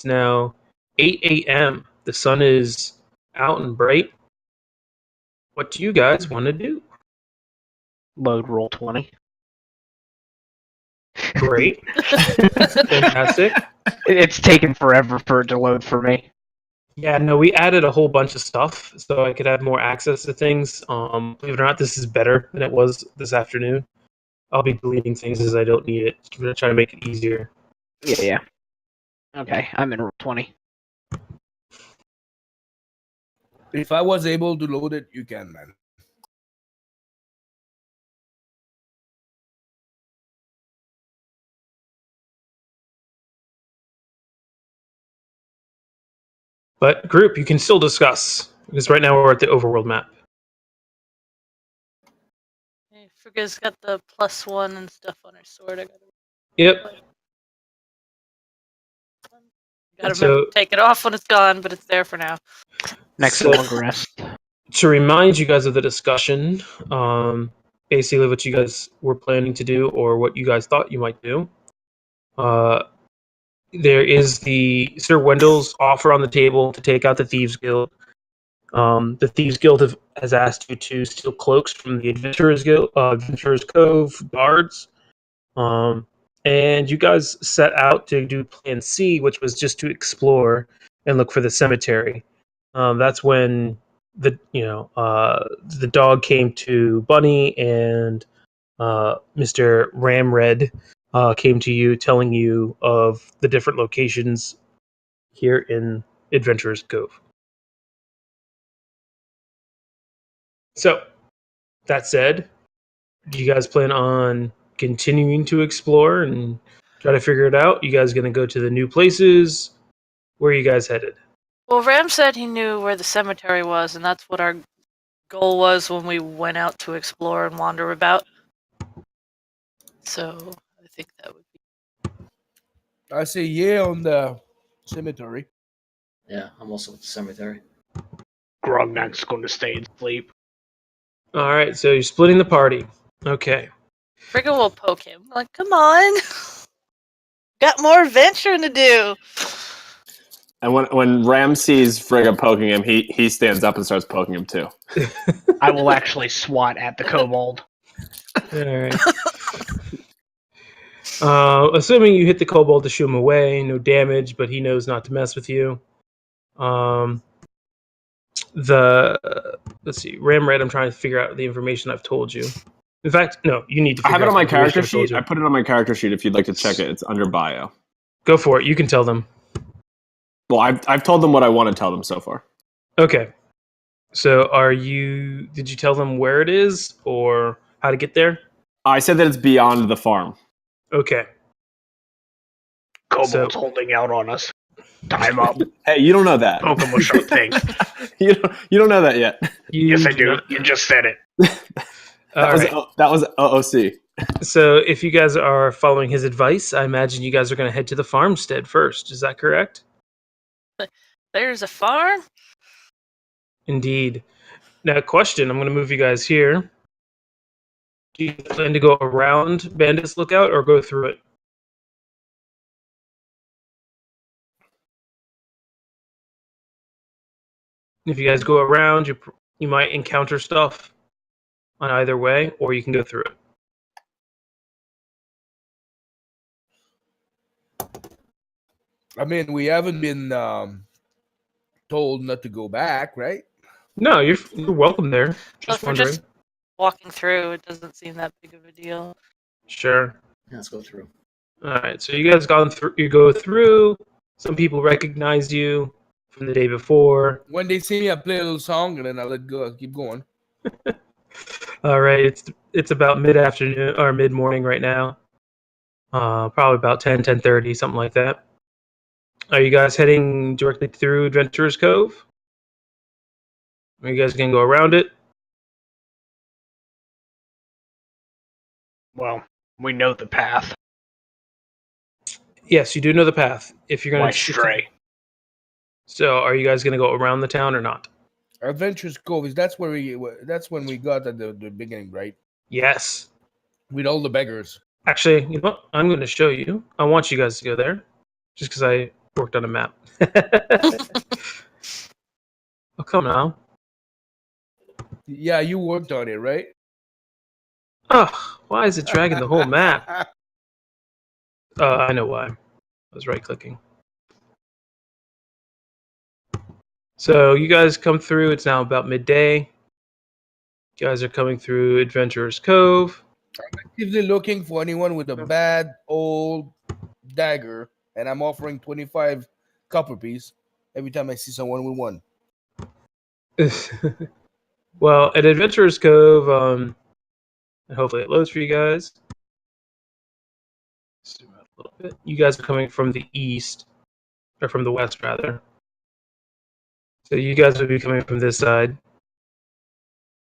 It's now 8 a.m. The sun is out and bright. What do you guys want to do? Load Roll20. Great. Fantastic. It's taken forever for it to load for me. Yeah, no, we added a whole bunch of stuff so I could have more access to things. Believe it or not, this is better than it was this afternoon. I'll be deleting things as I don't need it. I'm going to try to make it easier. Yeah. Okay, I'm in Roll20. If I was able to load it, you can, man. But group, you can still discuss, because right now we're at the overworld map. Hey, Frigga's got the +1 and stuff on her sword. I Yep. gotta So- remember to take it off when it's gone, but it's there for now. Next So- long rest. To remind you guys of the discussion, basically what you guys were planning to do or what you guys thought you might do, there is the Sir Wendell's offer on the table to take out the Thieves Guild. The Thieves Guild has asked you to steal cloaks from the Adventurers Guild, Adventurers Cove guards. And you guys set out to do Plan C, which was just to explore and look for the cemetery. That's when the dog came to Bunny and Mr. Ramred came to you, telling you of the different locations here in Adventurers Cove. So, that said, do you guys plan on continuing to explore and try to figure it out? You guys going to go to the new places? Where are you guys headed? Well, Ram said he knew where the cemetery was, and that's what our goal was when we went out to explore and wander about. So, I think that would be... I say yeah on the cemetery. Yeah, I'm also with the cemetery. Grognak's going to stay and sleep. All right, so you're splitting the party. Okay. Frigga will poke him. Like, come on! Got more adventuring to do! And when Ram sees Frigga poking him, he stands up and starts poking him too. I will actually swat at the kobold. All right. Assuming you hit the kobold to shoo him away, no damage, but he knows not to mess with you. Let's see, Ramred. I'm trying to figure out the information I've told you. In fact, no, you need to. I have it on my character I've told sheet. you. I put it on my character sheet if you'd like to check it. It's under bio. Go for it. You can tell them. Well, I've told them what I want to tell them so far. Okay. So, did you tell them where it is or how to get there? I said that it's beyond the farm. Okay. Kobold's holding out on us. Time up. Hey, you don't know that. Poke him with something. you don't know that yet. Yes, I do. You just said it. That was OOC. So, if you guys are following his advice, I imagine you guys are going to head to the farmstead first. Is that correct? There's a farm? Indeed. Now, question. I'm going to move you guys here. Do you plan to go around Bandit's Lookout or go through it? If you guys go around, you might encounter stuff on either way, or you can go through it. I mean, we haven't been told not to go back, right? No, you're welcome there. Well, Just if we're wondering. just walking through, it doesn't seem that big of a deal. Sure. Yeah, let's go through. All right. So you guys gone through. You go through. Some people recognize you from the day before. When they see me, I play a little song, and then I let go. I keep going. All right. It's about mid-afternoon or mid-morning right now. Probably about 10:30, something like that. Are you guys heading directly through Adventurers Cove? Are you guys gonna go around it? Well, we know the path. Yes, you do know the path. If you're gonna Why stray? So, are you guys gonna go around the town or not? Adventures Cove that's when we got at the beginning, right? Yes. With all the beggars. Actually, you know what? I'm going to show you. I want you guys to go there, just because worked on a map. Oh, come now. Yeah, you worked on it, right? Oh, why is it dragging the whole map? I know why. I was right-clicking. So you guys come through. It's now about midday. You guys are coming through Adventurer's Cove. Actively looking for anyone with a bad old dagger, and I'm offering 25 copper piece every time I see someone with one. Well, at Adventurer's Cove, and hopefully it loads for you guys. Zoom out a little bit. You guys are coming from the east, or from the west, rather. So you guys would be coming from this side,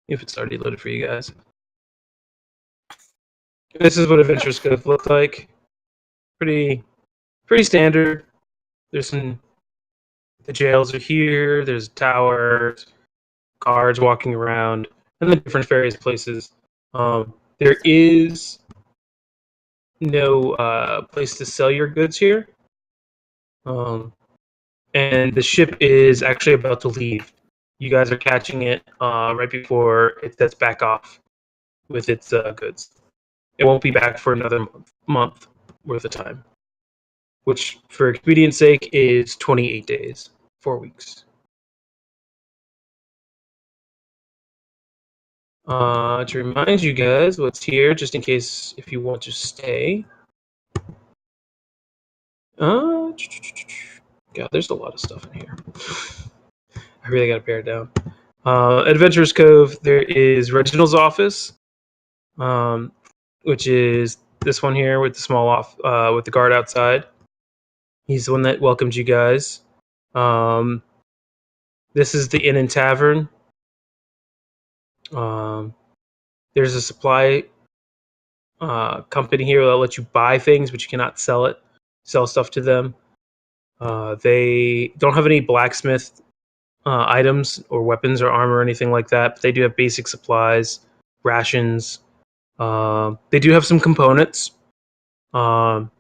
if it's already loaded for you guys. This is what Adventurer's Cove looked like. Pretty standard. There's some. The jails are here. There's towers, guards walking around, and the different various places. There is no place to sell your goods here. And the ship is actually about to leave. You guys are catching it right before it sets back off with its goods. It won't be back for another month worth of time, which, for expedience sake, is 28 days, 4 weeks. To remind you guys what's here, just in case if you want to stay. God, there's a lot of stuff in here. I really gotta pare it down. Adventurers Cove, there is Reginald's office, which is this one here with the small with the guard outside. He's the one that welcomed you guys. This is the Inn and Tavern. There's a supply company here that'll let you buy things, but you cannot sell stuff to them. They don't have any blacksmith items or weapons or armor or anything like that, but they do have basic supplies, rations. They do have some components,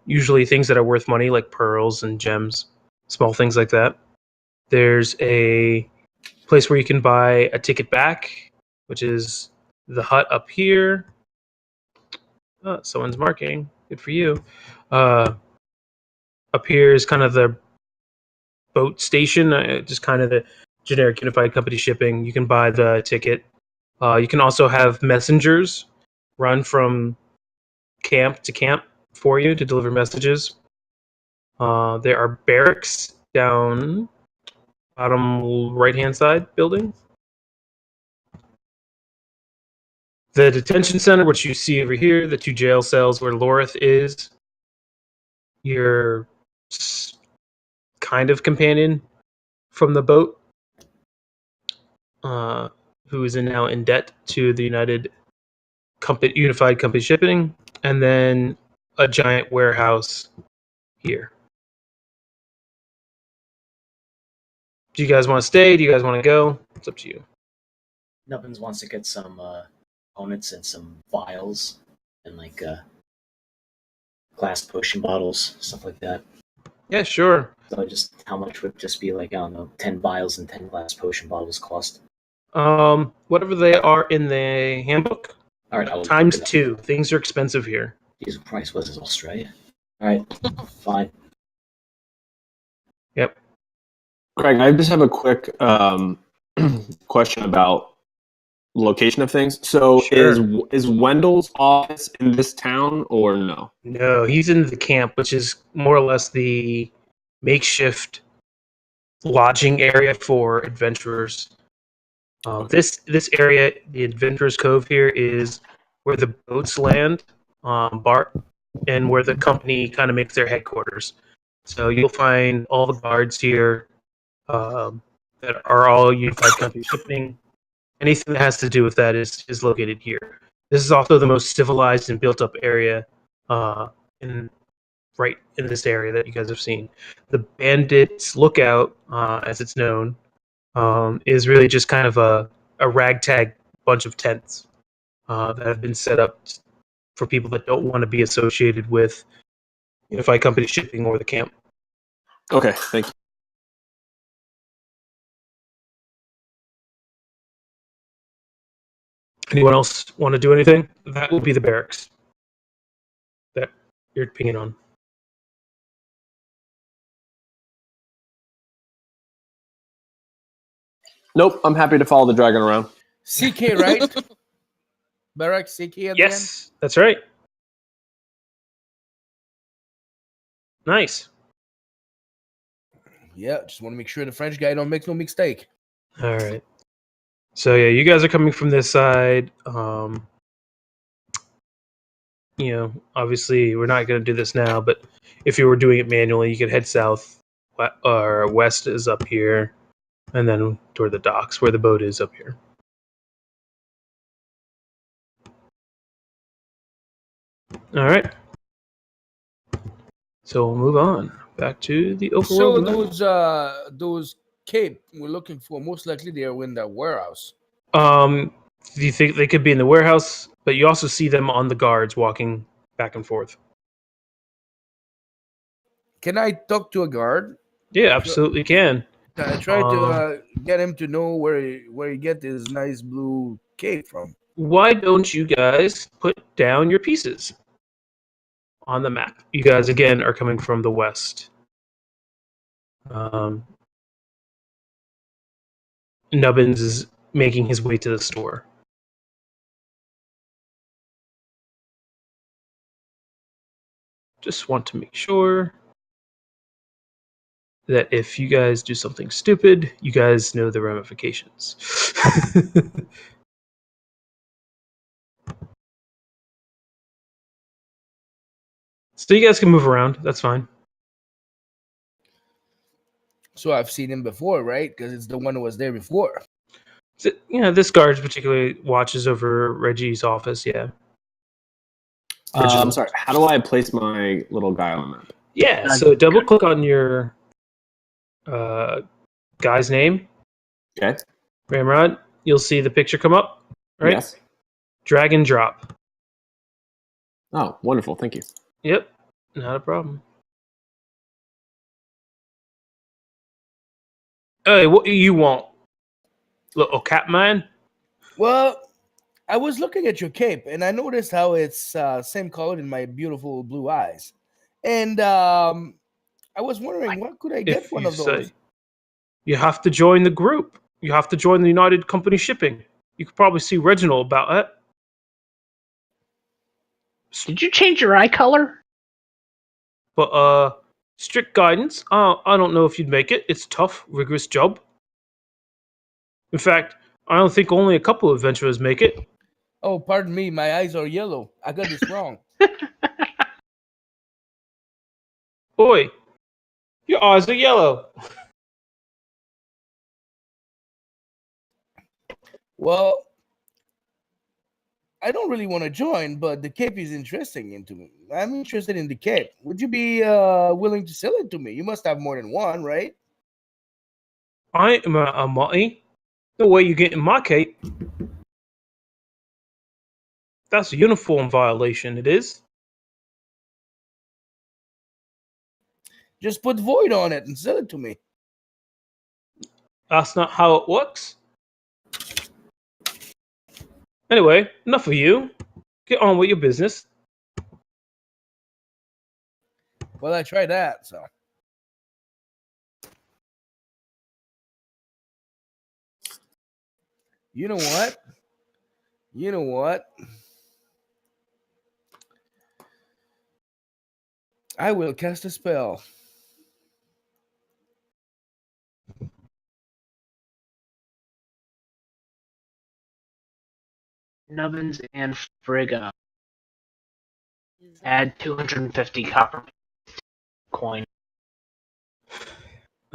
usually things that are worth money, like pearls and gems, small things like that. There's a place where you can buy a ticket back, which is the hut up here. Oh, someone's marking. Good for you. Up here is kind of the boat station, just kind of the generic unified company shipping. You can buy the ticket. You can also have messengers run from camp to camp for you to deliver messages. There are barracks down bottom right-hand side building. The detention center, which you see over here, the 2 jail cells where Loathe is, your kind of companion from the boat, who is now in debt to the Unified Company Shipping, and then a giant warehouse here. Do you guys want to stay? Do you guys want to go? It's up to you. Nubbins wants to get some components and some vials and like glass potion bottles, stuff like that. Yeah, sure. So just how much would just be like, I don't know, 10 vials and 10 glass potion bottles cost? Whatever they are in the handbook. All right, times 2. Things are expensive here. Jesus Christ, what is this, Australia? All right, fine. Yep. Craig, I just have a quick question about location of things. So Sure. is Wendell's office in this town or no? No, he's in the camp, which is more or less the makeshift lodging area for adventurers. This area, the Adventurers Cove here, is where the boats land, Bart, and where the company kind of makes their headquarters. So you'll find all the guards here that are all Unified Company Shipping. Anything that has to do with that is located here. This is also the most civilized and built-up area in this area that you guys have seen. The Bandits Lookout, as it's known, is really just kind of a ragtag bunch of tents that have been set up for people that don't want to be associated with Unified Company Shipping or the camp. Okay, thank you. Anyone else want to do anything? That will be the barracks that you're pinging on. Nope, I'm happy to follow the dragon around. CK, right? Barrack CK at the end? Yes, that's right. Nice. Yeah, just want to make sure the French guy don't make no mistake. All right. So yeah, you guys are coming from this side. Obviously we're not going to do this now, but if you were doing it manually, you could head south, or west is up here, and then toward the docks where the boat is up here. All right. So we'll move on back to the overworld. So those cape we're looking for, most likely they are in the warehouse. Do you think they could be in the warehouse? But you also see them on the guards walking back and forth. Can I talk to a guard? Yeah, absolutely can. I try to get him to know where he get this nice blue cape from. Why don't you guys put down your pieces on the map? You guys again are coming from the west. Nubbins is making his way to the store. Just want to make sure that if you guys do something stupid, you guys know the ramifications. So you guys can move around. That's fine. So I've seen him before, right? Because it's the one who was there before. So, this guard particularly watches over Reggie's office. Yeah. I'm sorry. How do I place my little guy on the map? Yeah. So double click on your guy's name. Okay. Ramrod. You'll see the picture come up. Right. Yes. Drag and drop. Oh, wonderful. Thank you. Yep. Not a problem. Hey, what do you want? Little cat man? Well, I was looking at your cape and I noticed how it's same color in my beautiful blue eyes. And I was wondering, what could I get If one you of those? say you have to join the group. You have to join the United Company Shipping. You could probably see Reginald about that. Did you change your eye color? But strict guidance. I don't know if you'd make it. It's a tough, rigorous job. In fact, I don't think only a couple of adventurers make it. Oh, pardon me, my eyes are yellow. I got this wrong. Boy, your eyes are yellow. Well, I don't really want to join, but the cape is interesting into me. I'm interested in the cape. Would you be willing to sell it to me? You must have more than one, right? I am a Marty. No way you get in my cape. That's a uniform violation, it is. Just put void on it and sell it to me. That's not how it works. Anyway, enough of you. Get on with your business. Well, I tried that, so. You know what? You know what? I will cast a spell. Nubbins and Frigga. Add 250 copper coin.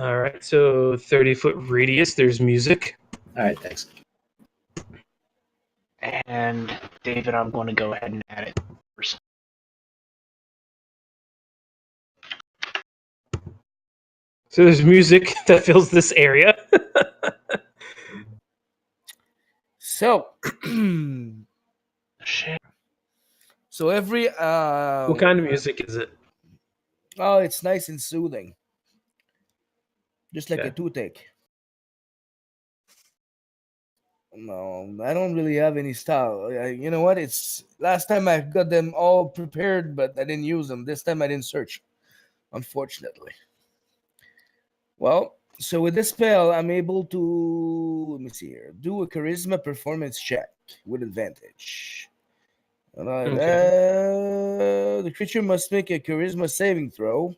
Alright, so 30-foot radius, there's music. All right, thanks. And David, I'm going to go ahead and add it first. So there's music that fills this area. So, Shit. so every What kind of music is it? oh, it's nice and soothing. just like a Okay. toothache. No, I don't really have any style. You know what? It's last time I got them all prepared, but I didn't use them. This time I didn't search, unfortunately. Well, so with this spell, I'm able to let me see here. Do a charisma performance check with advantage. The creature must make a charisma saving throw.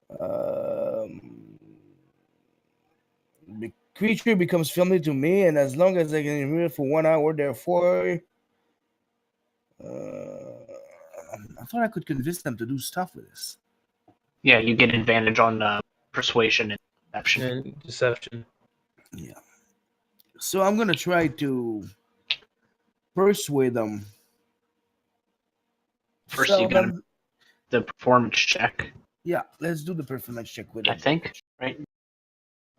The creature becomes familiar to me, and as long as I can remove it for 1 hour, therefore, I thought I could convince them to do stuff with this. Yeah, you get advantage on persuasion and deception. And deception. Yeah. So I'm gonna try to persuade them. First, So you got then- the performance check, Yeah, let's do the performance check with I it. think, right?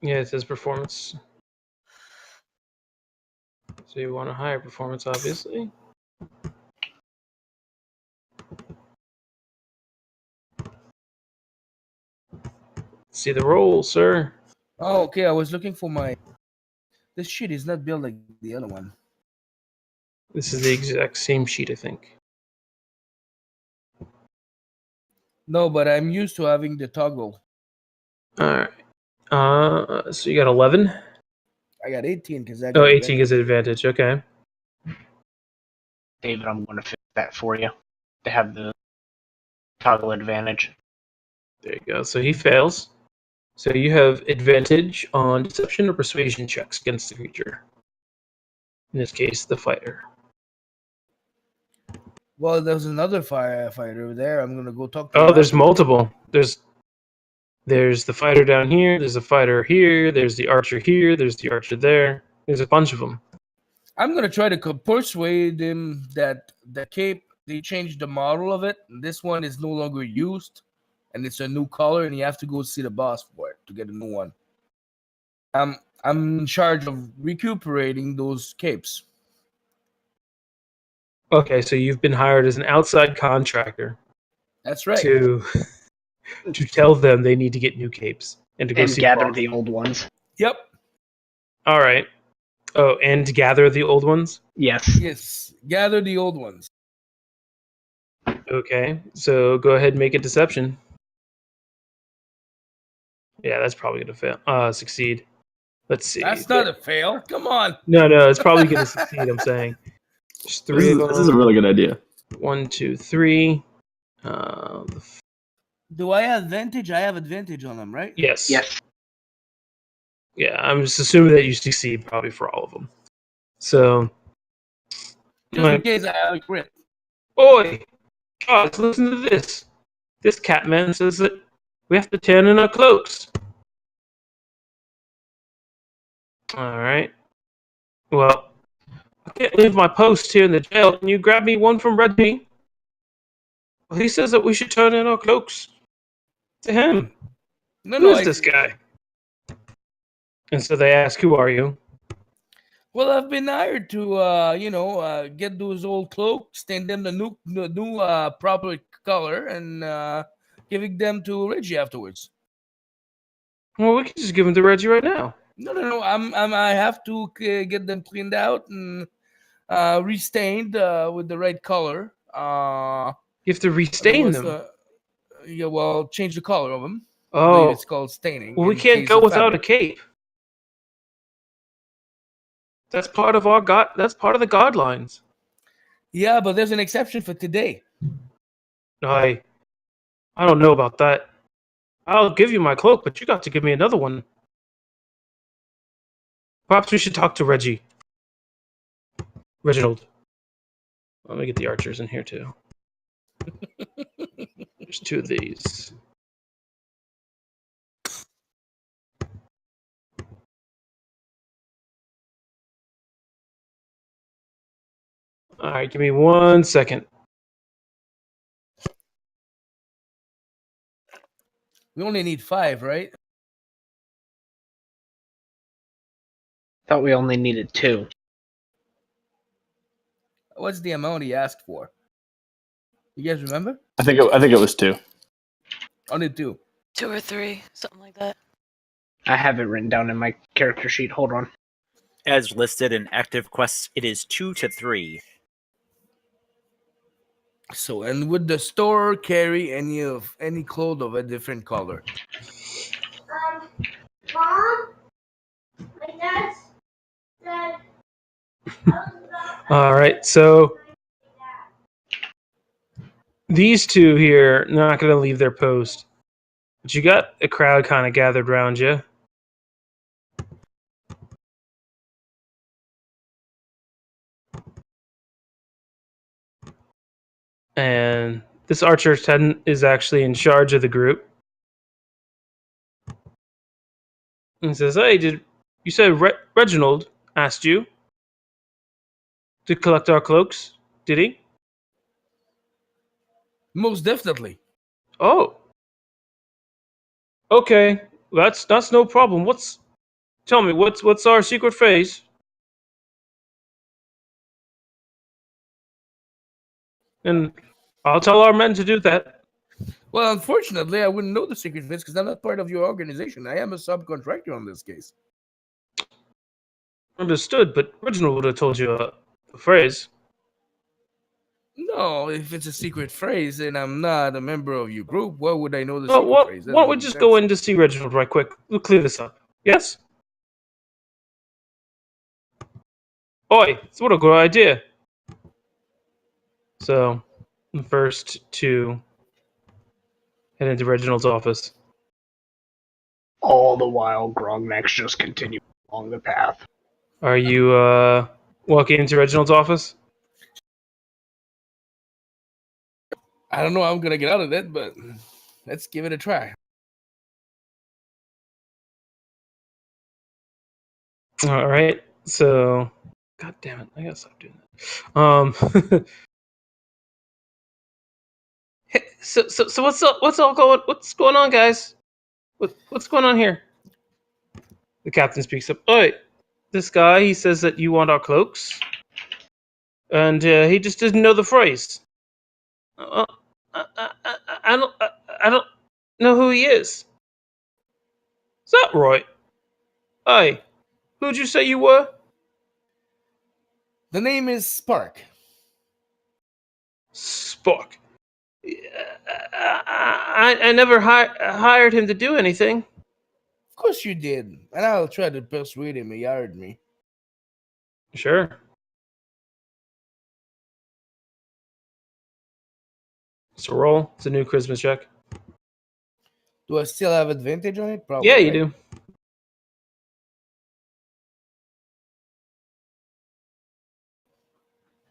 Yeah, it says performance. So you want a higher performance, obviously. See the roll, sir. Oh, okay. I was looking for my. This sheet is not built like the other one. This is the exact same sheet, I think. No, but I'm used to having the toggle. All right. So you got 11. I got 18 because I Oh, got 18 gives it advantage. Okay. David, I'm going to fix that for you. To have the toggle advantage. There you go. So he fails. So you have advantage on deception or persuasion checks against the creature. In this case, the fighter. Well, there's another firefighter there. I'm gonna go talk to. Oh, him there's after. multiple. There's the fighter down here. There's the fighter here. There's the archer here. There's the archer there. There's a bunch of them. I'm gonna try to persuade him that the cape they changed the model of it. This one is no longer used, and it's a new color, and you have to go see the boss for it to get a new one. I'm in charge of recuperating those capes. Okay, so you've been hired as an outside contractor That's right. to tell them they need to get new capes and to go And see gather boss. the old ones. Yep. All right. Oh, and to gather the old ones. Yes. Yes. Gather the old ones. Okay, so go ahead and make a deception. Yeah, that's probably gonna fail. Succeed. Let's see. That's not a fail. Come on. No, it's probably gonna succeed. I'm saying. There's three of them. This is a really good idea. 1, 2, 3. Do I have advantage? I have advantage on them, right? Yes. Yes. Yeah, I'm just assuming that you succeed probably for all of them. So, Just in case I have a crit. Oi, guys, listen to this. This Catman says that we have to turn in our cloaks. All right. Well, I can't leave my post here in the jail. Can you grab me one from Reggie? Well, he says that we should turn in our cloaks to him. Who is this guy? And so they ask, "Who are you?" Well, I've been hired to, get those old cloaks, stain them the new proper color, and giving them to Reggie afterwards. Well, we can just give them to Reggie right now. No. I have to get them cleaned out and restained with the right color. You have to restain them. Change the color of them. I Oh, believe it's called staining. well, we in can't case go of without a fabric. cape. That's part of our god. That's part of the guidelines. Yeah, but there's an exception for today. I don't know about that. I'll give you my cloak, but you got to give me another one. Perhaps we should talk to Reggie. Reginald. Let me get the archers in here too. There's 2 of these. All right, give me 1 second. We only need 5, right? Thought we only needed 2. What's the amount he asked for? You guys remember? I think it was 2. Only 2. 2 or 3, something like that. I have it written down in my character sheet. Hold on. As listed in active quests, it is 2 to 3. So, and would the store carry any clothes of a different color? Mom, my dad said. All right, so these two here, they're not going to leave their post. But you got a crowd kind of gathered around you. And this archer is actually in charge of the group. And he says, "Hey, you said Reginald asked you to collect our cloaks? Did he?" Most definitely. "Oh, okay. That's no problem. Tell me what's our secret phrase?" And I'll tell our men to do that. Well, unfortunately, I wouldn't know the secret phrase because I'm not part of your organization. I am a subcontractor on this case. Understood, but Reginald would have told you a phrase. No, if it's a secret phrase and I'm not a member of your group, why would I know the Well, secret phrase? why don't we just go in to see Reginald right quick? We'll clear this up. Yes? Oi, it's what a good idea. So, the first two head into Reginald's office. All the while, Grognak's just continuing along the path. Are you walking into Reginald's office? I don't know how I'm going to get out of that, but let's give it a try. All right. So, God damn it, I gotta stop doing that. Hey, so what's up? What's going on, guys? What's going on here? The captain speaks up. "Oi, this guy, he says that you want our cloaks, and he just didn't know the phrase. I don't know who he is. Is that right? Hey, who'd you say you were?" The name is Spark. "Spock. I never hired him to do anything." Of course you did. And I'll try to persuade him he hired me. Sure. So roll. It's a new charisma check. Do I still have advantage on it? Probably. Yeah, you right?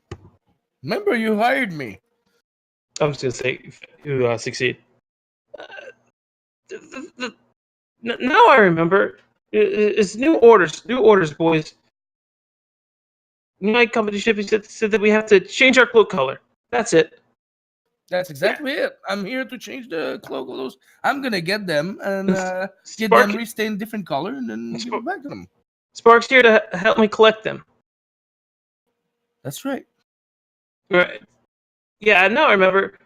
do. Remember, you hired me. I'm just gonna say who succeed. Now I remember. It's new orders, boys. My company ship said that we have to change our cloak color. That's it. That's exactly it. I'm here to change the cloak of those. I'm going to get them and get Spark- them restained different color and then give it back to them. Spark's here to help me collect them. That's right. Right. Yeah, now I remember.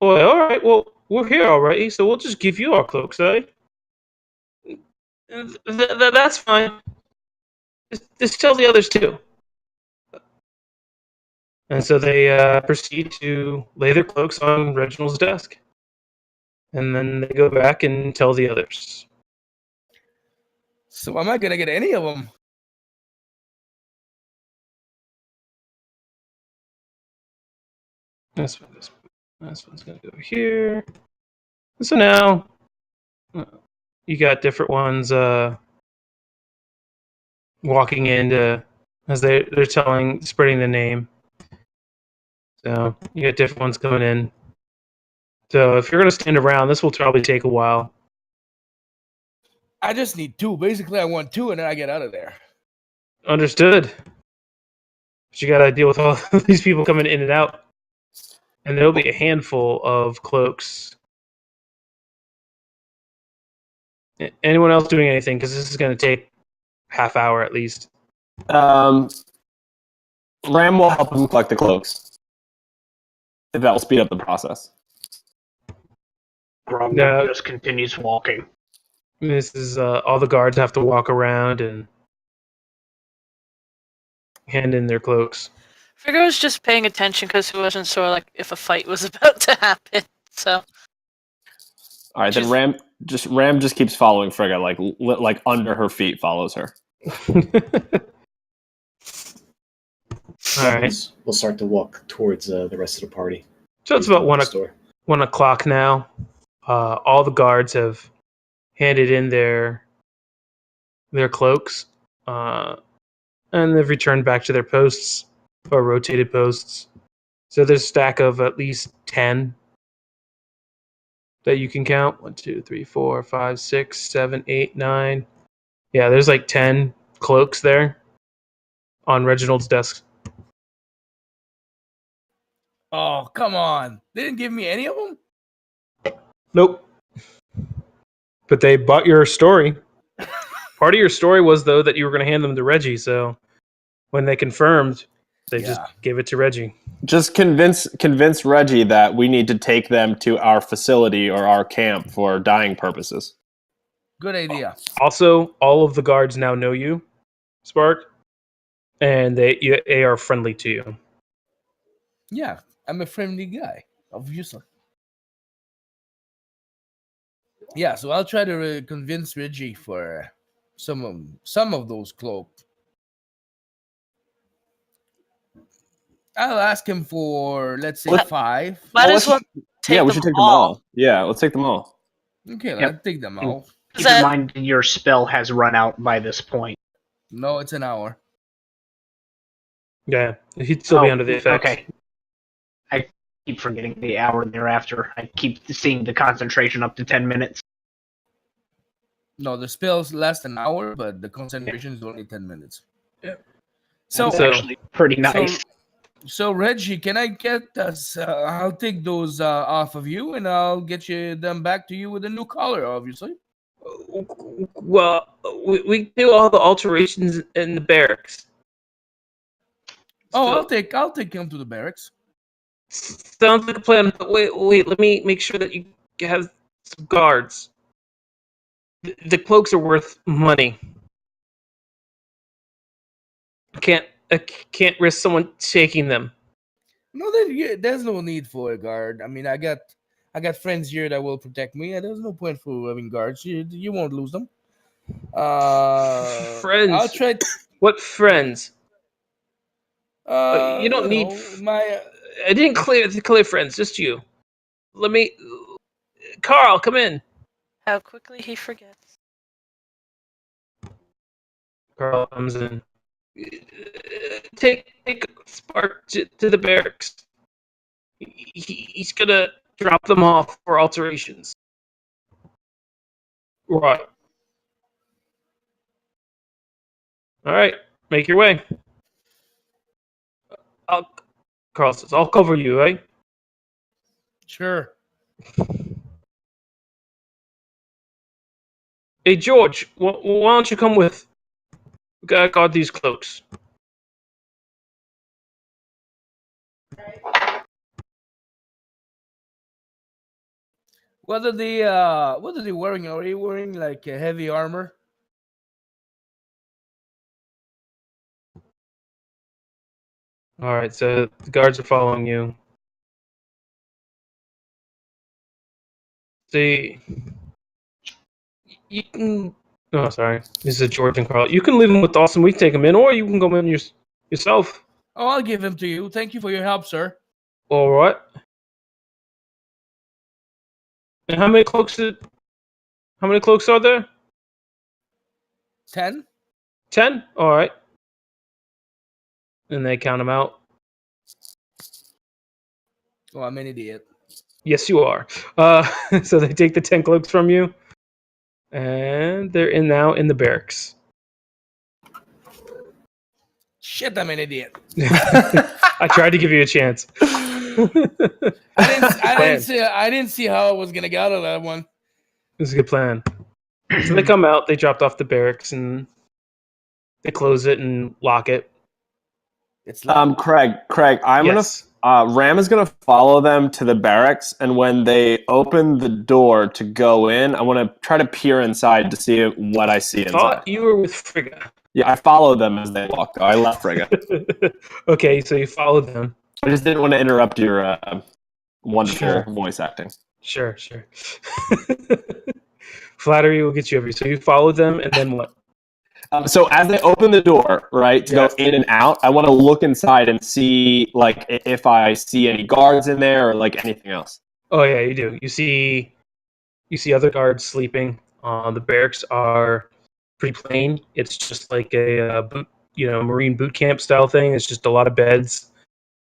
Boy, all right. Well, we're here already, so we'll just give you our cloaks, eh? That's fine. Just tell the others too. And so they proceed to lay their cloaks on Reginald's desk. And then they go back and tell the others. So am I going to get any of them? This one's going to go here. So now you got different ones walking in as they're spreading the name. So you got different ones coming in. So if you're going to stand around, this will probably take a while. I just need 2. Basically, I want 2 and then I get out of there. Understood. But you got to deal with all these people coming in and out. And there'll be a handful of cloaks. Anyone else doing anything? Because this is going to take half hour at least. Ram will help him collect the cloaks. If that will speed up the process. Grognak No. just continues walking. This is all the guards have to walk around and hand in their cloaks. Figure I was just paying attention because he wasn't sure like if a fight was about to happen. So. All right, then Ram just keeps following Frigga, like under her feet follows her. All right. We'll start to walk towards the rest of the party. So it's about 1 o'clock now. All the guards have handed in their cloaks, and they've returned back to their posts or rotated posts. So there's a stack of at least 10 that you can count. 1, 2, 3, 4, 5, 6, 7, 8, 9. Yeah, there's like 10 cloaks there on Reginald's desk. Oh, come on. They didn't give me any of them? Nope. But they bought your story. Part of your story was, though, that you were going to hand them to Reggie, so when they confirmed, they just gave it to Reggie. Just convince Reggie that we need to take them to our facility or our camp for dyeing purposes. Good idea. Also, all of the guards now know you, Spark, and they are friendly to you. Yeah, I'm a friendly guy, obviously. Yeah, so I'll try to convince Reggie for some of those cloaks. I'll ask him for, let's say, 5. Might as well take we should take them all. Yeah, let's take them all. Okay, Yep. let's take them all. Keep in mind your spell has run out by this point. No, it's an hour. Yeah, he'd still be under the effects. Okay. I keep forgetting the hour thereafter. I keep seeing the concentration up to 10 minutes. No, the spells last an hour, but the concentration is only 10 minutes. Yeah. So That's actually pretty nice. So Reggie, can I get us? I'll take those off of you, and I'll get them back to you with a new collar, obviously. Well, we do all the alterations in the barracks. Oh, I'll take him to the barracks. Sounds like a plan. But wait. Let me make sure that you have some guards. The cloaks are worth money. I can't risk someone taking them. No, there's no need for a guard. I mean, I got friends here that will protect me, and there's no point for having guards. You won't lose them. Friends. I'll try. What friends? You don't need my. I didn't clear friends. Just you. Let me. Carl, come in. How quickly he forgets. Carl comes in. Take Spark to the barracks. He's gonna drop them off for alterations. Right. All right, make your way. Carl says, "I'll cover you, right?" Sure. Hey, George, why don't you come with? I got these cloaks. What are they wearing? Are they wearing like a heavy armor? All right, so the guards are following you. See, you can. Oh, sorry. This is George and Carl. You can leave them with Dawson. We take them in, or you can go in yourself. Oh, I'll give them to you. Thank you for your help, sir. All right. And how many cloaks are there? 10. 10? All right. And they count them out. Oh, I'm an idiot. Yes, you are. So they take the 10 cloaks from you, and they're now in the barracks. Shit, I'm an idiot. I tried to give you a chance. I didn't see how I was gonna get out of that one. This is a good plan. So they come out, they dropped off the barracks, and they close it and lock it. It's like, Craig, Ram is going to follow them to the barracks, and when they open the door to go in, I want to try to peer inside to see what I see inside. Thought you were with Frigga. Yeah, I followed them as they walked. I left Frigga. Okay, so you followed them. I just didn't want to interrupt your wonderful Sure. voice acting. Sure. Flattery will get you every. So you followed them, and then what? So as they open the door, right, to go in and out, I want to look inside and see, like, if I see any guards in there or, like, anything else. Oh yeah, you do. You see other guards sleeping. The barracks are pretty plain. It's just like a Marine boot camp style thing. It's just a lot of beds,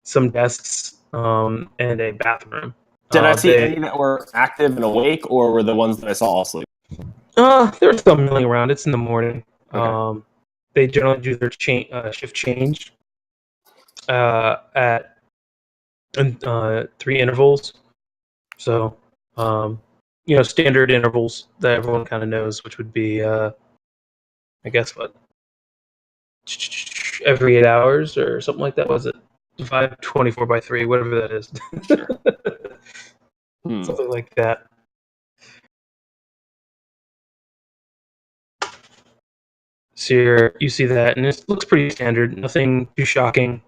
some desks, and a bathroom. Did I see any that were active and awake, or were the ones that I saw all asleep? There's some milling around. It's in the morning. Okay. They generally do their shift change at 3 intervals. So, standard intervals that everyone kind of knows, which would be, I guess, every 8 hours or something like that. Was it 24 by 3, whatever that is. Sure. Something like that. So you see that, and it looks pretty standard. Nothing too shocking.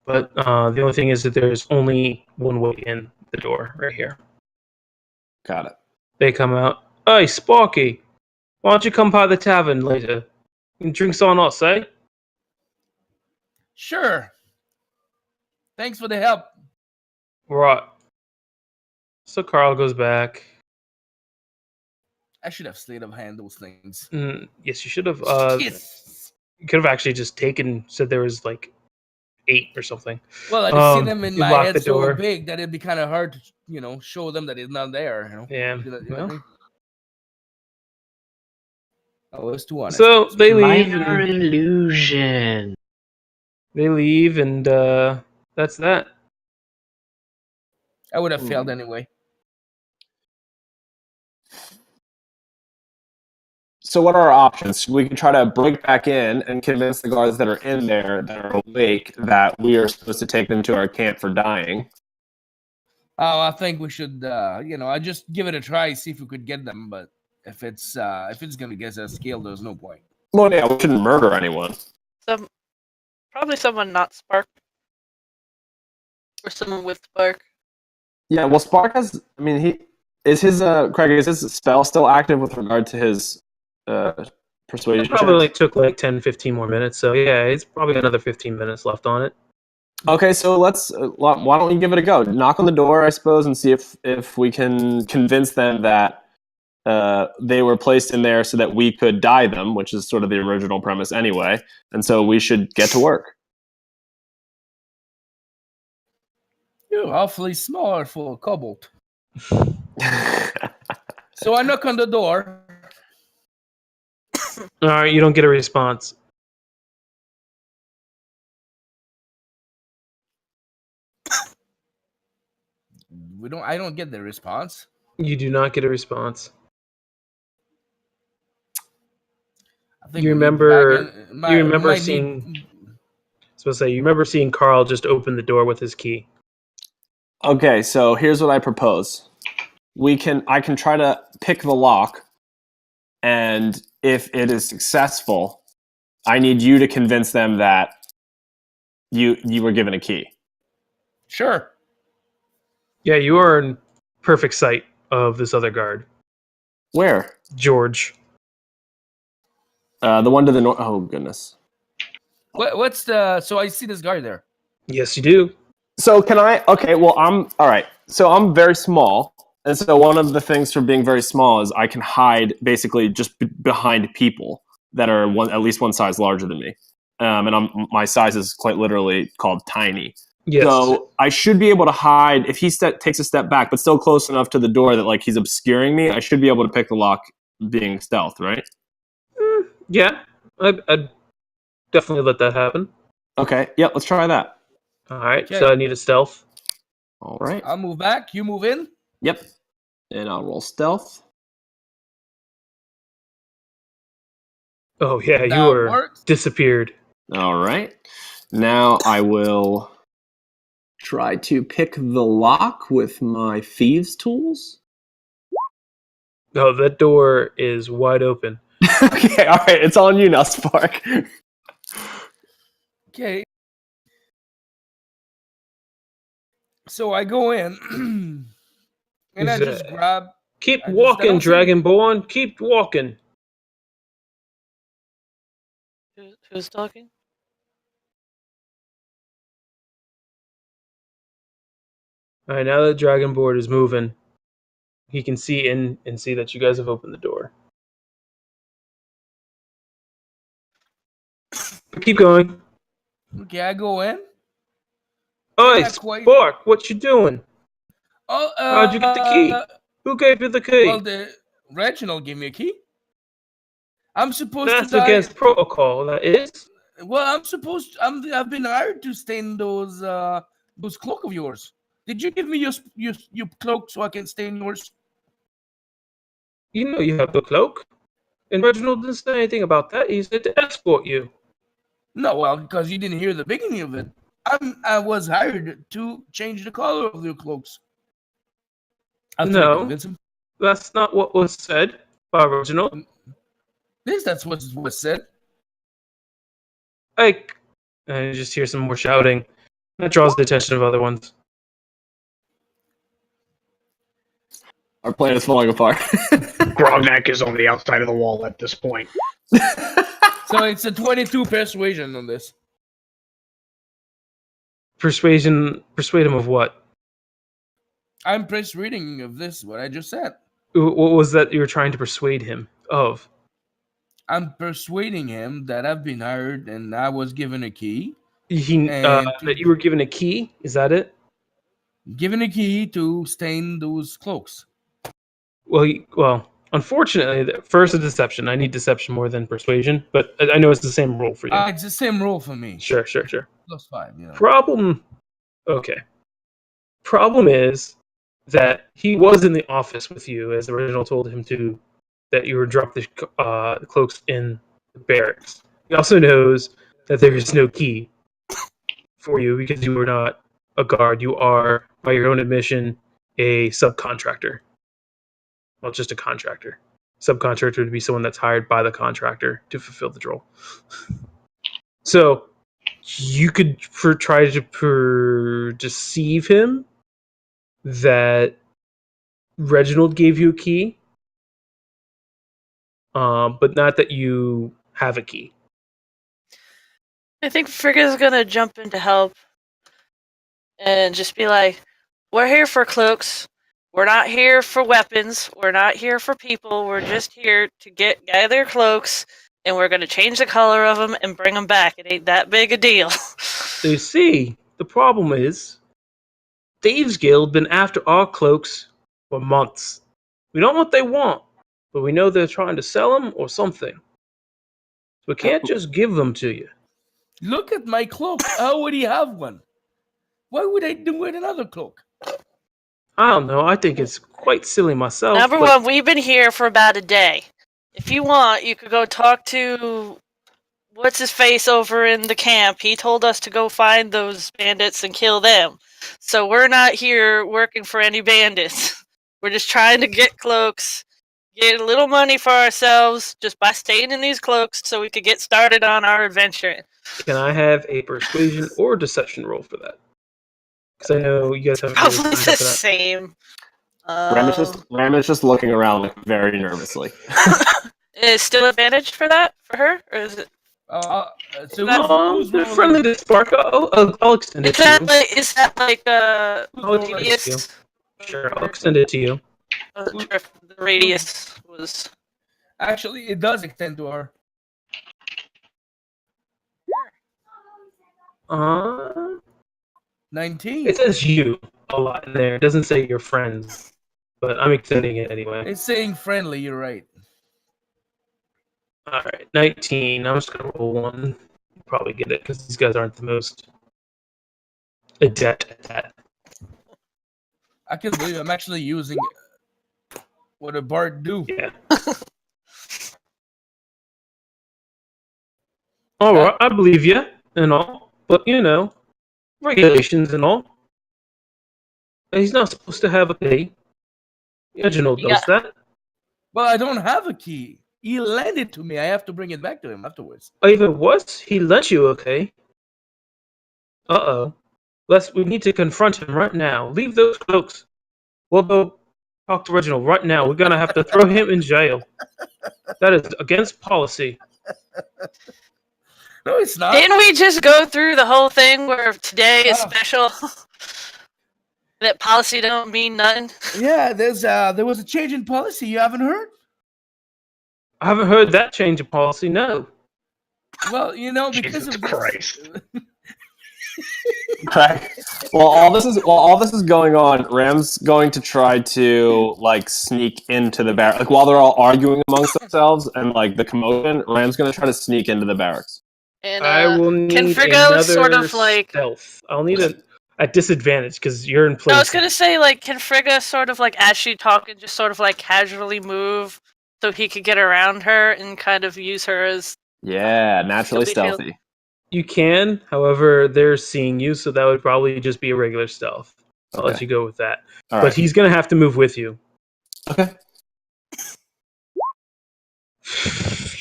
But the only thing is that there's only one way in the door right here. Got it. They come out. Hey, Sparky, why don't you come by the tavern later? You can drink on us, eh? Sure. Thanks for the help. Right. So Carl goes back. I should have sleight of hand those things. Yes, you should have. Yes. You could have actually just said there was like 8 or something. Well, I just see them in you my lock head the so door. big that it'd be kind of hard to, show them that it's not there. Yeah. You know what I Well. mean? Oh, it's too honest. So they leave. Minor illusion. They leave, and that's that. I would have failed anyway. So what are our options? We can try to break back in and convince the guards that are in there, that are awake, that we are supposed to take them to our camp for dying. Oh, I think we should, I just give it a try, see if we could get them. But if it's gonna get us killed, there's no point. Well, yeah, we shouldn't murder anyone. Probably someone not Spark. Or someone with Spark. Yeah, well, Spark has. I mean, Craig, is his spell still active with regard to his persuasion? It probably took like 10, 15 more minutes. So yeah, it's probably another 15 minutes left on it. Okay, so let's. Why don't we give it a go? Knock on the door, I suppose, and see if we can convince them that they were placed in there so that we could die them, which is sort of the original premise anyway. And so we should get to work. You're awfully smart for a kobold. So I knock on the door. All right, you don't get a response. I don't get the response. You do not get a response. I think You we need remember? back in- You remember might seeing? need- You remember seeing Carl just open the door with his key. Okay, so here's what I propose. I can try to pick the lock, and if it is successful, I need you to convince them that you were given a key. Sure. Yeah, you are in perfect sight of this other guard, Where? George. The one to the north. Oh goodness. What's the? So I see this guy there. Yes, you do. So can I? Okay, well I'm all right. So I'm very small, and so one of the things for being very small is I can hide basically just behind people that are at least one size larger than me, and my size is quite literally called tiny. Yes. So I should be able to hide if he takes a step back, but still close enough to the door that like he's obscuring me. I should be able to pick the lock, being stealth, right? Yeah, I'd definitely let that happen. Okay. Yep. Let's try that. All right. Okay. So I need a stealth. All right. I'll move back. You move in. Yep. And I'll roll stealth. Oh yeah, That you were works. disappeared. All right. Now I will try to pick the lock with my thieves' tools. Oh, that door is wide open. Okay, all right, it's on you now, Spark. Okay. So I go in, and I just grab. Keep I walking, don't see- Dragonborn. Keep walking. Who's talking? All right, now that Dragonborn is moving, he can see in and see that you guys have opened the door. Keep going. Okay, I go in. Oi, Not quite. Spark, what you doing? Oh, How'd you get the key? Who gave you the key? Well, the Reginald gave me a key. I'm supposed That's to die. against protocol, that is. Well, I've been hired to stain those cloak of yours. Did you give me your cloak so I can stain yours? You know you have the cloak. And Reginald didn't say anything about that. He said to escort you. No, well, because you didn't hear the beginning of it. I was hired to change the color of your cloaks. After I No, convince him. that's not what was said by Reginald. That's what was said. Like, and you just hear some more shouting. That draws the attention of other ones. Our plan is falling apart. Grognak is on the outside of the wall at this point. So it's a 22 persuasion on this. Persuade him of what? I'm persuading of this, what I just said. What was that you were trying to persuade him of? I'm persuading him that I've been hired and I was given a key. That you were given a key? Is that it? Given a key to stain those cloaks. Well, unfortunately, first a deception. I need deception more than persuasion, but I know it's the same roll for you. It's the same roll for me. Sure. +5, you know. Problem is that he was in the office with you, as the original told him to, that you were dropped the cloaks in the barracks. He also knows that there is no key for you because you are not a guard. You are, by your own admission, a subcontractor. Well, just a contractor. Subcontractor would be someone that's hired by the contractor to fulfill the role. So you could try to deceive him that Reginald gave you a key, but not that you have a key. I think Frigga's gonna jump in to help and just be like, we're here for cloaks. We're not here for weapons. We're not here for people. We're just here to gather cloaks, and we're gonna change the color of them and bring them back. It ain't that big a deal. So you see, the problem is, Thieves Guild been after our cloaks for months. We don't know what they want, but we know they're trying to sell them or something. So we can't just give them to you. Look at my cloak. How would he have one? Why would I do with another cloak? I don't know. I think it's quite silly myself. Number one, we've been here for about a day. If you want, you could go talk to what's his face over in the camp. He told us to go find those bandits and kill them. So we're not here working for any bandits. We're just trying to get cloaks, get a little money for ourselves just by staying in these cloaks so we could get started on our adventure. Can I have a persuasion or deception roll for that? Because I know you guys have Probably the same. Ram is just looking around like very nervously. Is still advantage for that for her, or is it? They're friendly to Spark. I'll extend it to you. Is that like radius? Sure, I'll extend it to you. I wasn't sure if the radius was. Actually, it does extend to her. 19. It says you a lot in there. It doesn't say your friends, but I'm extending it anyway. It's saying friendly. You're right. All right, 19. I'm just gonna roll one. You'll probably get it because these guys aren't the most adept at that. I can't believe I'm actually using what a bard do. Yeah. All right, I believe you and all, but you know, regulations and all. He's not supposed to have a key. Reginald You knows got- that. Well, I don't have a key. He lent it to me. I have to bring it back to him afterwards. Even worse, he lent you a key. Uh-oh. We need to confront him right now. Leave those cloaks. We'll go talk to Reginald right now. We're gonna have to throw him in jail. That is against policy. No, it's not. Didn't we just go through the whole thing where today is Oh. special? That policy don't mean nothing. Yeah, there was a change in policy. You haven't heard? I haven't heard that change of policy, no. Well, because Jesus of this. Christ. Okay. While all this is going on, Ram's going to try to sneak into the barracks. While they're all arguing amongst themselves and the commotion, Ram's going to try to sneak into the barracks. And I will need can Frigo another sort of stealth. I'll need a disadvantage because you're in place. I was gonna say, can Frigga sort of as she talking, just sort of casually move so he could get around her and kind of use her as. Yeah, naturally Stealthy field. stealthy. You can, however, they're seeing you, so that would probably just be a regular stealth. I'll let Okay. you go with that. All But right. he's going to have to move with you. Okay.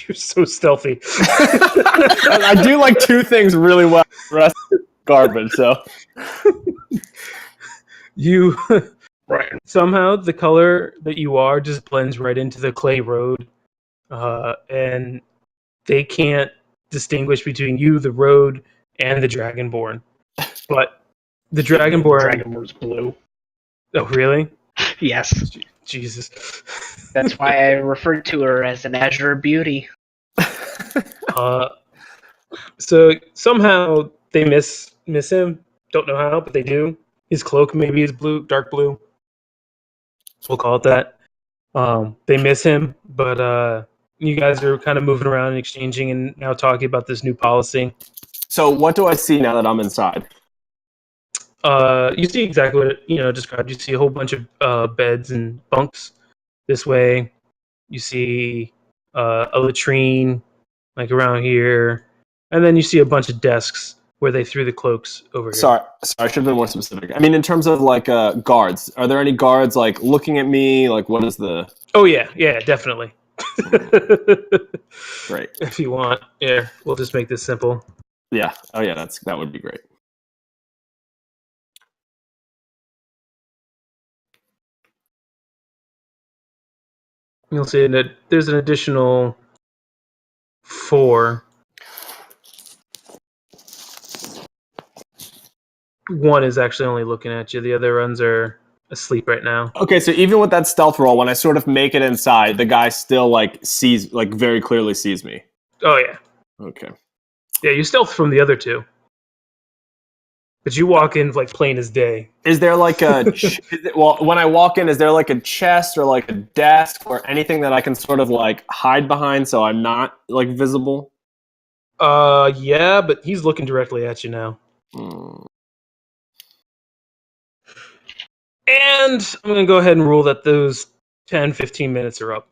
You're so stealthy. I do two things really well. The rest is garbage. So You Right. somehow the color that you are just blends right into the clay road, and they can't distinguish between you, the road, and the Dragonborn. But the Dragonborn. Dragonborn's blue. Oh, really? Yes. Jesus. That's why I referred to her as an azure beauty. So somehow they miss him. Don't know how, but they do. His cloak maybe is blue, dark blue. We'll call it that. They miss him, but you guys are kind of moving around and exchanging and now talking about this new policy. So what do I see now that I'm inside? You see exactly what it described. You see a whole bunch of beds and bunks this way. You see a latrine around here, and then you see a bunch of desks where they threw the cloaks over here. Sorry, I should have been more specific. I mean, in terms of guards, are there any guards looking at me? What is the? Oh yeah, definitely. Great. If you want, yeah, we'll just make this simple. Yeah. Oh yeah, that would be great. You'll see that there's an additional 4. One is actually only looking at you. The other ones are asleep right now. Okay, so even with that stealth roll, when I sort of make it inside, the guy still sees, very clearly sees me. Oh yeah, Okay. yeah. You stealth from the other 2, but you walk in plain as day. Is there when I walk in, is there a chest or a desk or anything that I can sort of hide behind so I'm not visible? Yeah, but he's looking directly at you now. And I'm going to go ahead and rule that those 10, 15 minutes are up.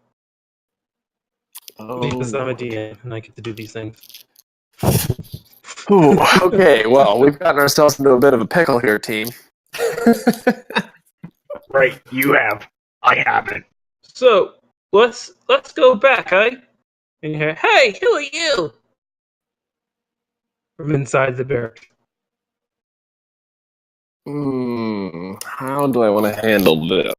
Because I'm a DM and I get to do these things. Ooh, okay, well, we've gotten ourselves into a bit of a pickle here, team. Right, you have. I haven't. So, let's go back, eh? And you hear, hey, who are you? From inside the barracks. How do I want to handle this?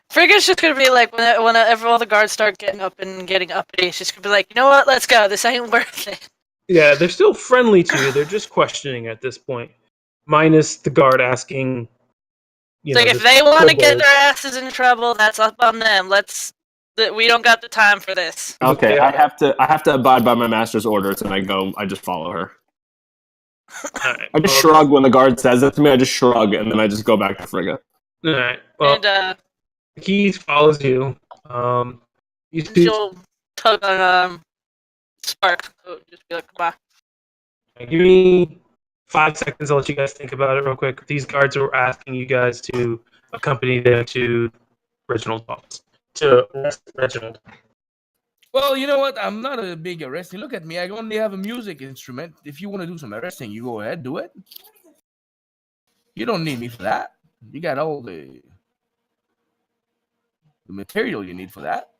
Frigga's just gonna be whenever all the guards start getting up and getting uppity, she's just gonna be like, you know what, let's go. This ain't worth it. Yeah, they're still friendly to you. They're just questioning at this point. Minus the guard asking. If they want to get their asses in trouble, that's up on them. We don't got the time for this. Okay, I have to abide by my master's orders, and I just follow her. Right, I just shrug when the guard says it to me. I just shrug, and then I just go back to Frigga. All right. Well, And he follows you. You see, she'll tug on Spark's coat, just be like, come on. give me 5 seconds. I'll let you guys think about it real quick. These guards are asking you guys to accompany them to Reginald's office. To arrest Reginald. Well, you know what? I'm not a big arresting. Look at me. I only have a music instrument. If you want to do some arresting, you go ahead, do it. You don't need me for that. You got all the material you need for that.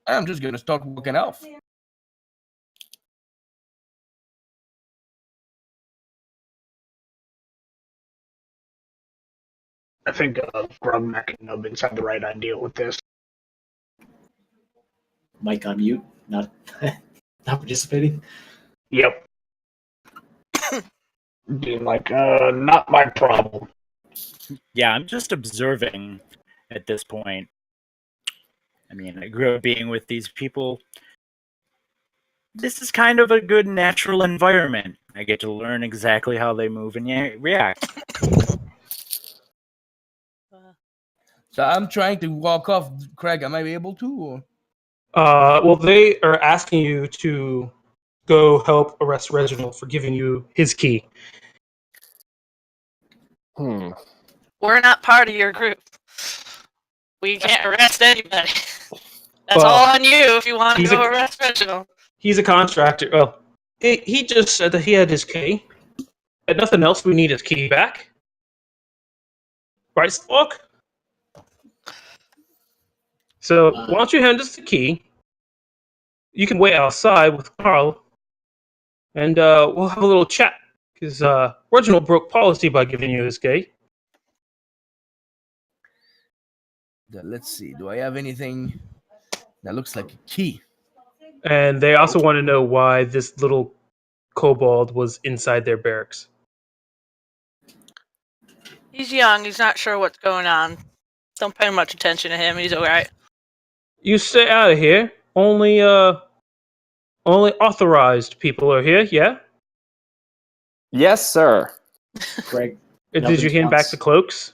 I'm just gonna start walking off. I think Grognak and Nubbins have the right idea with this. Mike on mute, not not participating. Yep. Being like, not my problem. Yeah, I'm just observing at this point. I mean, I grew up being with these people. This is kind of a good natural environment. I get to learn exactly how they move and react. So I'm trying to walk off. Craig, am I able to? Or? Well, they are asking you to go help arrest Reginald for giving you his key. We're not part of your group. We can't arrest anybody. That's Well, all on you if you want to he's go a- arrest Reginald. He's a contractor. Well, he just said that he had his key. And nothing else, we need his key back. Right, Spock? So, why don't you hand us the key? You can wait outside with Carl, and we'll have a little chat. Because Reginald broke policy by giving you his key. Let's see. Do I have anything that looks like a key? And they also want to know why this little kobold was inside their barracks. He's young. He's not sure what's going on. Don't pay much attention to him. He's alright. You stay out of here. Only authorized people are here, yeah? Yes, sir. Greg, Did you hand back the cloaks?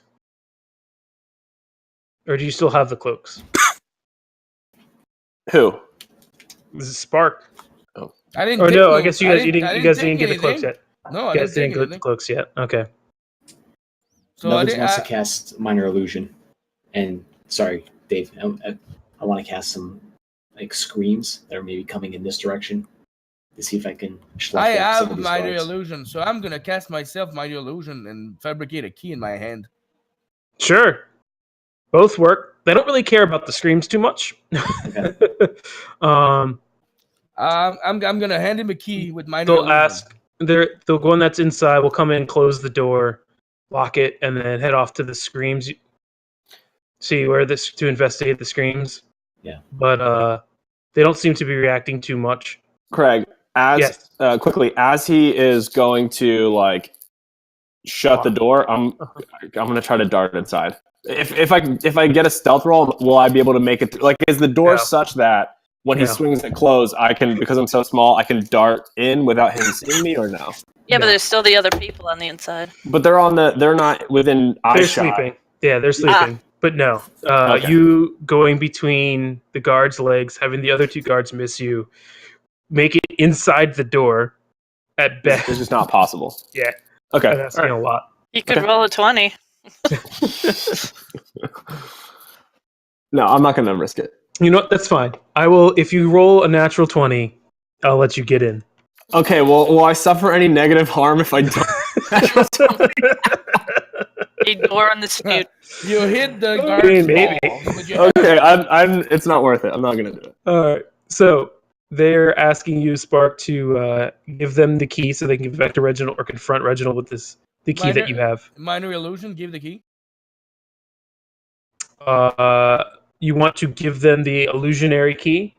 Or do you still have the cloaks? Who? This is Spark. I didn't. Oh take no, no, I guess you guys didn't get the cloaks anything. yet. No, I You guys didn't didn't get the take cloaks yet. Okay. So Nubbins wants to cast Minor Illusion. And, sorry, Dave, I want to cast some like screams that are maybe coming in this direction to see if I can schlep I up some have of these minor guards. illusion, so I'm gonna cast myself minor illusion and fabricate a key in my hand. Sure. Both work. They don't really care about the screams too much. Okay. I'm gonna hand him a key with minor They'll illusion. ask. The one that's inside will come in, close the door, lock it, and then head off to the screams. See where this to investigate the screams. Yeah. But they don't seem to be reacting too much. Craig, as Yes. quickly as he is going to like shut the door, I'm gonna try to dart inside. If I get a stealth roll, will I be able to make it? Like, is the door No. such that when he No. swings it closed, I can, because I'm so small, I can dart in without him seeing me, or no? Yeah, but No. there's still the other people on the inside. But they're not within eye They're shot. sleeping. Yeah, they're sleeping. But no. Okay. You going between the guard's legs, having the other two guards miss you, make it inside the door at best. It's just not possible. Yeah. Okay. That's asking a lot. You could Okay. roll a 20. No, I'm not gonna risk it. You know what? That's fine. I will. If you roll a natural 20, I'll let you get in. Okay. Well, will I suffer any negative harm if I don't? A door on the dispute. You hit the Okay, guard's maybe. balls with your Okay. I'm. It's not worth it. I'm not gonna do it. All right. So they're asking you, Spark, to give them the key so they can give it back to Reginald or confront Reginald with the key that you have. minor illusion. Give the key. You want to give them the illusionary key?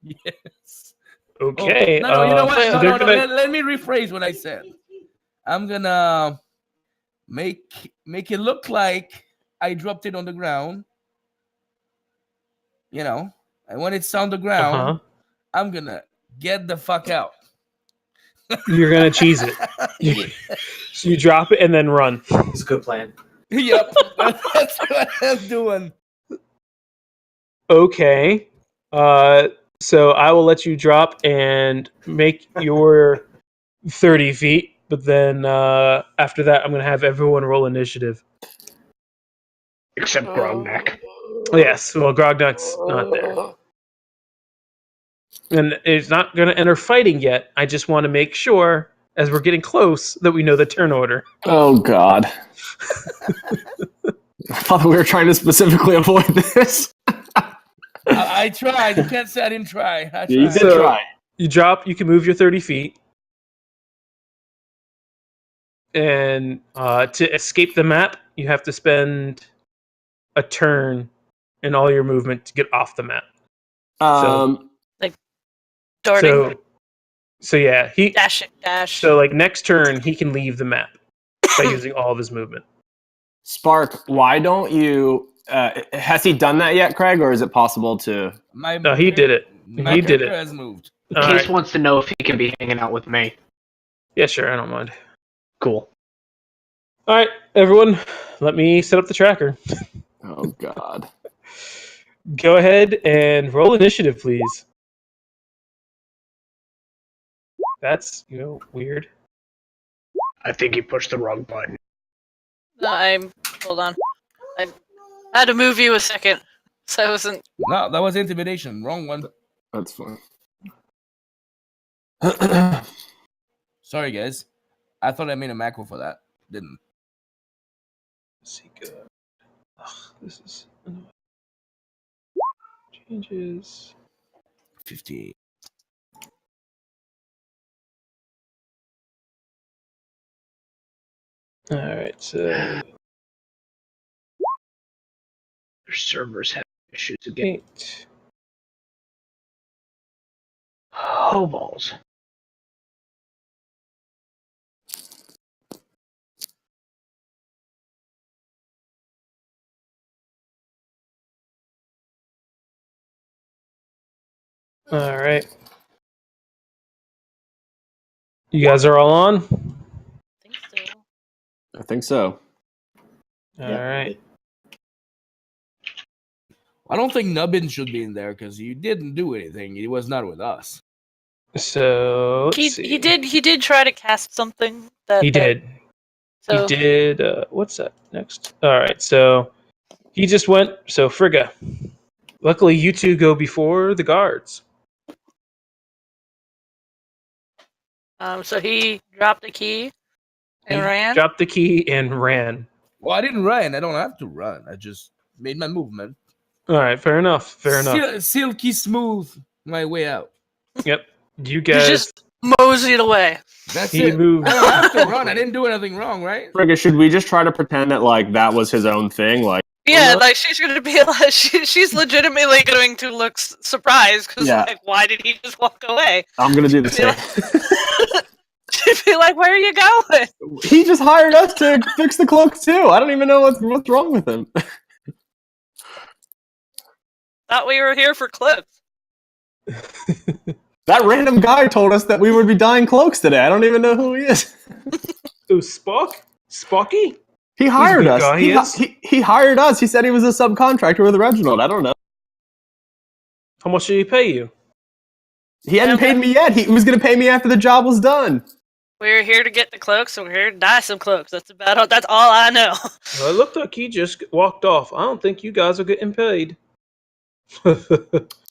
Yes. Okay. Oh, no, you know what? so No, they're no, no. gonna- Let me rephrase what I said. I'm gonna make it look like I dropped it on the ground. You know, and when it's on the ground, Uh-huh. I'm gonna get the fuck out. You're gonna cheese it. So you drop it and then run. It's a good plan. Yep, that's what I'm doing. Okay. So I will let you drop and make your 30 feet, but then after that, I'm gonna have everyone roll initiative. Except Grognak. Yes. Well, Grognak's not there. And it's not going to enter fighting yet. I just want to make sure, as we're getting close, that we know the turn order. Oh, God. I thought we were trying to specifically avoid this. I tried. You can't say I didn't try. I tried. You did So- try. You drop, you can move your 30 feet. And to escape the map, you have to spend a turn in all your movement to get off the map. Darting, So yeah, dash. so like next turn he can leave the map by using all of his movement. Spark, why don't you... has he done that yet, Craig, or is it possible to... No, he did it. My He did character it. has moved. All Case right. wants to know if he can be hanging out with me. Yeah, sure, I don't mind. Cool. All right, everyone, let me set up the tracker. Oh, God. Go ahead and roll initiative, please. That's, weird. I think he pushed the wrong button. Hold on. I had to move you a second, so I wasn't. No, that was intimidation. Wrong one. That's fine. Sorry, guys. I thought I made a macro for that. Didn't. Let's see, go. Ugh, this is annoying. Changes. 58. All right, so Their servers have issues again. 8. Oh, balls. All right. You guys are all on? I think so. All right. I don't think Nubbin should be in there because he didn't do anything. He was not with us. So let's He see. did try to cast something. He did. So He did. What's that next? All right. So he just went. So Frigga. Luckily, you two go before the guards. so he dropped the key and He ran. dropped the key and ran. Well, I didn't run. I don't have to run. I just made my movement. All right. Fair enough. Fair enough. Silky smooth my way out. Yep. You He guys. just moseyed away. That's He it. moved. I don't have to run. I didn't do anything wrong, right? Frigga, should we just try to pretend that that was his own thing? Yeah, no. like she's gonna be like, she's legitimately going to look surprised because Yeah. like, why did he just walk away? I'm gonna do the Yeah. same. She'd be like, where are you going? He just hired us to fix the cloaks too. I don't even know what's wrong with him. Thought we were here for clips. That random guy told us that we would be dyeing cloaks today. I don't even know who he is. So Spock? Spocky? He hired good us. guy, he is. He hired us. He said he was a subcontractor with Reginald. I don't know. How much did he pay you? He hadn't paid me yet. He was going to pay me after the job was done. We're here to get the cloaks, so we're here to dye some cloaks. That's about all. That's all I know. Well, it looked like he just walked off. I don't think you guys are getting paid.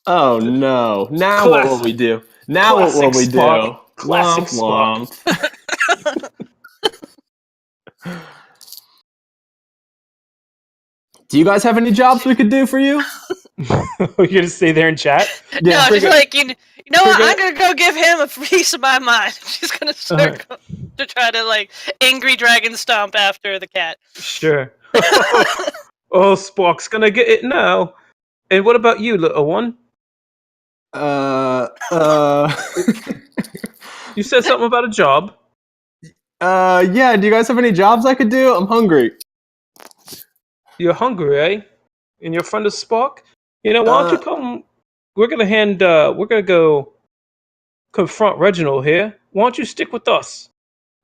Oh no! Now what will we do? Now what will we do? Spock. Classic Womp, womp. Do you guys have any jobs we could do for you? We're gonna stay there and chat. No, just Frigga- like you know what? Frigga- I'm gonna go give him a piece of my mind. She's gonna start to try to like angry dragon stomp after the cat. Sure. Oh, Spock's gonna get it now. And what about you, little one? You said something about a job. Yeah. Do you guys have any jobs I could do? I'm hungry. You're hungry, eh? And you're friend of Spock? You know, why don't you come? We're gonna go confront Reginald here. Why don't you stick with us?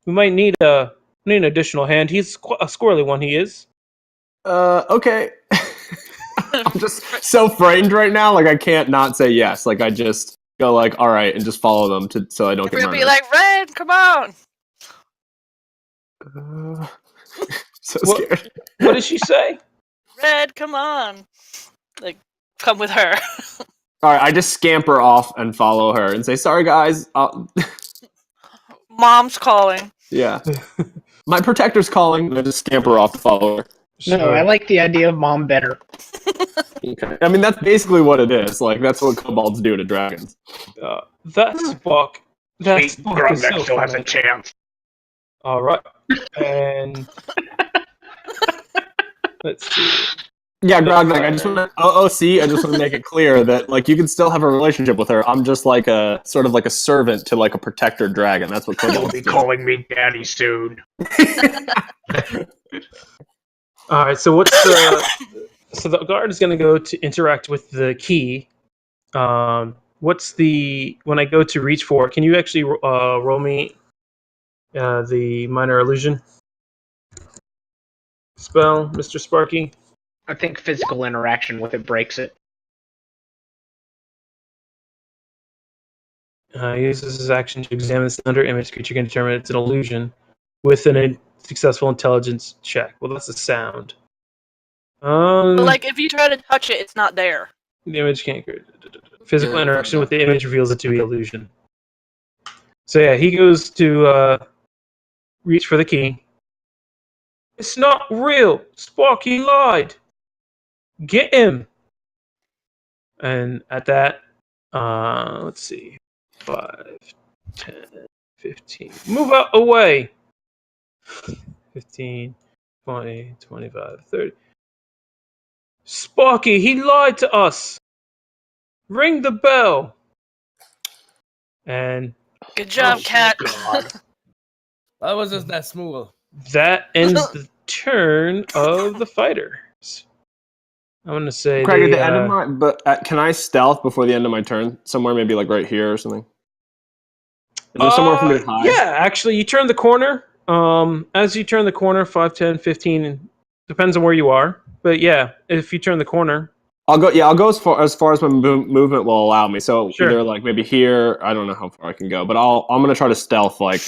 We might need an additional hand. He's a squirrely one, he is. Okay. I'm just so framed right now. I can't not say yes. I just go all right, and just follow them so I don't get We'll murdered. be like, Red, come on. So What? scared. What did she say? Red, come on. Like, come with her. All right, I just scamper off and follow her and say, "Sorry, guys." Mom's calling. Yeah, my protector's calling. And I just scamper off to follow her. No, I like the idea of mom better. Okay. I mean, that's basically what it is. Like, that's what kobolds do to dragons. That Spock. That Sweet Spock is Grognak so still has a funny. chance. All right, and let's see. Yeah, Grognak, I just want to OOC. I just want to make it clear that like you can still have a relationship with her. I'm just like a sort of like a servant to like a protector dragon. That's what You'll kobolds be do. calling me daddy soon. All right, so what's the? So the guard is going to go to interact with the key. What's the when I go to reach for? Can you actually roll me the minor illusion spell, Mr. Sparky? I think physical interaction with it breaks it. He uses his action to examine the slender image. Creature can determine it's an illusion with a successful intelligence check. Well, that's a sound. But like, if you try to touch it, it's not there. The image can't. Physical interaction with the image reveals it to be illusion. So yeah, he goes to reach for the key. It's not real. Sparky lied. Get him. And at that, let's see, 5, 10, 15. Move out away. 15, 20, 25, 30. Sparky, he lied to us. Ring the bell. And Good job, cat. That was just that smooth. that ends the turn of the fighters. I'm gonna say Craig, they, at the end of my, but can I stealth before the end of my turn? Somewhere, maybe like right here or something. Is there somewhere for me to hide? Yeah, actually, you turn the corner. As you turn the corner, 5, 10, 15, depends on where you are. But yeah, if you turn the corner, I'll go. Yeah, I'll go as far as my movement will allow me. So Sure. either like maybe here. I don't know how far I can go, but I'm gonna try to stealth like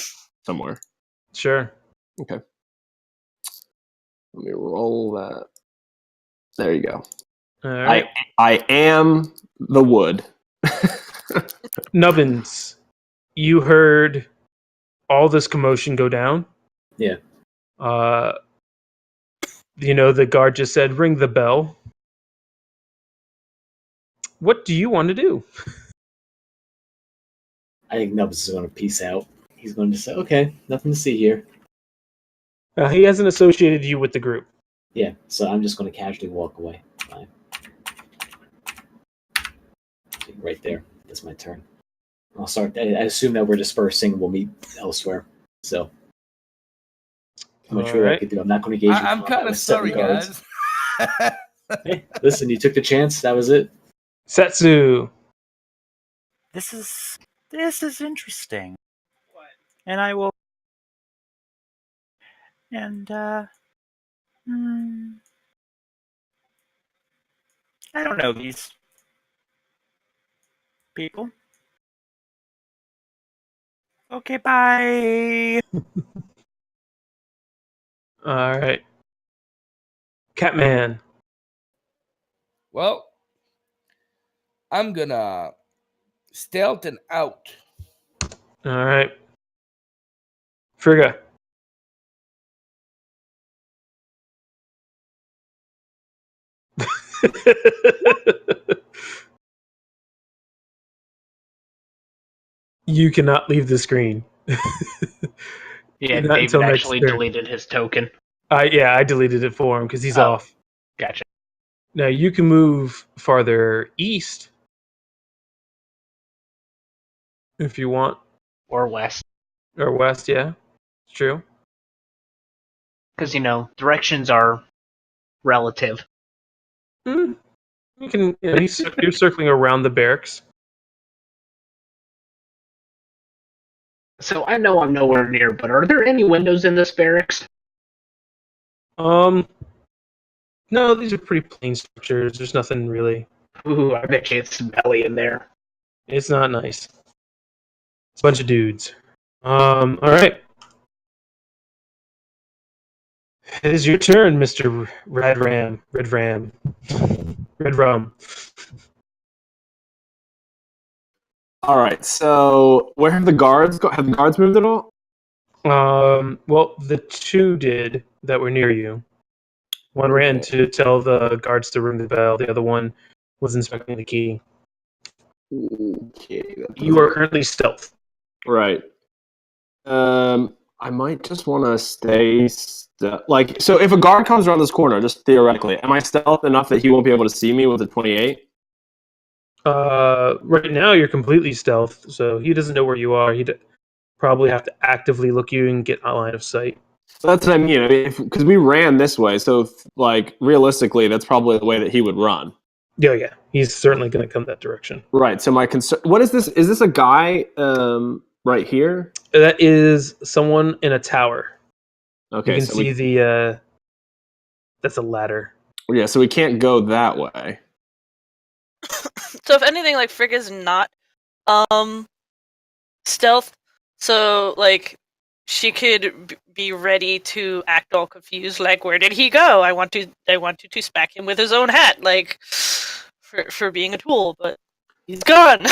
somewhere. sure. Okay. Let me roll that. There you go. All right. I am the wood. Nubbins, you heard all this commotion go down. Yeah. The guard just said, "Ring the bell." What do you want to do? I think Nubbs is going to peace out. He's going to say, okay, nothing to see here. He hasn't associated you with the group. Yeah, so I'm just going to casually walk away. Fine. Right there. That's my turn. I'll start. I assume that we're dispersing. We'll meet elsewhere. So, how much really I could do? I'm not going to engage. I'm kind of sorry, guys. Hey, listen, you took the chance. That was it. Setsu. This is interesting. And I will. And I don't know these people. Okay, bye. All right. Catman. Well, I'm gonna stealth and out. All right. Frigga. You cannot leave the screen. Yeah, Not David until next actually turn. deleted his token. I deleted it for him because he's off. Gotcha. Now you can move farther east if you want, Or west. or west. Yeah, it's true. Because, directions are relative. You can. You're circling around the barracks. So I know I'm nowhere near, but are there any windows in this barracks? No, these are pretty plain structures. There's nothing really. Ooh, I bet you it's smelly in there. It's not nice. It's a bunch of dudes. All right. It is your turn, Mr. Red Rum. All right. So where have the guards go? Have the guards moved at all? Well, the two did that were near you. One ran to tell the guards to ring the bell. The other one was inspecting the key. Okay. You are currently stealth. Right. I might just want to stay. So if a guard comes around this corner, just theoretically, am I stealth enough that he won't be able to see me with a 28? Right now you're completely stealth, so he doesn't know where you are. He'd probably have to actively look you and get a line of sight. So that's what I mean. Because we ran this way, so like realistically, that's probably the way that he would run. Yeah. He's certainly going to come that direction. Right. So my concern. What is this? Is this a guy? Right here. That is someone in a tower. Okay. You can see the. That's a ladder. Yeah. So we can't go that way. So if anything, like Frigg is not stealth, so like she could be ready to act all confused, like where did he go? I want to smack him with his own hat, like for being a tool, but he's gone.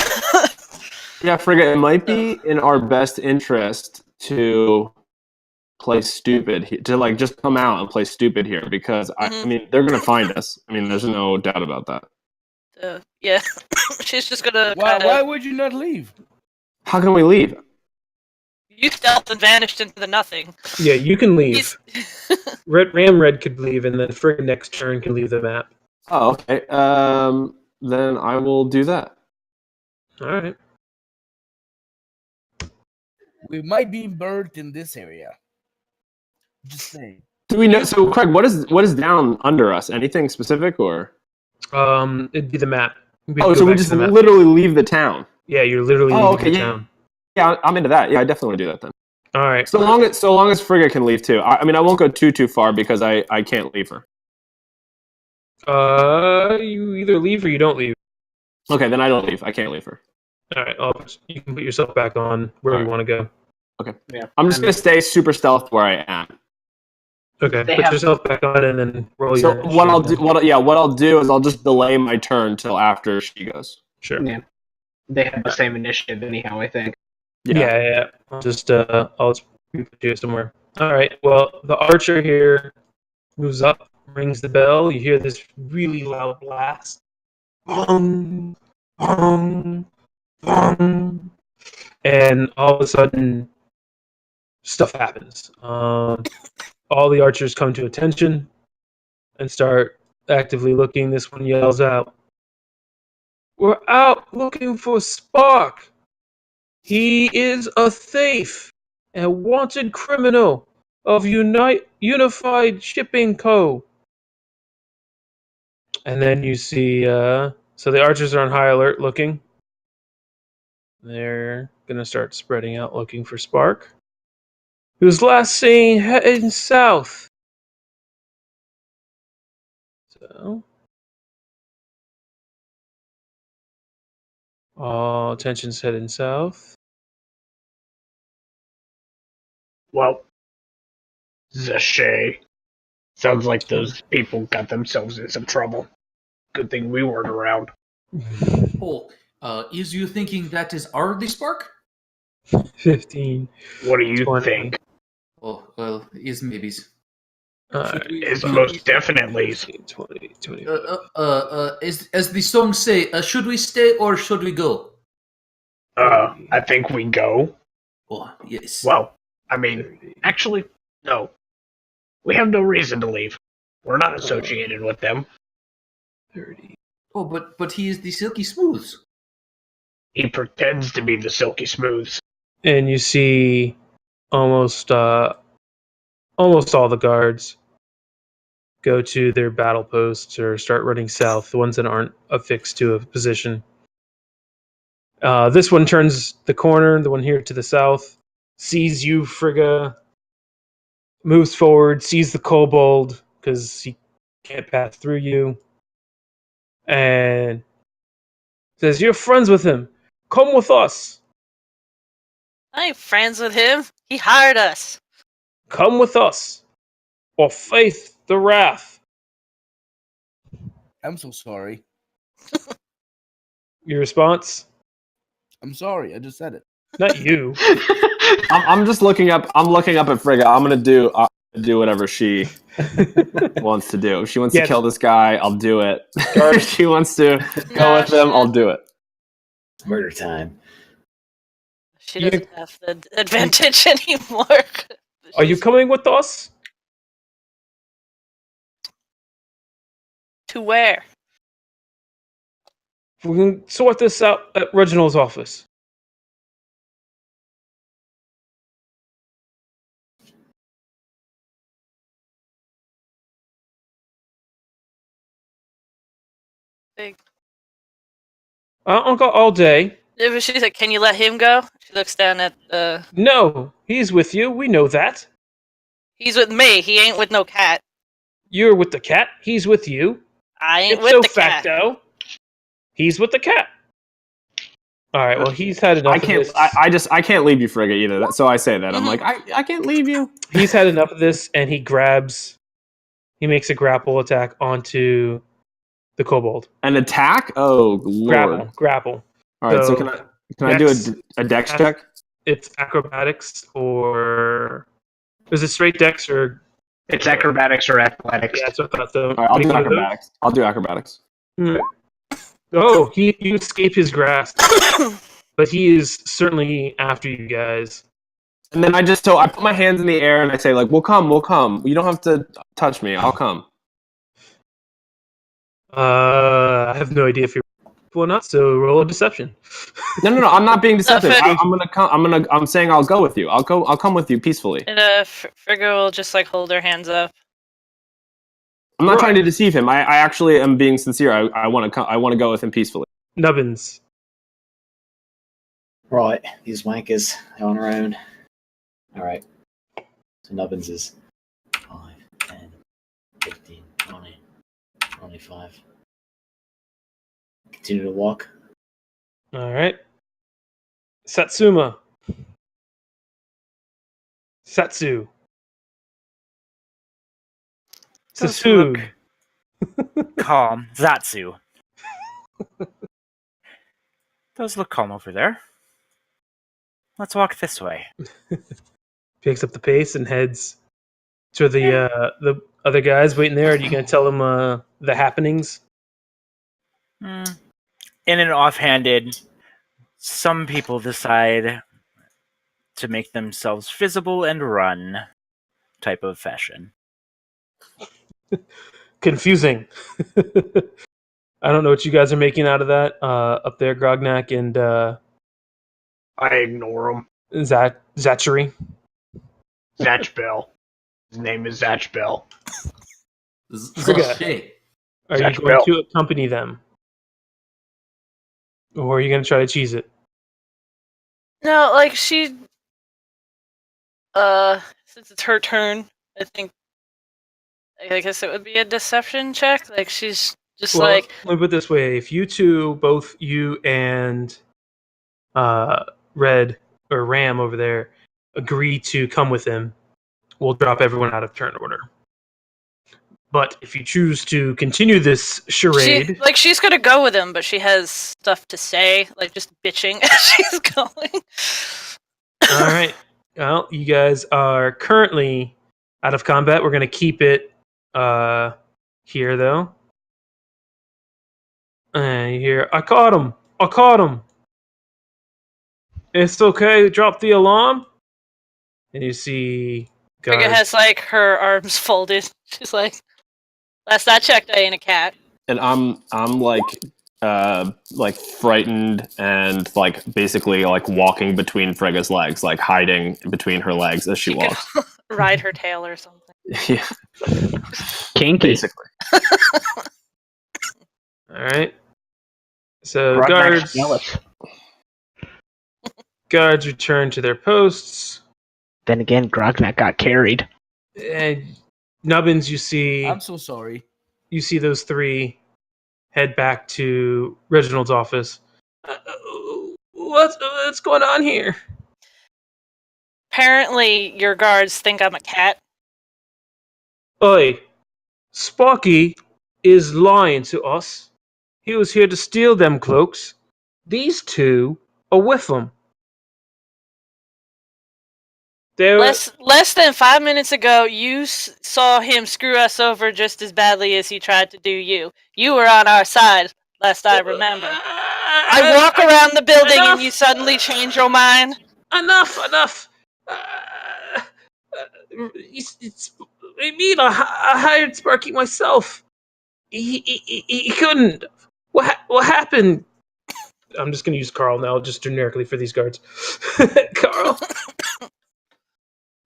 Yeah, Frigga, it might be in our best interest to play stupid, to like just come out and play stupid here, because I mean they're gonna find us. I mean, there's no doubt about that. Yeah, she's just gonna. Why would you not leave? How can we leave? You stealthed and vanished into the nothing. Yeah, you can leave. Red could leave, and then Frigga next turn can leave the map. Oh, okay. Then I will do that. All right. We might be burnt in this area. Just saying. Do we know? So, Craig, what is down under us? Anything specific, or? It'd be the map. So we just literally leave the town. Yeah, you're literally leaving the town. Yeah, I'm into that. Yeah, I definitely want to do that then. All right. So long as Frigga can leave too. I mean, I won't go too far because I can't leave her. You either leave or you don't leave. Okay, then I don't leave. I can't leave her. All right. You can put yourself back on where you want to go. Okay. Yeah. I'm just gonna stay super stealth where I am. Okay. Put yourself back on and then roll your. So what I'll do is I'll just delay my turn till after she goes. Sure. Yeah. They have the same initiative anyhow, I think. Yeah. I'll just put you somewhere. All right. Well, the archer here moves up, rings the bell. You hear this really loud blast. Bong, bong, bong. And all of a sudden, stuff happens. All the archers come to attention and start actively looking. This one yells out, "We're out looking for Spark. He is a thief and wanted criminal of Unified Shipping Co." And then you see, so the archers are on high alert looking. They're going to start spreading out looking for Spark, who was last seen heading south. So, all attention's heading south. Well, Zachet. Sounds like those people got themselves in some trouble. Good thing we weren't around. Is you thinking that is our the Spark? 15. What do you 20. think? Oh, well, is maybes. It's most definitely. 20, 20. As the song say, should we stay or should we go? I think we go. Oh, yes. Well, I mean, actually, no. We have no reason to leave. We're not associated with them. 30. Oh, but he is the Silky Smooths. He pretends to be the Silky Smooths. And you see almost all the guards go to their battle posts or start running south, the ones that aren't affixed to a position. This one turns the corner, the one here to the south, sees you, Frigga, moves forward, sees the kobold, because he can't pass through you, and says, "You're friends with him. Come with us. I ain't friends with him. He hired us. Come with us, or face the wrath." I'm so sorry. Your response? I'm sorry. I just said it. Not you. I'm just looking up. I'm looking up at Frigga. I'm gonna do whatever she wants to do. If she wants to kill this guy, I'll do it. If she wants to go with them, I'll do it. Murder time. She doesn't have the advantage anymore. Are you coming with us? To where? We can sort this out at Reginald's office. I'll go all day. She's like, can you let him go? She looks down at No, he's with you. We know that. He's with me. He ain't with no cat. You're with the cat. He's with you. I ain't Ipso with the cat. facto, he's with the cat. All right. Well, he's had enough. I can't. I can't leave you, Frigga, either. So I say that. I'm like, I can't leave you. He's had enough of this, and he makes a grapple attack onto the kobold. An attack? Oh, Lord. Grapple. All right. So can I do a dex check? It's acrobatics, or is it straight dex, or it's acrobatics or athletics? Yeah, that's what I thought. So all right, I'll do acrobatics. I'll do acrobatics. Oh, you escape his grasp, but he is certainly after you guys. And then I put my hands in the air and I say, like, we'll come. You don't have to touch me. I'll come. I have no idea if you're or not, so roll a deception. No, I'm not being deceptive. I'm gonna come. I'm saying I'll go with you. I'll come with you peacefully. And Frigga will just like hold her hands up. I'm not trying to deceive him. I actually am being sincere. I want to go with him peacefully. Nubbins. Right, these wankers are on their own. All right. So Nubbins is 5, 10, 15, 20, 25. Continue to walk. All right. Satsuma. Satsu. Sasu. Calm. Zatsu. Does look calm over there. Let's walk this way. Picks up the pace and heads to the other guys waiting there. Are you going to tell them the happenings? In an offhanded, some people decide to make themselves visible and run type of fashion. Confusing. I don't know what you guys are making out of that up there, Grognak and I ignore him. Zachery. Zach Bell. His name is Zach Bell. Zachet. Are you going to accompany them? Or are you going to try to cheese it? No, like she since it's her turn, I guess it would be a deception check. Like she's just let me put it this way: if you two, both you and Red or Ram over there, agree to come with him, we'll drop everyone out of turn order. But if you choose to continue this charade, she's gonna go with him, but she has stuff to say, like just bitching as she's going. All right. Well, you guys are currently out of combat. We're gonna keep it here, though. And you hear, I caught him. It's okay. Drop the alarm. And you see guards. Frigga has like her arms folded. She's like, last I checked, I ain't a cat. And I'm like frightened and like basically like walking between Frigga's legs, like hiding between her legs as she walks. Ride her tail or something. Yeah. Kinky. Basically. All right. So Grognak guards return to their posts. Then again, Grognak got carried. And Nubbins, you see. I'm so sorry. You see those three head back to Reginald's office. What's going on here? Apparently, your guards think I'm a cat. Oi, Sparky is lying to us. He was here to steal them cloaks. These two with them. They were, Less than 5 minutes ago, you saw him screw us over just as badly as he tried to do you. You were on our side, lest I remember. I walk around the building enough. and you suddenly change your mind. Enough! What do you mean? I hired Sparky myself. He couldn't. What happened? I'm just going to use Carl now, just generically for these guards. Carl.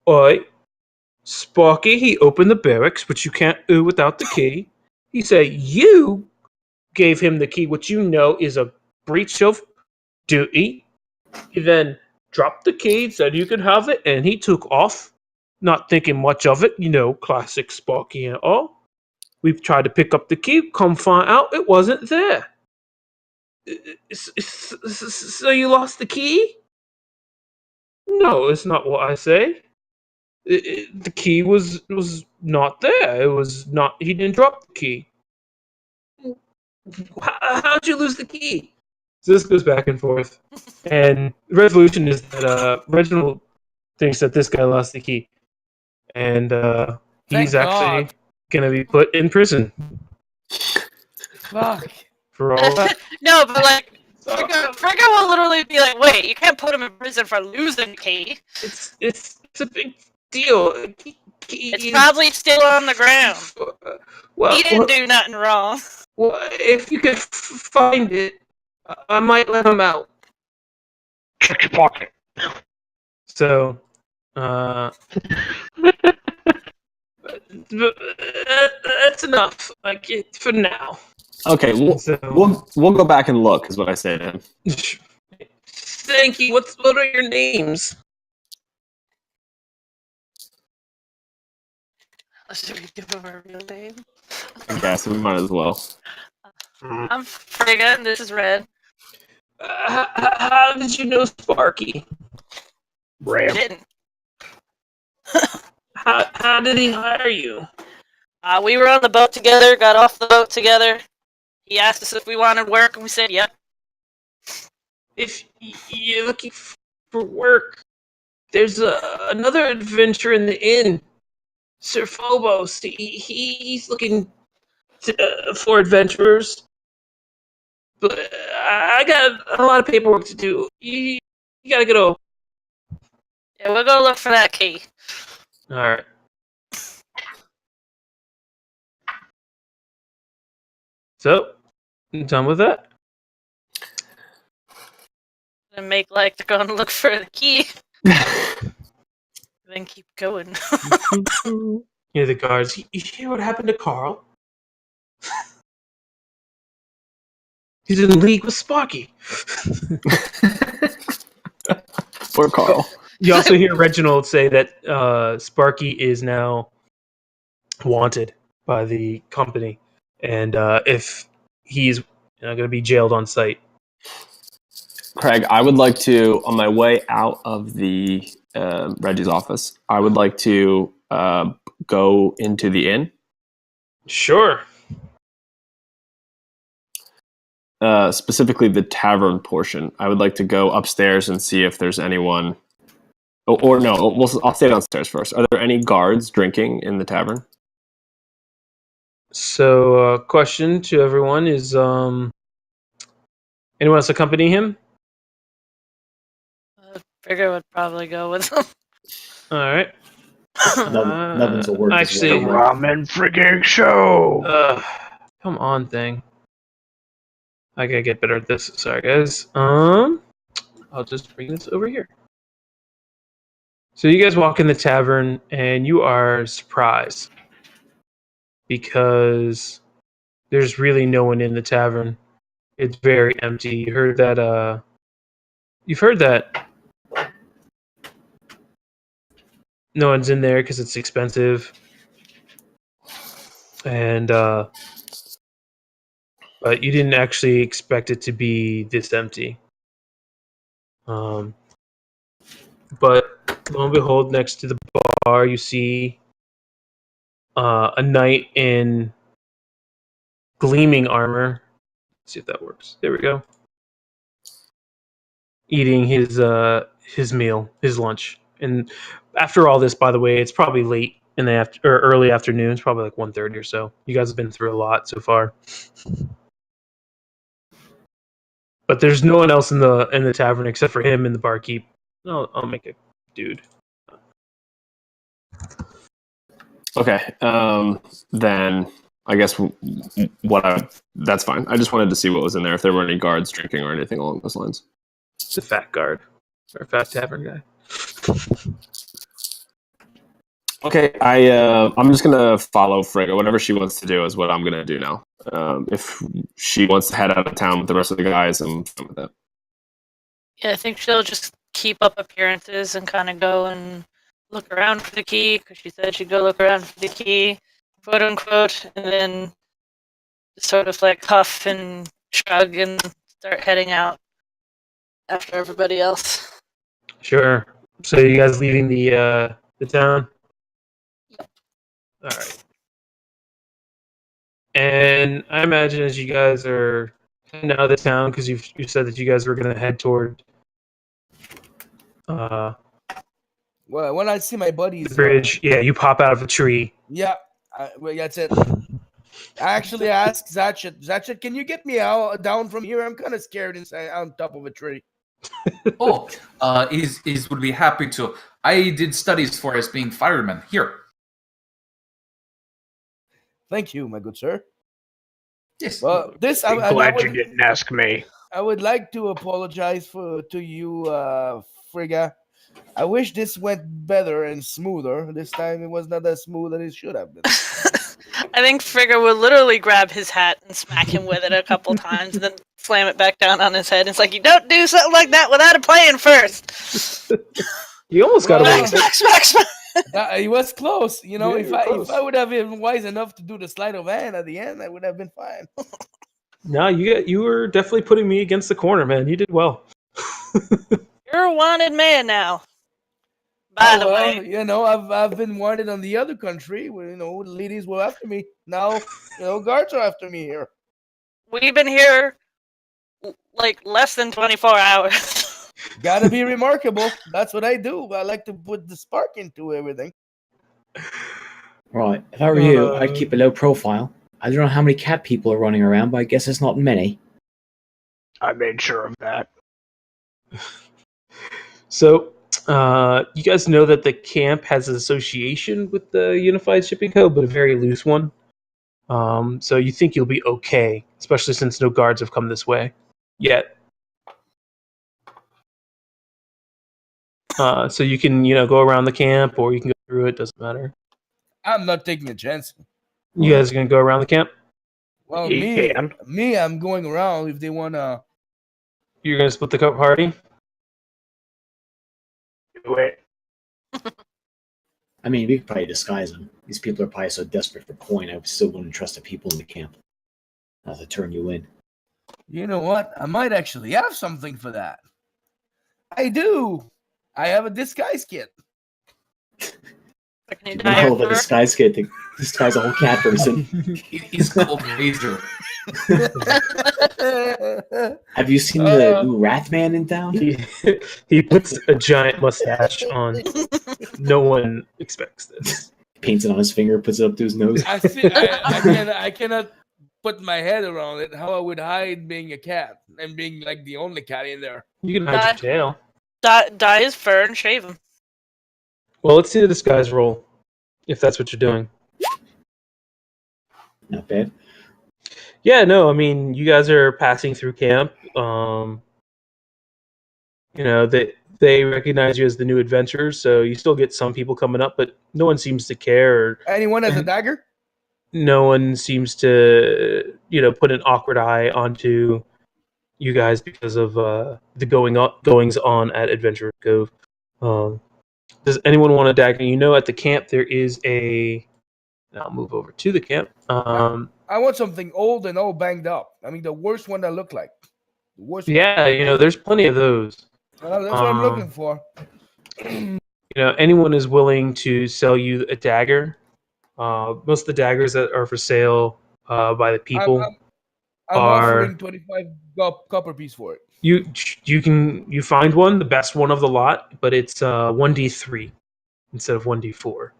Oi. Sparky, he opened the barracks, but you can't without the key. He said you gave him the key, which you know is a breach of duty. He then dropped the key, said you could have it, and he took off, not thinking much of it. You know, classic Sparky and all. We've tried to pick up the key, come find out it wasn't there. So you lost the key? No, it's not what I say. The key was not there. It was not. He didn't drop the key. How'd you lose the key? So this goes back and forth, and the resolution is that Reginald thinks that this guy lost the key, and he's Thank actually God. gonna be put in prison Fuck. for all that. No, but like, Frigga will literally be like, wait, you can't put him in prison for losing the key. It's a big deal. It's probably still on the ground. Well, He didn't do nothing wrong. well, if you could find it, I might let him out. Check your pocket. So, that's enough. Like for now. Okay, we'll go back and look, is what I say to him. Thank you. What are your names? Should we give him our real name? I guess we might as well. I'm Frigga, and this is Red. How did you know Sparky? I didn't. How did he hire you? We were on the boat together, got off the boat together. He asked us if we wanted work, and we said, yep. If you're looking for work, there's another adventure in the inn. Sir Phobos, he's looking for adventurers. But I got a lot of paperwork to do. You gotta go. Yeah, we'll go look for that key. Alright. So, I'm done with that. And make like they're going to look for the key. Then keep going. Yeah, the guards. You hear what happened to Carl? He's in league with Sparky. Poor Carl. You also hear Reginald say that Sparky is now wanted by the company, and if he's going to be jailed on site. Craig, I would like to, on my way out of the Reggie's office, I would like to go into the inn. Sure. Specifically the tavern portion. I would like to go upstairs and see if there's anyone. Or no, I'll stay downstairs first. Are there any guards drinking in the tavern? So, question to everyone is, anyone else accompany him? Frigga would probably go with them. All right. Nubbins will work as actually, well. Ramen frigging show. Come on, thing. I gotta get better at this. Sorry, guys. I'll just bring this over here. So you guys walk in the tavern, and you are surprised because there's really no one in the tavern. It's very empty. You've heard that no one's in there because it's expensive, and but you didn't actually expect it to be this empty. But lo and behold, next to the bar, you see a knight in gleaming armor. Let's see if that works. There we go. eating his meal, his lunch. And after all this, by the way, it's probably late in the or early afternoon. It's probably like 1:30 or so. You guys have been through a lot so far. But there's no one else in the tavern except for him and the barkeep. I'll make a dude. Okay. Then I guess that's fine. I just wanted to see what was in there, if there were any guards drinking or anything along those lines. It's a fat guard. Or a fat tavern guy. Okay, I'm just gonna follow Frigga. Whatever she wants to do is what I'm gonna do now. If she wants to head out of town with the rest of the guys, I'm fine with that. Yeah, I think she'll just keep up appearances and kind of go and look around for the key, because she said she'd go look around for the key, quote unquote, and then sort of like huff and shrug and start heading out after everybody else. Sure. So you guys leaving the town? Yep. All right. And I imagine as you guys are heading out of the town, because you said that you guys were going to head toward Well, when I see my buddies, the bridge, yeah, you pop out of a tree. Yeah, well, that's it. I actually asked Zachet. Zachet, can you get me out down from here? I'm kind of scared inside on top of a tree. Oh, is would be happy to. I did studies for as being fireman. Here. Thank you, my good sir. Yes. Well, this I'm glad you didn't ask me. I would like to apologize to you, Frigga. I wish this went better and smoother. This time it was not as smooth as it should have been. I think Frigga would literally grab his hat and smack him with it a couple times, and then slam it back down on his head. It's like, you don't do something like that without a plan first. You almost got away. Smack. He was close. You know, Yeah, if I would have been wise enough to do the sleight of hand at the end, I would have been fine. No, you were definitely putting me against the corner, man. You did well. You're a wanted man now. By the way, you know, I've been wanted on the other country where, you know, ladies were after me. Now, you know, guards are after me here. we've been here like less than 24 hours. Gotta be remarkable. That's what I do. I like to put the spark into everything. Right. If I were you, I'd keep a low profile. I don't know how many cat people are running around, but I guess it's not many. I made sure of that. So, you guys know that the camp has an association with the Unified Shipping Code, but a very loose one. So you think you'll be okay, especially since no guards have come this way yet. So you can, go around the camp, or you can go through it. Doesn't matter. I'm not taking a chance. You guys are gonna go around the camp? Well, You can. me, I'm going around if they wanna. You're gonna split the party? Do it. I mean, we could probably disguise them. These people are probably so desperate for coin, I still wouldn't trust the people in the camp. Not to turn you in. You know what? I might actually have something for that. I do. I have a disguise kit. Hell of a disguise kit to disguise a whole cat person. It is called Razor. Have you seen the new Wrathman in town? He puts a giant mustache on. No one expects this. Paints it on his finger, puts it up to his nose. I cannot put my head around it. How I would hide being a cat and being like the only cat in there. You can hide your tail. Dye his fur and shave him. Well, let's see the disguise roll, if that's what you're doing. Not bad. Yeah, no, I mean, you guys are passing through camp. They recognize you as the new adventurers, so you still get some people coming up, but no one seems to care. Anyone has a dagger? No one seems to, put an awkward eye onto you guys because of the goings on at Adventurers Cove. Does anyone want a dagger? At the camp there is I'll move over to the camp. I want something old and all banged up. I mean, the worst one that look like. The worst. Yeah, there's plenty of those. That's what I'm looking for. Anyone is willing to sell you a dagger. Most of the daggers that are for sale by the people. I'm are offering 25 copper piece for it. you find one, the best one of the lot, but it's 1d3 instead of 1d4.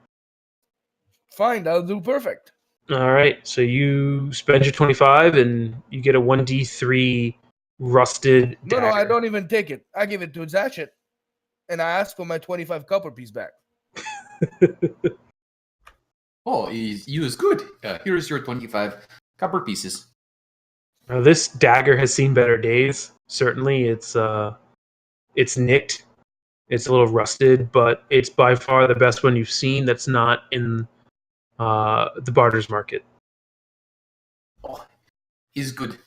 Fine, that'll do perfect. All right, so you spend your 25 and you get a 1d3 rusted No, dagger. I don't even take it. I give it to Zachet, and I ask for my 25 copper piece back. Oh, you is good. Here is your 25 copper pieces. Now, this dagger has seen better days. Certainly, it's nicked. It's a little rusted, but it's by far the best one you've seen that's not in the barter's market. Oh, is good.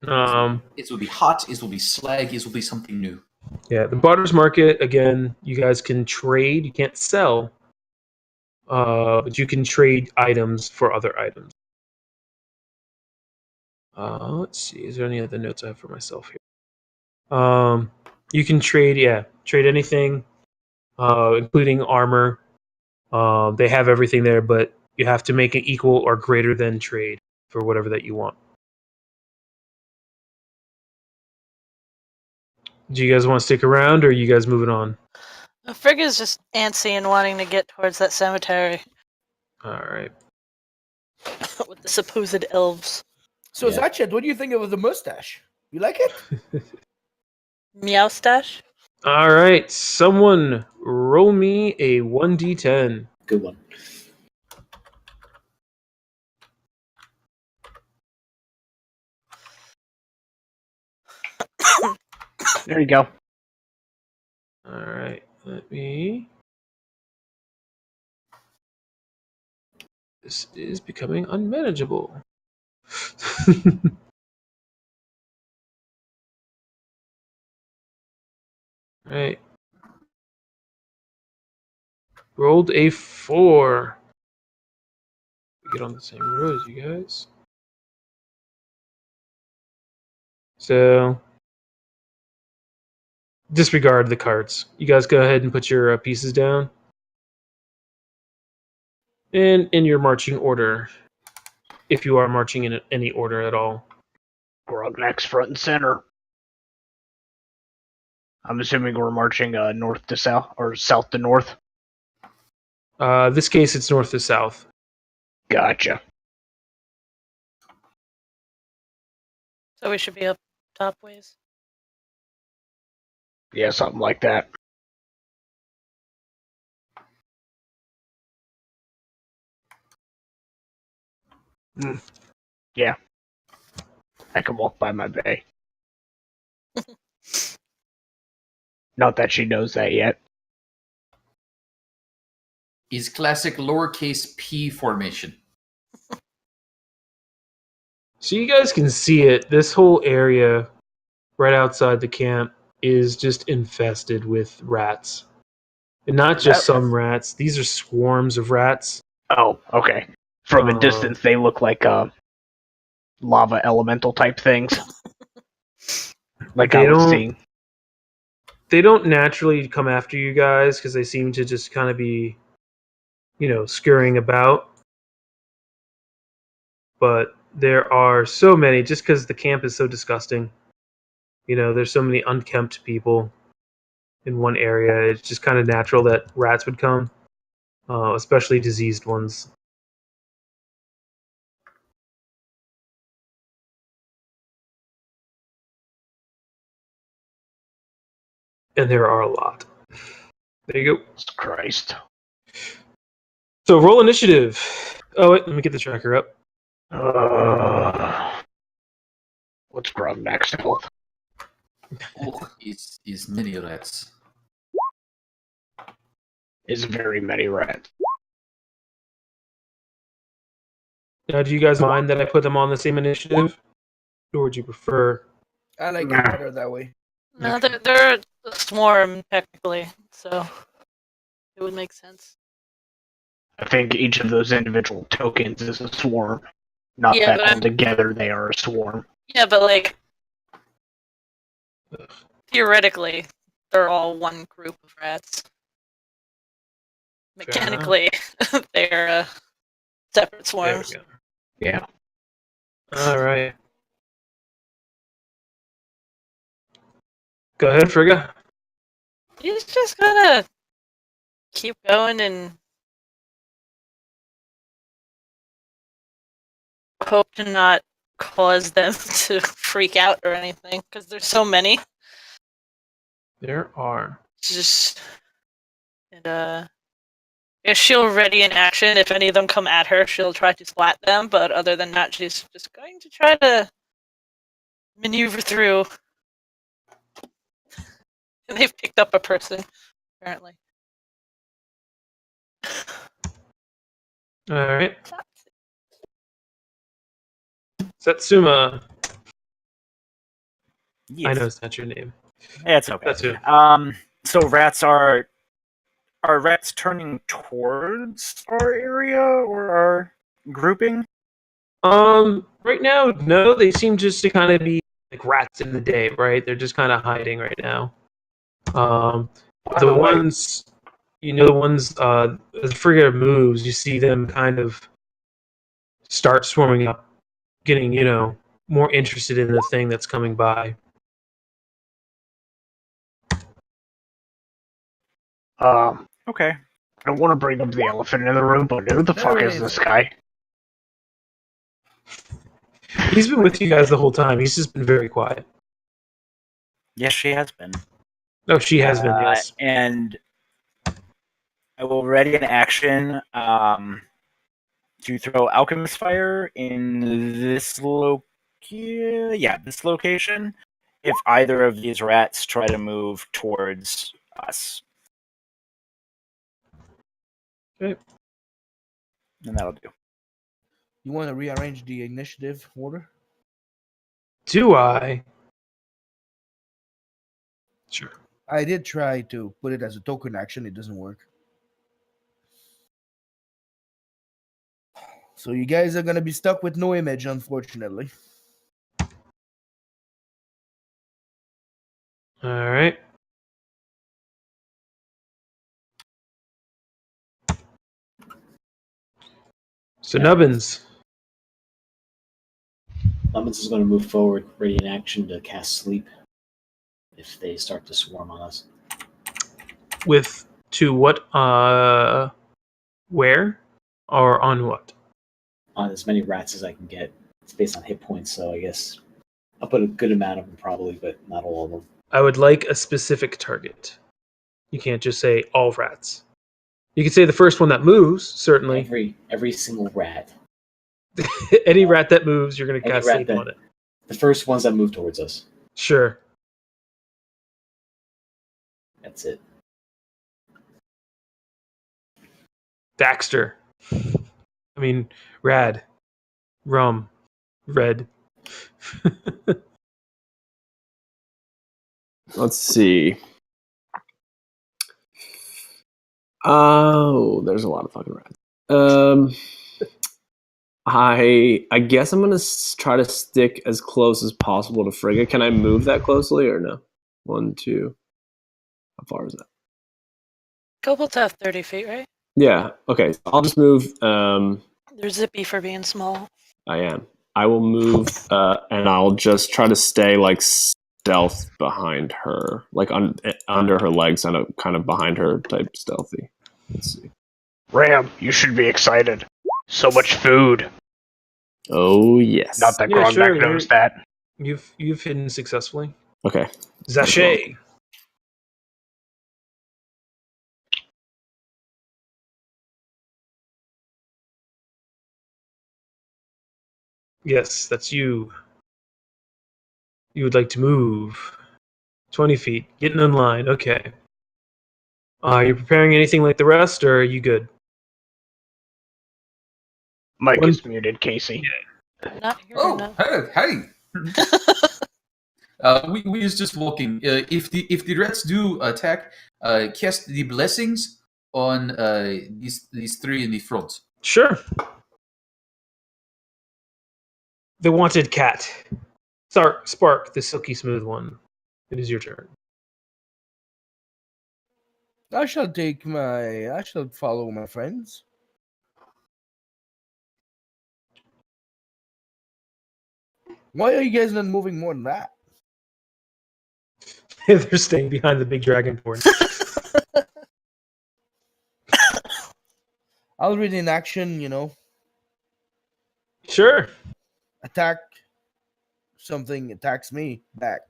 Um, It will be hot. It will be slag. It will be something new. yeah, the barter's market, again, you guys can trade. You can't sell, but you can trade items for other items. Let's see. Is there any other notes I have for myself here? You can trade anything, including armor. They have everything there, but you have to make an equal or greater than trade for whatever that you want. Do you guys want to stick around, or are you guys moving on? Frigga's just antsy and wanting to get towards that cemetery All right. with the supposed elves. So, Yeah. Zachet, what do you think of the mustache? You like it? Meow stash? All right. Someone roll me a 1d10. Good one. There you go. All right. Let me. This is becoming unmanageable. Right. Rolled a 4. We get on the same row as you guys. So, disregard the cards. You guys go ahead and put your pieces down. And in your marching order, if you are marching in any order at all. Grognak's front and center. I'm assuming we're marching north to south, or south to north. This case, it's north to south. Gotcha. So we should be up top ways. Yeah, something like that. Yeah. I can walk by my bay. Not that she knows that yet. Is classic lowercase p formation. So you guys can see it. This whole area right outside the camp is just infested with rats. And not just some rats. These are swarms of rats. Oh, okay. From a distance, they look like lava elemental type things. Like I was seeing. They don't naturally come after you guys because they seem to just kind of be, scurrying about. But there are so many, just because the camp is so disgusting. There's so many unkempt people in one area. It's just kind of natural that rats would come, especially diseased ones. And there are a lot. There you go. Christ. So roll initiative. Oh wait, let me get the tracker up. What's Grognak's health? Oh, is many rats. Is very many rats. Now, do you guys mind that I put them on the same initiative? Or would you prefer? I like it better that way. No, they're a swarm, technically, so it would make sense. I think each of those individual tokens is a swarm. Not Yeah, that altogether they are a swarm. Yeah, but theoretically, they're all one group of rats. Mechanically, they're separate swarms. Yeah. All right. Go ahead, Frigga. He's just gonna keep going and hope to not cause them to freak out or anything, because there's so many. There are. Just and yeah, she'll ready in action. If any of them come at her, she'll try to splat them. But other than that, she's just going to try to maneuver through. And they've picked up a person, apparently. All right. Satsuma. Yes. I know it's not your name. It's okay. That's it. So rats are rats turning towards our area or our grouping? Right now, no. They seem just to kind of be like rats in the day, right? They're just kind of hiding right now. The ones, the ones, as Frigga moves, you see them kind of start swarming up, getting, more interested in the thing that's coming by. Okay. I don't want to bring up the elephant in the room, but who the fuck is this guy? He's been with you guys the whole time. He's just been very quiet. Yes, she has been. Oh, she has been, yes. And I will ready an action to throw Alchemist Fire in this this location. If either of these rats try to move towards us. Okay. And that'll do. You want to rearrange the initiative order? Do I? Sure. I did try to put it as a token action. It doesn't work. So you guys are going to be stuck with no image, unfortunately. All right. So Nubbins. Nubbins is going to move forward, ready in action to cast sleep if they start to swarm on us. With to what? Where? Or on what? On as many rats as I can get. It's based on hit points, so I guess I'll put a good amount of them probably, but not all of them. I would like a specific target. You can't just say all rats. You could say the first one that moves, certainly. Every single rat. Any rat that moves, you're going to Any cast rat sleep that- on it. The first ones that move towards us. Sure. That's it. Daxter. I mean, Rad. Rum. Red. Let's see. Oh, there's a lot of fucking rats. I guess I'm gonna try to stick as close as possible to Frigga. Can I move that closely or no? 1, 2. How far is that? Kobolds have 30 feet, right? Yeah. Okay. I'll just move. They're zippy for being small. I am. I will move, and I'll just try to stay like stealth behind her, like under her legs, and kind of behind her, type stealthy. Let's see. Ram, you should be excited. So much food. Oh yes. Not that Yeah, Grognak sure, knows that. You've hidden successfully. Okay. Zachet. Yes, that's you. You would like to move 20 feet, getting in line. Okay. Are you preparing anything like the rest, or are you good? Mike is muted, Casey. Not here. Oh, No. hey! We is just walking. If the rats do attack, cast the blessings on these three in the front. Sure. The wanted cat. Spark, the silky smooth one. It is your turn. I shall follow my friends. Why are you guys not moving more than that? They're staying behind the big dragonborn. I'll read in action, Sure. attack. Something attacks me back.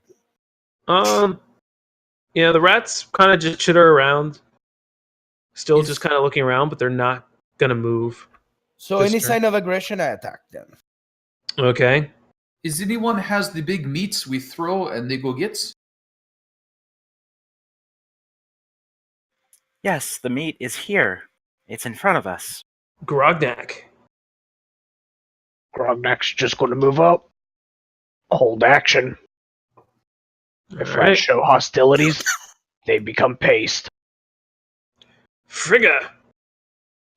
Yeah, the rats kind of just chitter around. Still Is- just kind of looking around, but they're not gonna move. So This any turn. sign of aggression, I attack them. Okay. Is anyone has the big meats we throw and they go gets? Yes, the meat is here. It's in front of us. Grognak. Grognak's just going to move up. Hold action. If All rats right. show hostilities, they become paste. Frigga.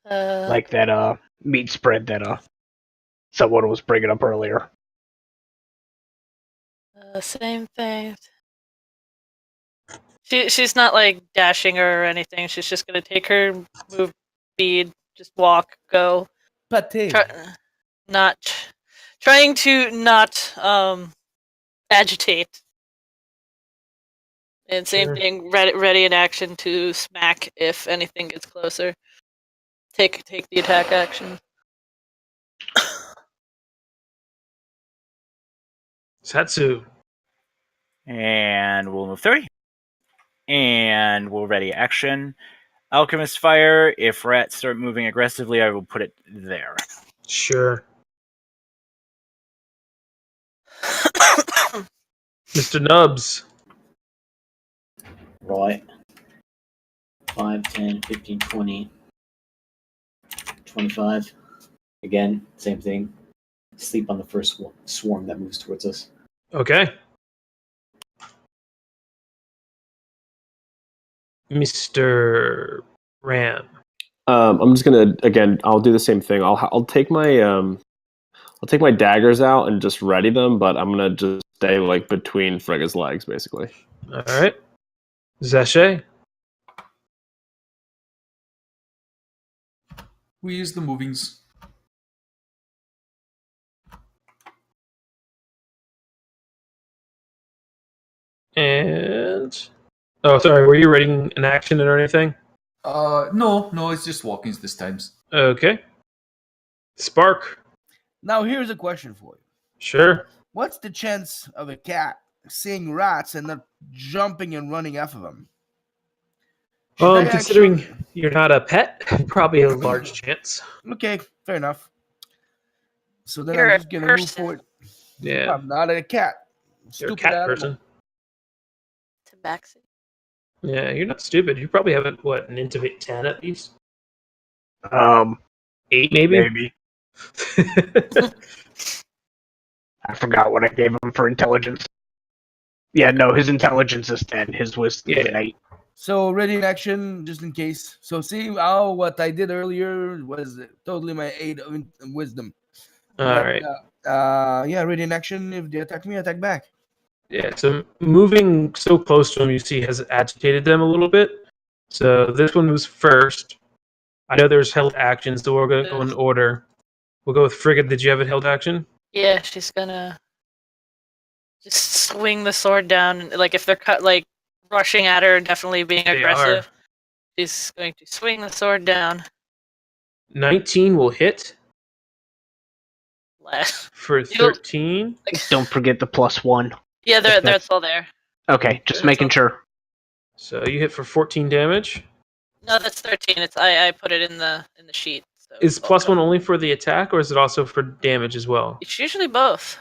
Like that meat spread that someone was bringing up earlier. Same thing. She's not like dashing her or anything. She's just gonna take her move speed, just walk, go. Pate. Trying to not agitate. And same Sure. thing, ready in action to smack if anything gets closer. Take the attack action. Satsu. And we'll move 30. And we'll ready action. Alchemist Fire. If rats start moving aggressively, I will put it there. Sure. Mr. Nubs. Right. 5, 10, 15, 20, 25. Again, same thing. Sleep on the first swarm that moves towards us. Okay. Mr. Ram. I'm just gonna again. I'll do the same thing. I'll take my daggers out and just ready them, but I'm gonna just stay like between Frigga's legs, basically. All right. Zachet. We use the movings. And oh, sorry. Were you reading an action or anything? No, it's just walkings this time. Okay. Spark. Now here's a question for you. Sure. What's the chance of a cat seeing rats and not jumping and running after them? Should I Considering actually- you're not a pet, probably a large chance. Okay, fair enough. So then You're I'm a just gonna move person. forward. Yeah. I'm not a cat. You're a Stupid cat animal. person. Tabaxi. Yeah, you're not stupid. You probably have an intimate 10 at least? 8 maybe? Maybe. I forgot what I gave him for intelligence. Yeah, no, his intelligence is 10. His wisdom is Yeah. 8. So ready in action, just in case. So see how what I did earlier was totally my 8 of wisdom. Alright. Yeah, ready in action. If they attack me, attack back. Yeah, so moving so close to him, you see, has agitated them a little bit. So this one moves first. I know there's held actions, so we're going to go in order. We'll go with Frigga. Did you have a held action? Yeah, she's gonna just swing the sword down. Like if they're rushing at her and definitely being They aggressive, she's going to swing the sword down. 19 will hit Last. for 13. Don't forget the +1. Yeah, That's- that's all there. Okay, just making sure. So you hit for 14 damage. No, that's 13. It's I put it in the sheet. So Is it's all +1 good. only for the attack, or is it also for damage as well? It's usually both.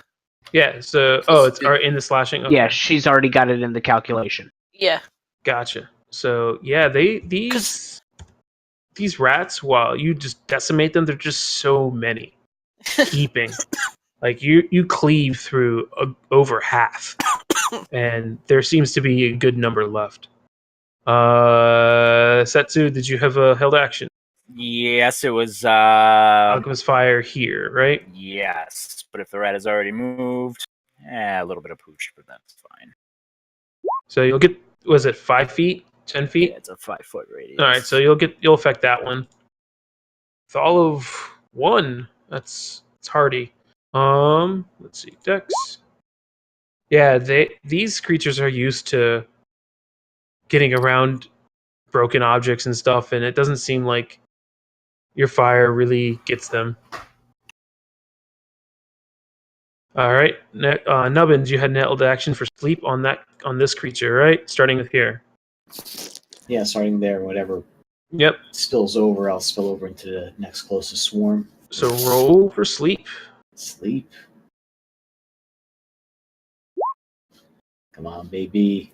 Yeah, so it's in the slashing. Okay. Yeah, she's already got it in the calculation. Yeah. Gotcha. So yeah, these rats, while you just decimate them, they're just so many, heaping. Like you cleave through over half, and there seems to be a good number left. Setsu, did you have a held action? Yes, it was. Alchemist Fire here, right? Yes, but if the rat has already moved, a little bit of pooch, but that's fine. So you'll get, was it 5 feet, 10 feet? Yeah, it's a 5-foot radius. All right, so you'll affect that one. With all of 1, it's hardy. Let's see, Dex. Yeah, these creatures are used to getting around broken objects and stuff, and it doesn't seem like your fire really gets them. All right, Nubbins, you had an held action for sleep on this creature, right? Starting with here. Yeah, starting there, whatever Yep. spills over, I'll spill over into the next closest swarm. So roll for sleep. Sleep. Come on, baby.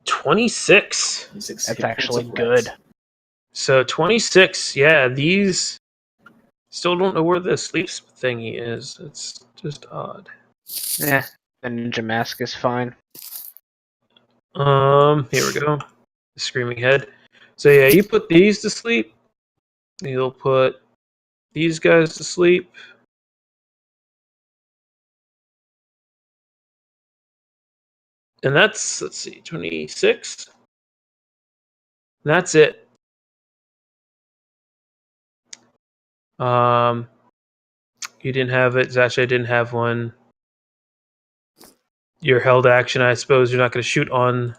26. That's actually good. So 26, yeah, these still don't know where the sleep thingy is. It's just odd. Yeah, the ninja mask is fine. Here we go. The screaming head. So yeah, you put these to sleep. You'll put these guys to sleep. And that's, let's see, 26. That's it. You didn't have it. Zachet didn't have one. Your held action, I suppose you're not going to shoot on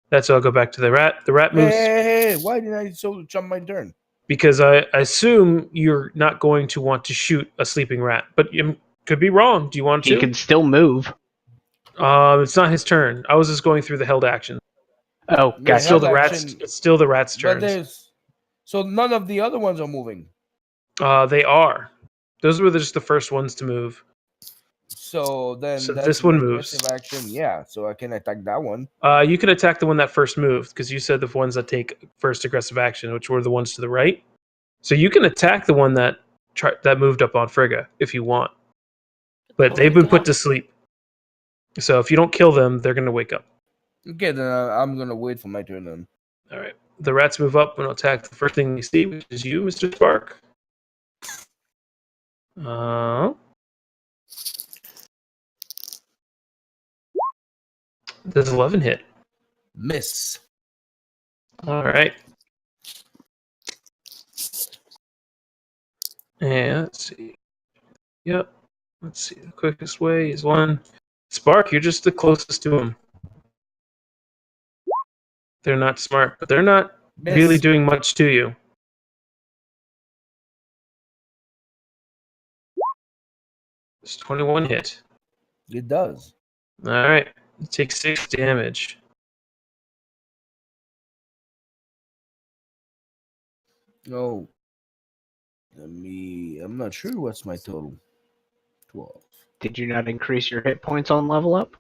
that, so I'll go back to the rat. The rat moves. Hey, why didn't I jump my turn? Because I assume you're not going to want to shoot a sleeping rat, but you could be wrong. Do you want to? He can still move. It's not his turn. I was just going through the held action. Oh, The gotcha. Still held the rats. action- It's still the rats' But turns. so none of the other ones are moving. They are. Those were just the first ones to move. So then So that's this one an moves. aggressive action. Yeah, so I can attack that one. You can attack the one that first moved, because you said the ones that take first aggressive action, which were the ones to the right. So you can attack the one that moved up on Frigga if you want. But they've been put to sleep. So if you don't kill them, they're going to wake up. Okay, then I'm gonna wait for my turn then. All right. The rats move up and attack the first thing they see, which is you, Mr. Spark. Does 11 hit? Miss. All right. And let's see. Yep. Let's see. The quickest way is one. Spark, you're just the closest to them. They're not smart, but they're not Miss. really doing much to you. It's 21 hit. It does. All right. You take 6 damage. No. I'm not sure what's my total. 12. Did you not increase your hit points on level up?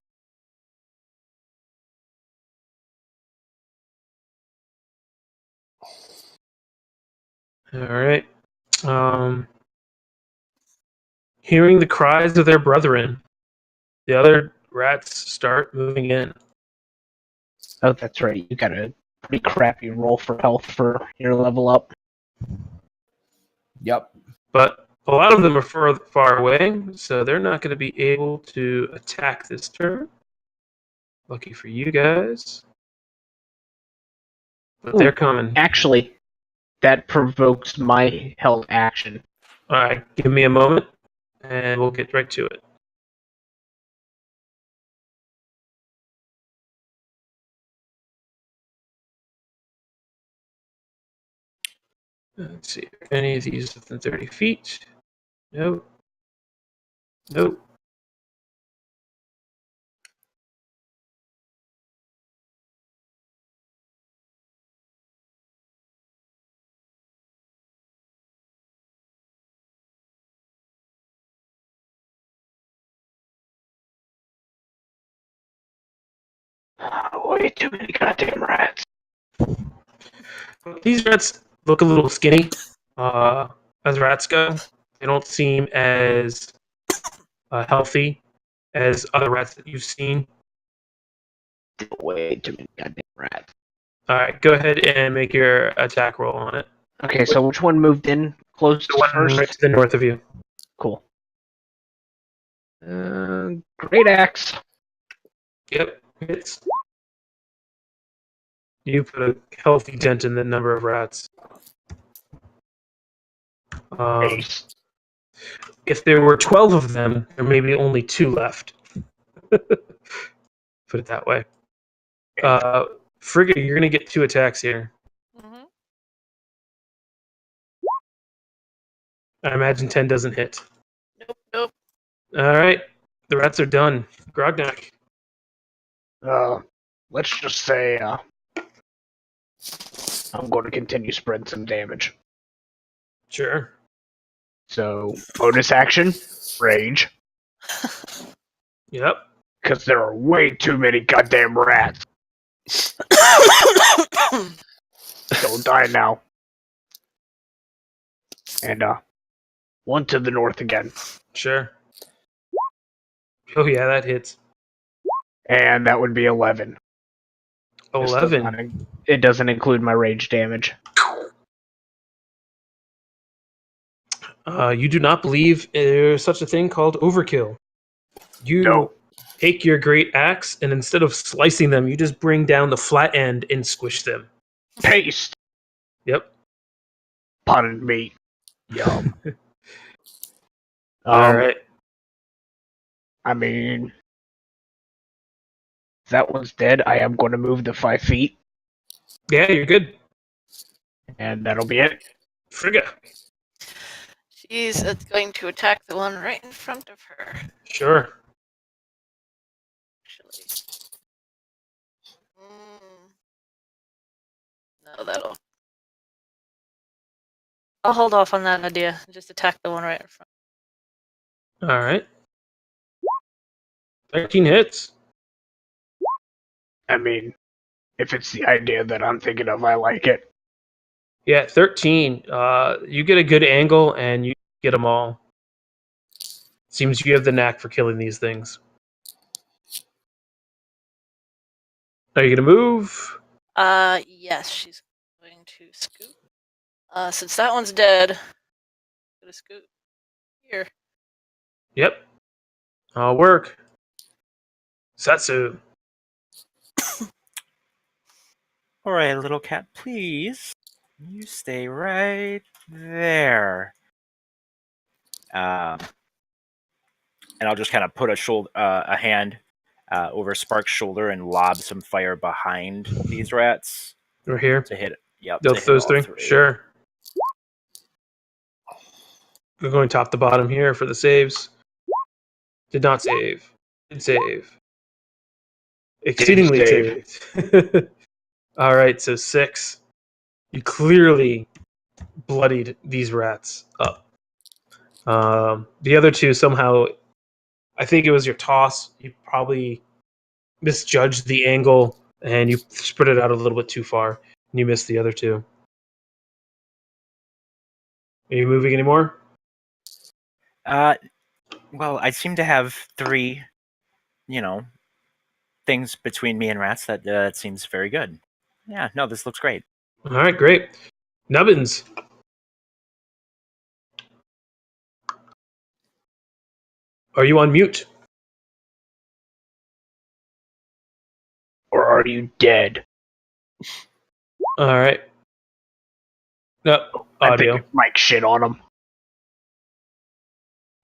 All right. Hearing the cries of their brethren, the other rats start moving in. Oh, that's right. You got a pretty crappy roll for health for your level up. Yep. But a lot of them are far away, so they're not going to be able to attack this turn. Lucky for you guys. But they're coming. Actually, that provokes my held action. All right, give me a moment, and we'll get right to it. Let's see. Are any of these within 30 feet? Nope. Nope. Way too many goddamn rats. These rats look a little skinny, as rats go. They don't seem as healthy as other rats that you've seen. Way too many goddamn rats. All right, go ahead and make your attack roll on it. Okay, so which one moved in close The one first? right to the north of you. Cool. Great axe. Yep, hits. You put a healthy dent in the number of rats. If there were 12 of them, there may be only 2 left. Put it that way. Frigga, you're gonna get 2 attacks here. Mm-hmm. I imagine 10 doesn't hit. Nope. All right, the rats are done. Grognak. Let's just say I'm going to continue spreading some damage. Sure. So bonus action, rage, Yep. because there are way too many goddamn rats. Don't die now. And one to the north again. Sure. Oh yeah, that hits. And that would be 11. 11. It doesn't include my rage damage. You do not believe there's such a thing called overkill. You take your great axe, and instead of slicing them, you just bring down the flat end and squish them. Paste! Yep. Potted meat. Yum. All right. I mean, if that one's dead, I am going to move the 5 feet. Yeah, you're good. And that'll be it. Frigga. She's going to attack the one right in front of her. Sure. Actually. No, that'll... I'll hold off on that idea. Just attack the one right in front. All right. 13 hits. I mean, if it's the idea that I'm thinking of, I like it. Yeah, 13. You get a good angle, and you get them all. Seems you have the knack for killing these things. Are you going to move? Yes, she's going to scoot. Since that one's dead, I'm going to scoot here. Yep. I'll work. Satsu. All right, little cat, please. You stay right there. And I'll just kind of put a hand over Spark's shoulder and lob some fire behind these rats. We're here. To hit it. Yep. Those three? Sure. We're going top to bottom here for the saves. Did not save. Did save. Exceedingly saved. All right, so 6. You clearly bloodied these rats up. The other 2 somehow, I think it was your toss. You probably misjudged the angle and you spread it out a little bit too far. And you missed the other 2. Are you moving anymore? Well, I seem to have 3, things between me and rats that seems very good. Yeah, no, this looks great. All right, great. Nubbins. Are you on mute? Or are you dead? All right. No, audio. I think Mike shit on him.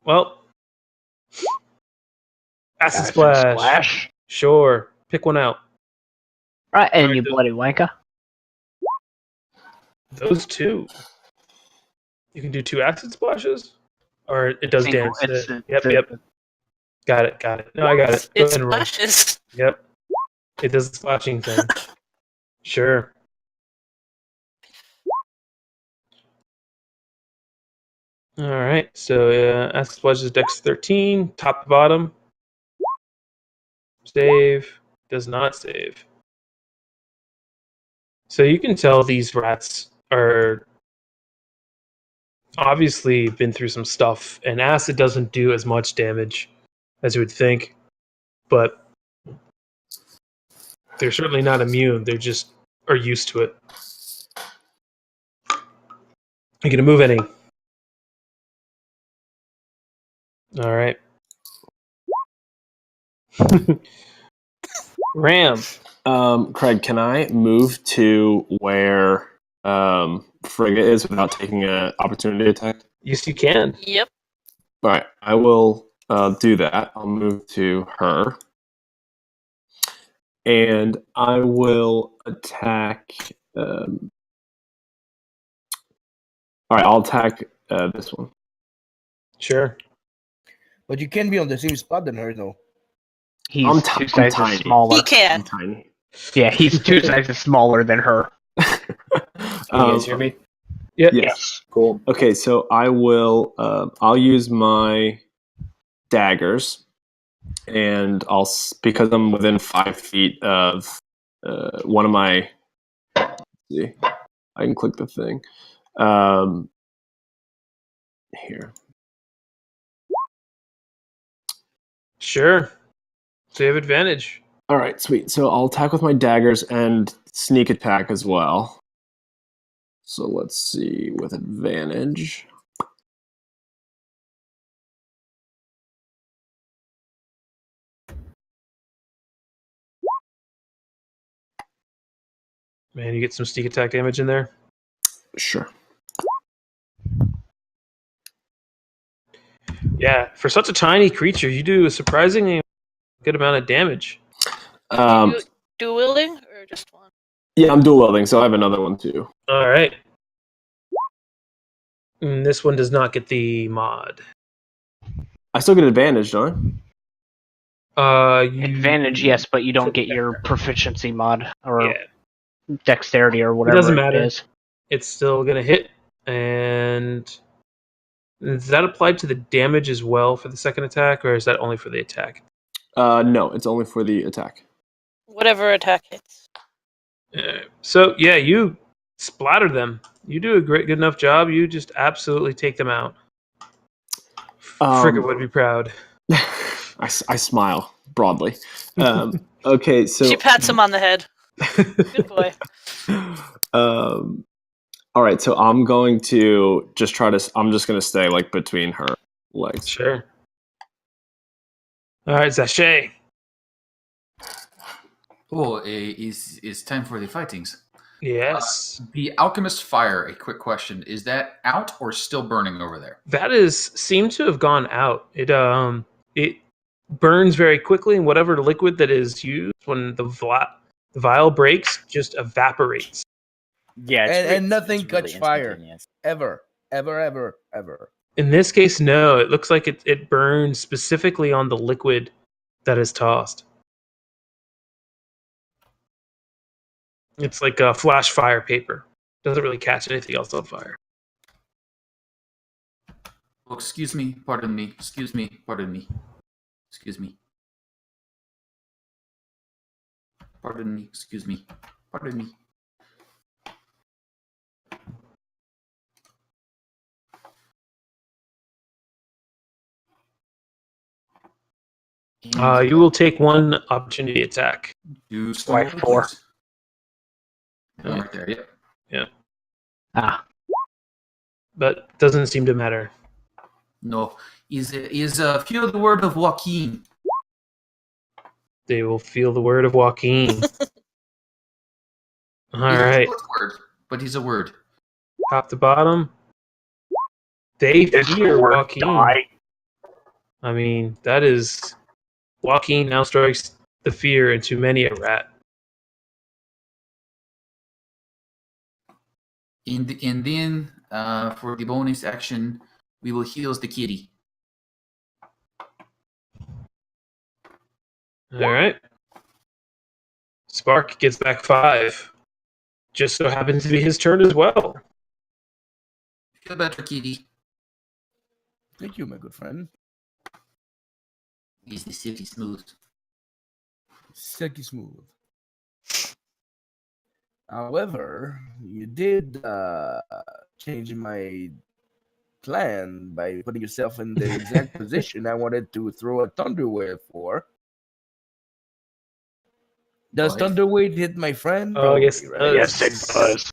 Well, acid splash. Sure. Pick one out. Right, and you bloody wanker. Those 2. You can do 2 acid splashes? Or it does damage. Yep. Got it. No, I got it. It splashes. Yep. It does the splashing thing. Sure. All right. So acid splash is dex 13, top to bottom. Save. Does not save. So you can tell these rats are obviously been through some stuff, and acid doesn't do as much damage as you would think, but they're certainly not immune. They just are used to it. Are you going to move any? All right. Ram. Craig, can I move to where Frigga is without taking an opportunity attack? Yes, you can. Yep. All right, I will do that. I'll move to her. and I will attack. All right, I'll attack this one. Sure. But you can't be on the same spot than her, though. He's I'm 2 I'm sizes tiny. smaller. He can. I'm tiny. Yeah, he's 2 sizes smaller than her. Can you guys hear me? Yeah. Yes. Cool. Okay, so I will. I'll use my daggers, and because I'm within 5 feet of one of my. Let's see, I can click the thing. Here. Sure. So you have advantage. All right, sweet. So I'll attack with my daggers and sneak attack as well. So let's see, with advantage. Man, you get some sneak attack damage in there. Sure. Yeah, for such a tiny creature, you do a surprisingly good amount of damage. Um, Dual wielding or just one? yeah, I'm dual wielding, so I have another one too. All right. This one does not get the mod. I still get advantage, don't Advantage, yes, but you don't get your proficiency mod or Yeah, dexterity or whatever doesn't matter. it is. it's still gonna hit. And is that applied to the damage as well for the second attack, or is that only for the attack? I? No, it's only for the attack. Whatever attack hits. So yeah, you splatter them. You do a good enough job. You just absolutely take them out. Frigga would be proud. I smile broadly. Okay, so She pats him on the head. Good boy. all right, so I'm going to just try to. I'm just going to stay like between her legs. Sure. All right, Zachet. Oh, it's time for the fightings. Yes. The alchemist fire. A quick question: is that out or still burning over there? That seemed to have gone out. It burns very quickly, and whatever liquid that is used when the vial breaks just evaporates. Yeah, And nothing it's really catch fire. instantaneous. Ever. Ever. In this case, no. It looks like it burns specifically on the liquid that is tossed. It's like a flash fire paper. Doesn't really catch anything else on fire. Oh, excuse me. Pardon me. Excuse me. Pardon me. Excuse me. Pardon me. Excuse me. Pardon me. You will take one opportunity attack. Do Like 4. Right there. Yep. Yeah. Ah. But doesn't seem to matter. No. Is feel the word of Waukeen. They will feel the word of Waukeen. All He's right. a short word, but he's a word. Top to bottom. They fear Waukeen. Die. I mean, that is... Waukeen now strikes the fear into many a rat. And then for the bonus action, we will heals the kitty. All right. Spark gets back 5. Just so happens to be his turn as well. Feel better, kitty. Thank you, my good friend. Is the silky smooth? Silky smooth. However, you did change my plan by putting yourself in the exact position I wanted to throw a thunderwave for. Does What? thunderwave hit my friend? Oh, yes, it Probably, does. Yes, it does.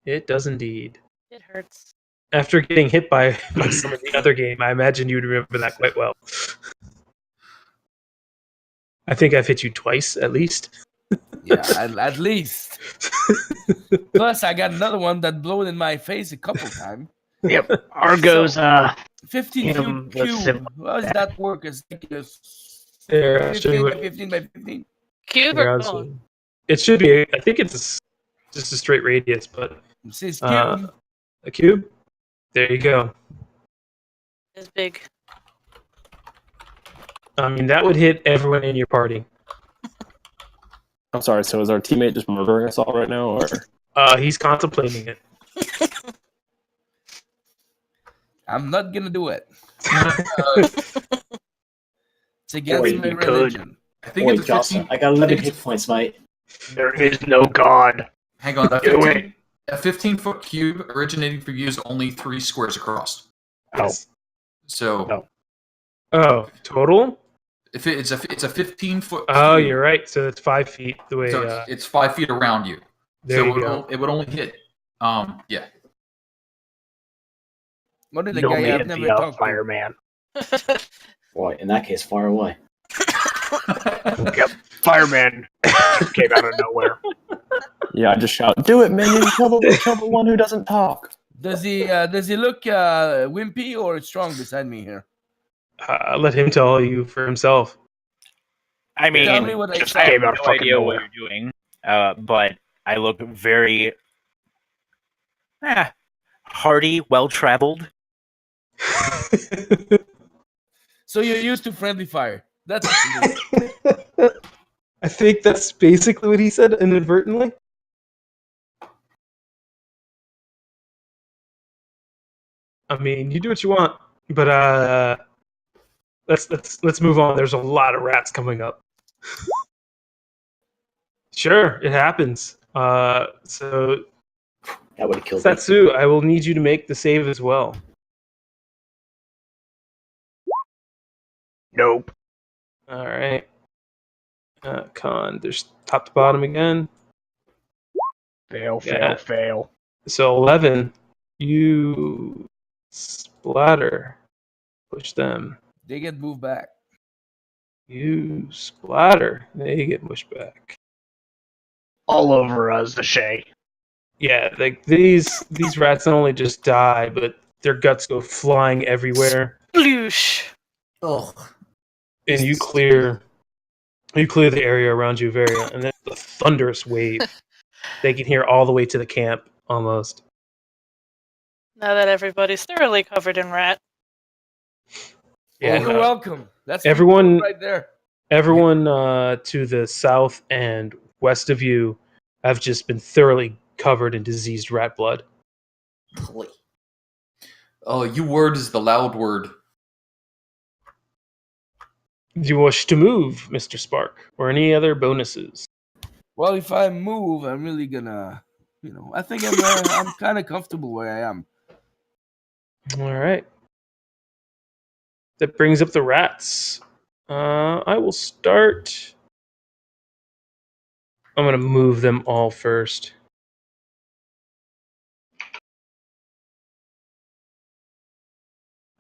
It does indeed. It hurts. After getting hit by some of the other game, I imagine you would remember that quite well. I think I've hit you twice, at least. Yeah, at least. Plus, I got another one that blew in my face a couple times. Yep. Argo's 15 hit him cube. with How does that work? It's like a There, I'll show you 15 by what- 15 by 15. Cube Here, or I'll cone? see. It should be. I think it's just a straight radius, but Says cube. a cube. There you go. It's big. I mean, that would hit everyone in your party. I'm sorry. So is our teammate just murdering us all right now, or? He's contemplating it. I'm not gonna do it. It's against Boy, my you could. religion. I think Boy, it's a Jocelyn, 15. I got 11 I think hit points, mate. There is no god. Hang on, Do it. a 15-foot cube originating from you is only 3 squares across. Oh, So No. Oh, total? if it's a 15-foot. Oh, cube, you're right. So it's 5 feet. The way. So it's 5 feet around you. There So you go. it would only hit. Yeah. What did the no guy I've man never be a talked to? fireman. Boy, in that case, far away. Yep, fireman just came out of nowhere. Yeah, I just shout, "Do it, minion! Kill the one who doesn't talk." Does he look wimpy or strong beside me here? Let him tell you for himself. I mean, Tell me what I just said. came No out of fucking idea nowhere. what You're doing, but I look very hardy, well-traveled. So you're used to friendly fire. That's I think that's basically what he said inadvertently. I mean, you do what you want, but let's move on. There's a lot of rats coming up. Sure, it happens. So That would have killed me. Satsu, I will need you to make the save as well. Nope. All right. Con, there's top to bottom again. Fail, Yeah. fail. So 11, you splatter. Push them. they get moved back. You splatter. They get pushed back. All over us, Zachet. Yeah, like these rats not only just die, but their guts go flying everywhere, Sploosh. Oh. and you clear the area around you very, and then a thunderous wave. They can hear all the way to the camp almost. Now that everybody's thoroughly covered in rat. Yeah, You're welcome. That's everyone- right there. Everyone to the south and west of you have just been thoroughly covered in diseased rat blood. Oh, you word is the loud word. Do you wish to move, Mr. Spark, or any other bonuses? Well, if I move, I'm really gonna, I think I'm kind of comfortable where I am. All right. That brings up the rats. I will start. I'm going to move them all first.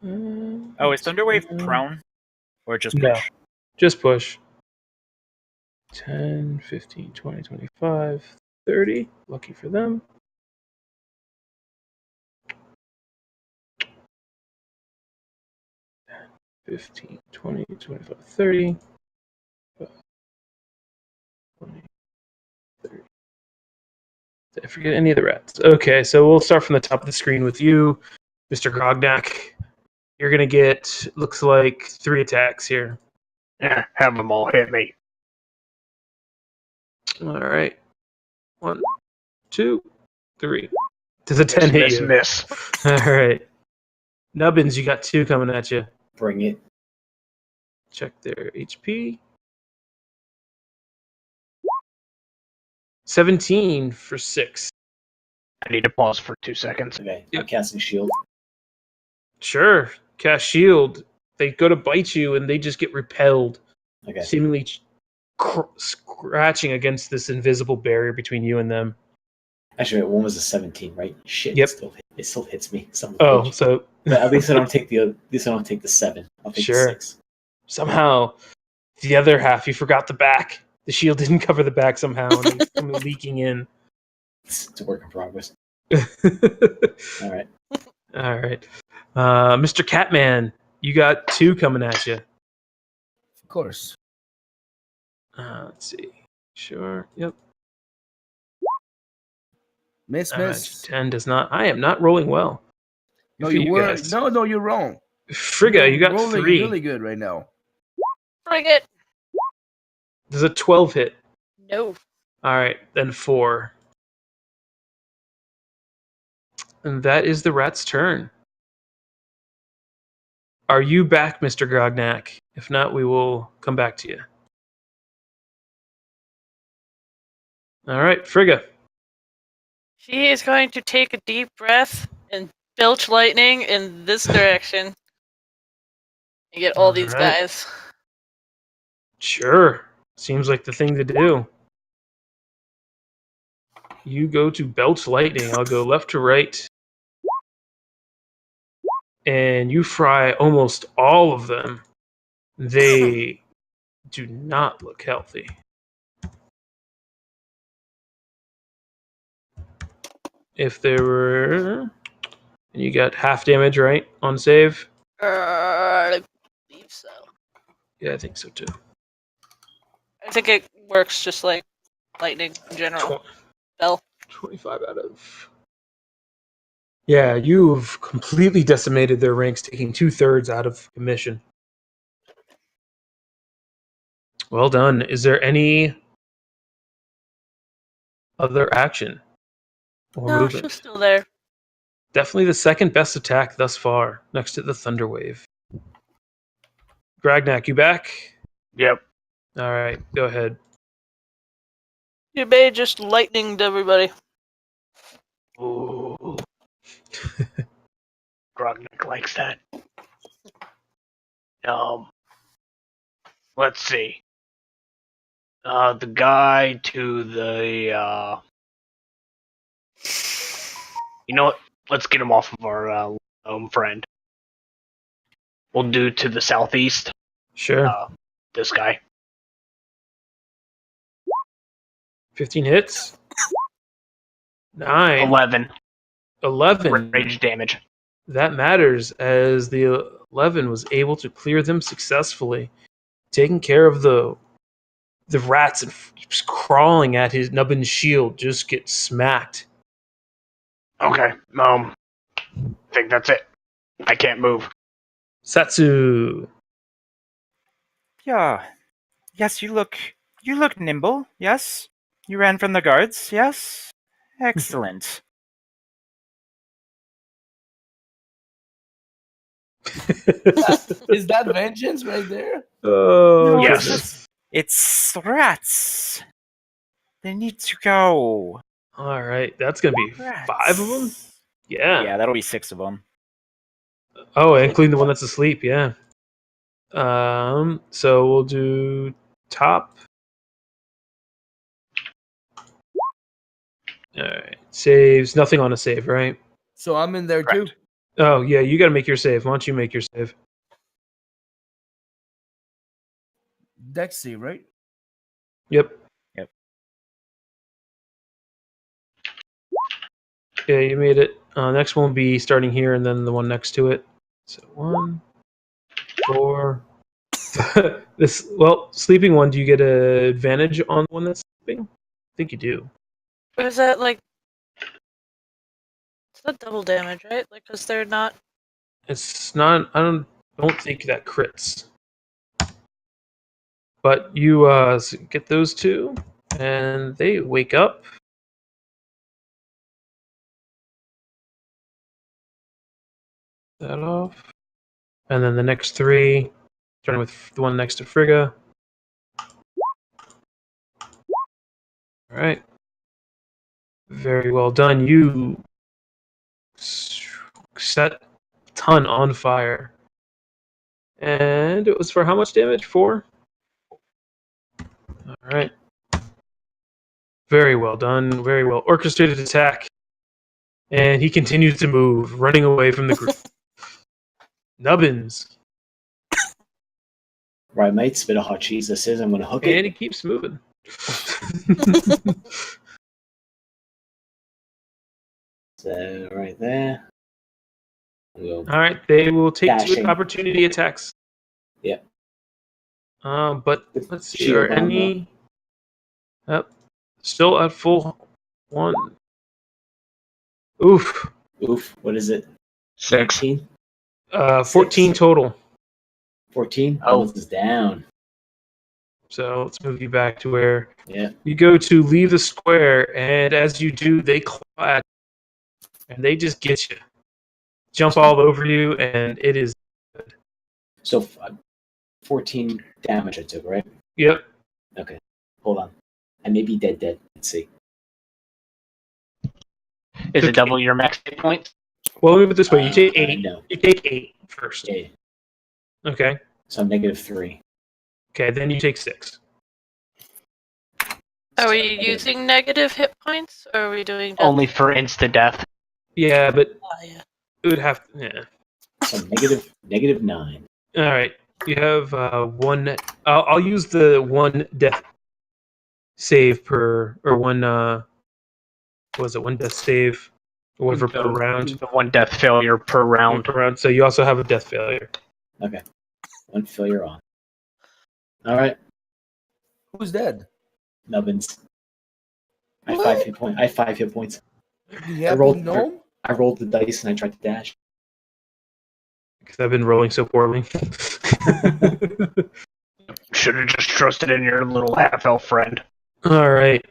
Oh, is Thunderwave prone? Or just No. push? Just push. 10, 15, 20, 25, 30. Lucky for them. $10, 15, 20, 25, 30. 20, 30. Did I forget any of the rats? Okay, so we'll start from the top of the screen with you, Mr. Grognak. You're going to get, looks like, 3 attacks here. Yeah, have them all hit me. All right. 1, 2, 3. Does a 10 hit you? Miss. All right. Nubbins, you got 2 coming at you. Bring it. Check their HP. 17 for 6. I need to pause for 2 seconds. Okay, I'm casting shield. Sure. Cast shield. They go to bite you and they just get repelled, Okay. seemingly scratching against this invisible barrier between you and them. Actually, one was a 17, right? Shit. Yep. It still hits me. Son of a Oh, bitch. so But at least I don't take the 7. I'll take Sure. the 6. somehow the other half, you forgot the back. The shield didn't cover the back somehow, and it's coming leaking in. It's a work in progress. All All right. right. Mr. Catman, you got 2 coming at you. Of course. Let's see. Sure. Yep. Miss. 10 does not. I am not rolling well. No, Good for you were. guys. No, you're wrong. Frigga, You're you got rolling 3. really good right now. Bring it. Does a 12 hit? No. All right, then 4. And that is the rat's turn. Are you back, Mr. Grognak? If not, we will come back to you. All right, Frigga. She is going to take a deep breath and belch lightning in this direction. And get all these Alright. guys. Sure. Seems like the thing to do. You go to belch lightning. I'll go left to right. And you fry almost all of them. They do not look healthy. If there were... And you got half damage, right, on save? I believe so. Yeah, I think so too. I think it works just like lightning in general. Bell. 25 out of... Yeah, you've completely decimated their ranks, taking 2/3 out of commission. Well done. Is there any other action or No, movement? she's still there. Definitely the second best attack thus far, next to the Thunder Wave. Grognak, you back? Yep. All right, go ahead. You may just lightninged everybody. Ooh. Grognak likes that. Let's see. The guy to the you know what? Let's get him off of our friend. We'll do to the southeast. Sure. This guy. 15 hits. 9. 11. 11. Rage damage. That matters, as the 11 was able to clear them successfully, taking care of the rats and keeps crawling at his nubbin shield. Just get smacked. Okay. I think that's it. I can't move. Satsu. Yeah. Yes, you look nimble. Yes. You ran from the guards. Yes. Excellent. Is that vengeance right there? Oh, No, yes. It's rats. They need to go. All right, that's gonna be Rats. 5 of them. Yeah. Yeah, that'll be 6 of them. Oh, including the one that's asleep. Yeah. So we'll do top. All right. Saves. Nothing on a save, right? So I'm in there Correct. too. Oh yeah, you got to make your save. Why don't you make your save? Dex save, right? Yep. Yep. Yeah, you made it. Next one will be starting here, and then the one next to it. So 1, 4. Sleeping one. Do you get an advantage on the one that's sleeping? I think you do. Or is that like... It's not double damage, right? Like, because they're not... It's not. I don't think that crits. But you get those two, and they wake up. That off, and then the next 3, starting with the one next to Frigga. All right, very well done. You set a ton on fire, and it was for how much damage? 4. All right. Very well done. Very well orchestrated attack. And he continues to move, running away from the group. Nubbins. Right, mate. Spit of hot cheese. This is. I'm going to hook And it. he keeps moving. So, right there. We'll All right, they will take Dashing. 2 opportunity attacks. Yep. But let's see. Shield Are on, any? Yep. Still at full one. Oof. Oof. What is it? 6. 19? 14 Six. total. 14? Oh. This is down. So let's move you back to where Yeah. you go to leave the square, and as you do, they claw at you, and they just get you. Jump all over you, and it is. So 14 damage I took, right? Yep. Okay. Hold on. I may be dead. Let's see. Is it double your max hit points? Well, let me put it this way: you take 8. No. You take 8 first. Yeah. Okay. So I'm -3. Okay. Then you take 6. Are we using negative hit points, or are we doing death? Only for insta death. Yeah, but Yeah. it would have. Yeah. So -9. All right. You have 1. I'll use the 1 death save per, or 1. What was it? 1 death save, or whatever per round. The 1 death failure per round. Per round. So you also have a death failure. Okay. 1 failure on. All right. Who's dead? Nubbins. I have What? 5 hit points. I have 5 hit points. Do you have rolled- the gnome? I rolled the dice and I tried to dash. Because I've been rolling so poorly. Should have just trusted in your little half elf friend. All right.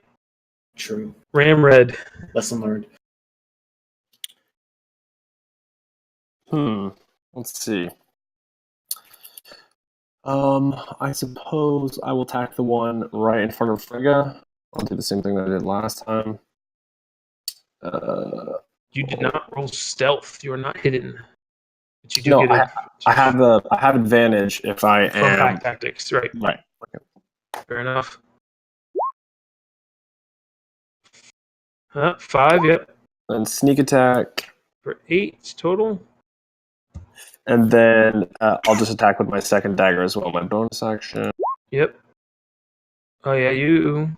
True. Ram Red. Lesson learned. Let's see. I suppose I will attack the one right in front of Frigga. I'll do the same thing that I did last time. You did not roll stealth. You are not hidden. But you do No, get I have advantage if I from am pack tactics, right? right. Fair enough. 5, yep. And sneak attack, For 8 total. and then I'll just attack with my second dagger as well. My bonus action. Yep. Oh yeah, you.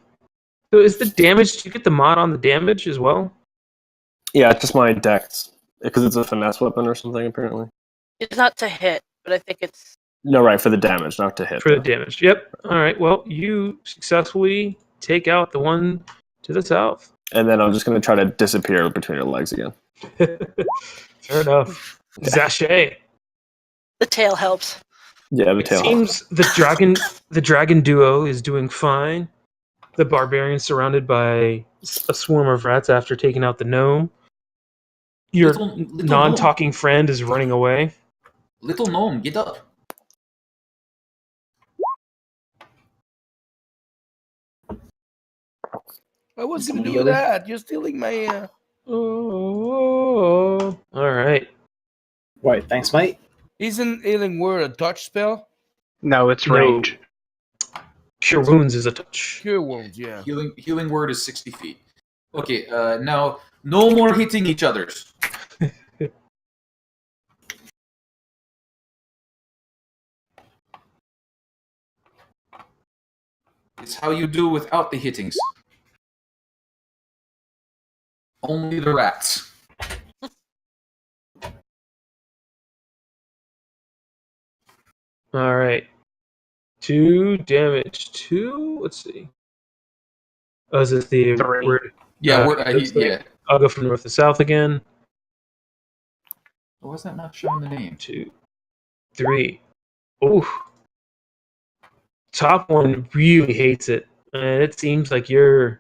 So is the damage? Do you get the mod on the damage as well? Yeah, it's just my dex because it's a finesse weapon or something apparently. It's not to hit, but I think it's. No, right for the damage, not to hit. For the damage. Yep. All right. Well, you successfully take out the one to the south. And then I'm just going to try to disappear between your legs again. Fair enough. Zachet. The tail helps. Yeah, the It tail. seems the dragon duo is doing fine. The barbarian surrounded by a swarm of rats after taking out the gnome. Your Little non-talking friend is running away. Little gnome, get up. I was going Someone to do yelling? that. You're stealing my... Oh, all right. Right. Thanks, mate. Isn't Healing Word a touch spell? No, it's No. range. Cure wounds is a touch. Cure wounds, yeah. Healing word is 60 feet. Okay, now no more hitting each other's. It's how you do without the hittings. Only the rats. All right. 2 damage. 2. Let's see. Oh, is this the 3. word? Yeah, yeah. I'll go from north to south again. Why was that not showing the name? 2, 3. Ooh. Top one really hates it, and it seems like your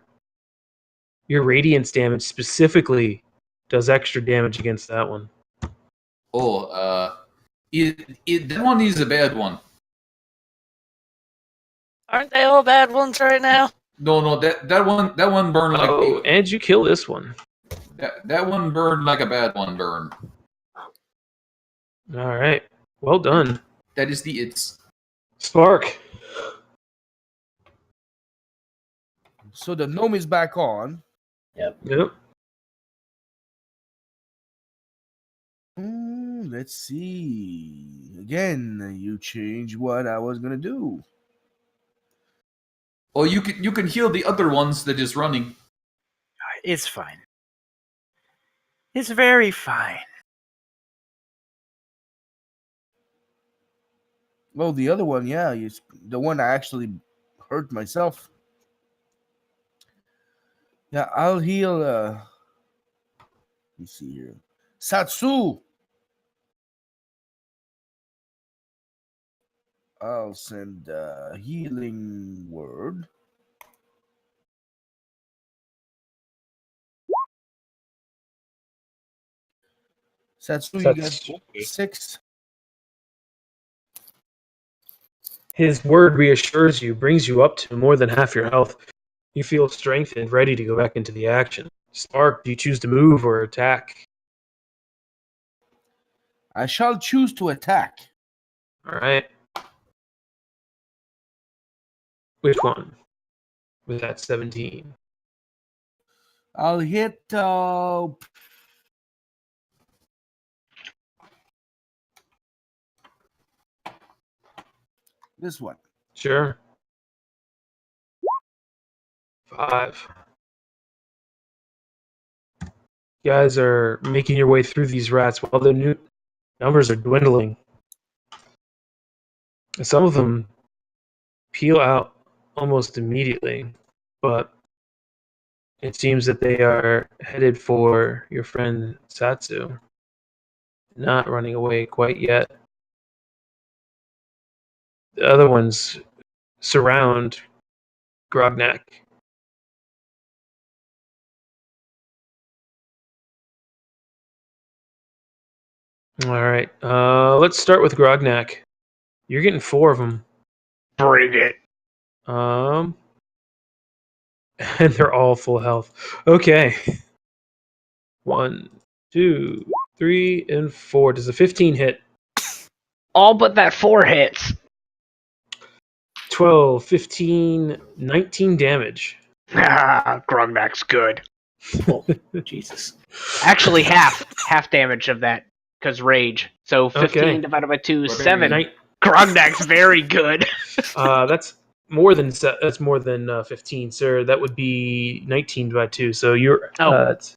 radiance damage specifically does extra damage against that one. Oh, that one is a bad one. Aren't they all bad ones right now? No, that one burned like Oh, and you kill this one. that one burned like a bad one burned. All right. Well done. That is the it's. Spark. So the gnome is back on. Yep. Let's see. Again, you change what I was gonna do. Oh, you can heal the other ones that is running. It's fine. It's very fine. Well, the other one, yeah, the one I actually hurt myself. Yeah, I'll heal. Let me see here. Satsu! I'll send a healing word. Satsu, you got 6. His word reassures you, brings you up to more than half your health. You feel strengthened, ready to go back into the action. Spark, do you choose to move or attack? I shall choose to attack. All right. Which one? With that 17. I'll hit. This one. Sure. 5. You guys are making your way through these rats while the new numbers are dwindling. Some of them peel out almost immediately, but it seems that they are headed for your friend Satsu. Not running away quite yet. The other ones surround Grognak. All right. Let's start with Grognak. You're getting 4 of them. Bring it. And they're all full health. Okay. 1, 2, 3, and 4. Does a 15 hit? All but that 4 hits. 12, 15, 19 damage. Grognak's good. Oh, Jesus. Actually, half damage of that because rage. So 15 divided by 2 is 7. Grognak's very good. That's more than 15, sir. That would be 19 by 2. So you're what?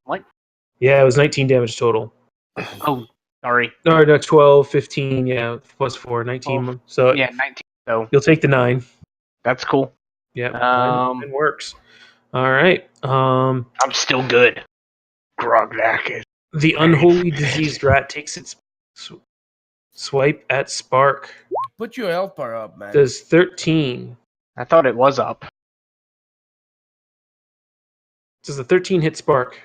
Yeah, it was 19 damage total. Oh, sorry. No, 12, 15, yeah, plus 4, 19. Oh, so yeah, 19. So you'll take the 9. That's cool. Yeah, 9 works. All right. I'm still good. Grognak is. The unholy diseased rat takes its swipe at Spark. Put your health bar up, man. Does 13. I thought it was up. Does a 13 hit Spark?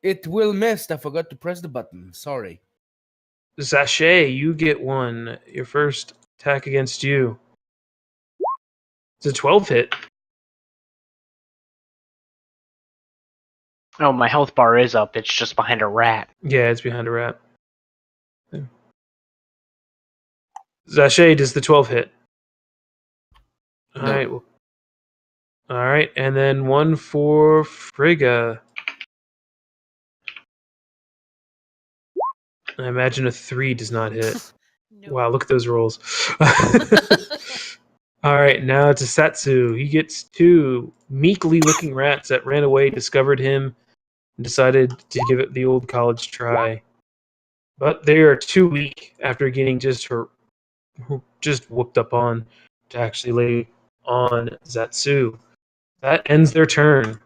It will miss. I forgot to press the button. Sorry. Zachet, you get 1. Your first attack against you. It's a 12 hit. Oh, my health bar is up. It's just behind a rat. Yeah, it's behind a rat. Yeah. Zachet, does the 12 hit? All right. All right, and then 1 for Frigga. I imagine a 3 does not hit. Nope. Wow, look at those rolls. All right, now to Satsu. He gets 2 meekly looking rats that ran away, discovered him, and decided to give it the old college try. But they are too weak after getting just whooped up on to actually lay on Zatsu. That ends their turn.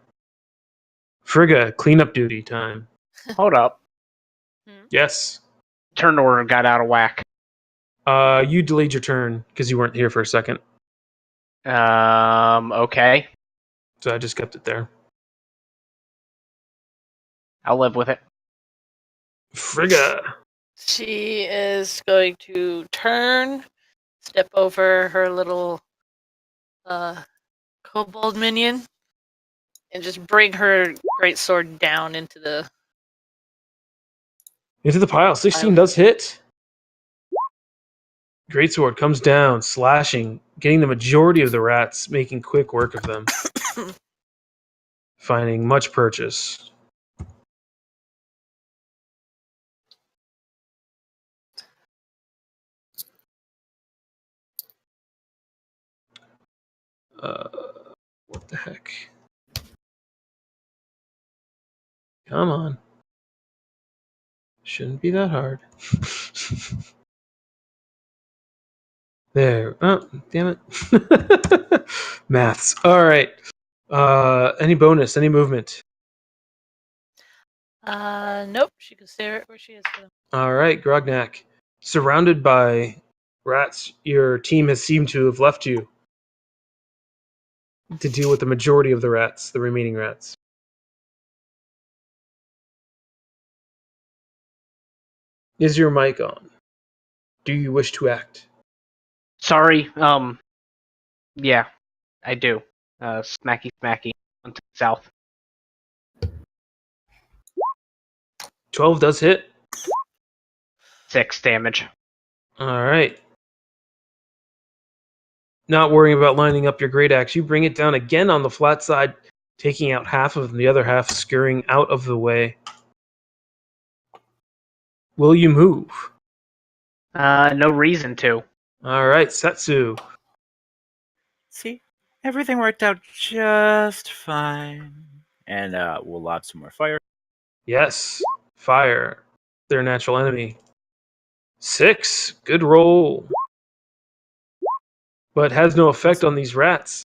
Frigga, cleanup duty time. Hold up. Yes. Turn order got out of whack. You delayed your turn because you weren't here for a second. Okay. So I just kept it there. I'll live with it. Frigga. She is going to turn, step over her little kobold minion, and just bring her greatsword down into the pile. 16 does hit. Greatsword comes down, slashing, getting the majority of the rats, making quick work of them. Finding much purchase. What the heck? Come on. Shouldn't be that hard. There. Oh, damn it. Maths. All right. Any bonus? Any movement? Nope. She can stay right where she is. For them. All right, Grognak. Surrounded by rats, your team has seemed to have left you to deal with the majority of the rats, the remaining rats. Is your mic on? Do you wish to act? Sorry. Yeah, I do. Smacky, smacky. On to the south. 12 does hit. 6 damage. All right. Not worrying about lining up your great axe, you bring it down again on the flat side, taking out half of the other half, scurrying out of the way. Will you move? No reason to. All right, Setsu. See, everything worked out just fine. And we'll lob some more fire. Yes, fire. Their natural enemy. 6. Good roll. But has no effect on these rats.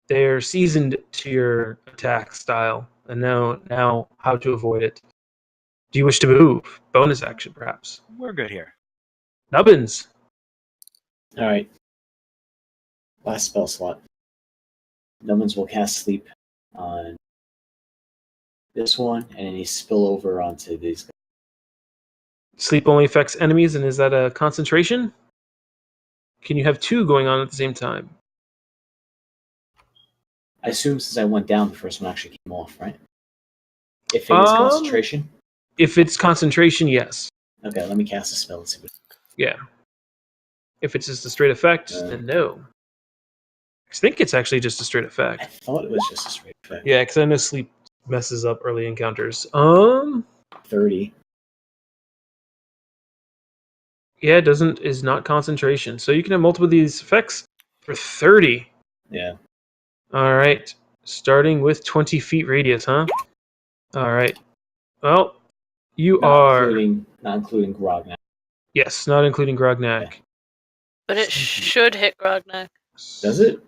They're seasoned to your attack style and know how to avoid it. Do you wish to move? Bonus action, perhaps. We're good here. Nubbins. All right. Last spell slot. Nubbins will cast sleep on this one, and any spill over onto these guys. Sleep only affects enemies, and is that a concentration? Can you have 2 going on at the same time? I assume since I went down, the first one actually came off, right? If it was concentration? If it's concentration, yes. Okay, let me cast a spell and see what. Yeah. If it's just a straight effect, then no. I think it's actually just a straight I effect. thought it was just a straight effect. Yeah, because I know sleep messes up early encounters. 30. Yeah, is not concentration. So you can have multiple of these effects for 30. Yeah. All right. Starting with 20 feet radius, huh? All right. Well, you Not including Grognak. Yes, not including Grognak. But it should hit Grognak. Does it?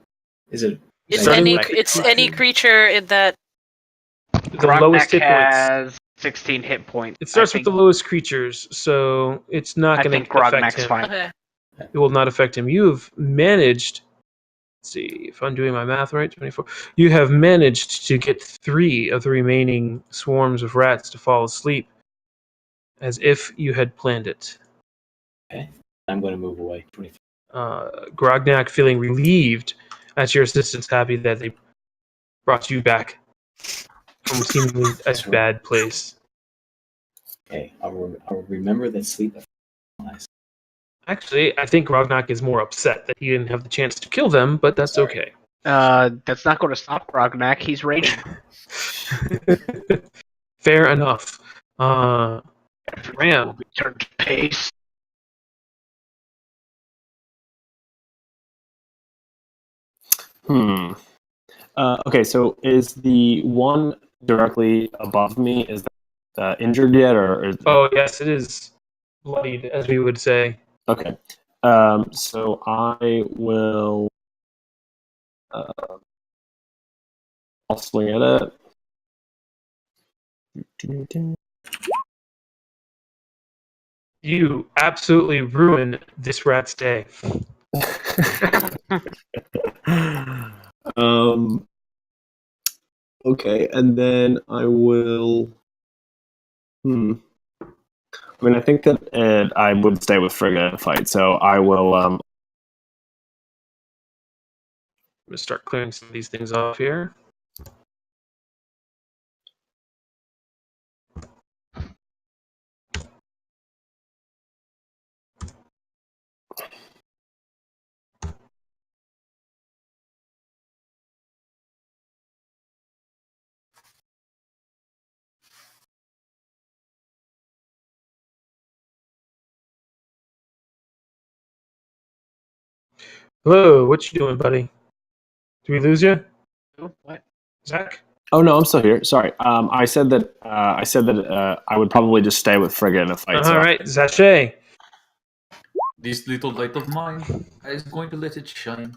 Is it? It's Starting any creature in that. The lowest hit points. has 16 hit points. It starts with the lowest creatures, so it's not I going think to affect Grognak's him. fine. Okay. It will not affect him. You have managed. Let's see if I'm doing my math right. 24. You have managed to get 3 of the remaining swarms of rats to fall asleep, as if you had planned it. Okay. I'm going to move away. 25. Grognak, feeling relieved at your assistance, happy that they brought you back from seemingly a bad place. Okay, I'll remember that sleep applies. Actually, I think Grognak is more upset that he didn't have the chance to kill them, but that's okay. That's not going to stop Grognak. He's raging. Fair enough. Ram. Return to pace. Okay, so is the one directly above me, is that injured yet? Or Oh, yes, it is bloodied, as we would say. Okay. So I will... I'll swing at it. You absolutely ruin this rat's day. Okay, and then I will... I mean, I think that I would stay with Frigga in a fight, so I will... I'm going to start clearing some of these things off here. Hello, what you doing, buddy? Did we lose you? What? Zach? Oh no, I'm still here. Sorry. I said that I would probably just stay with Frigga in a fight. All right, Zachet. This little light of mine, I is going to let it shine.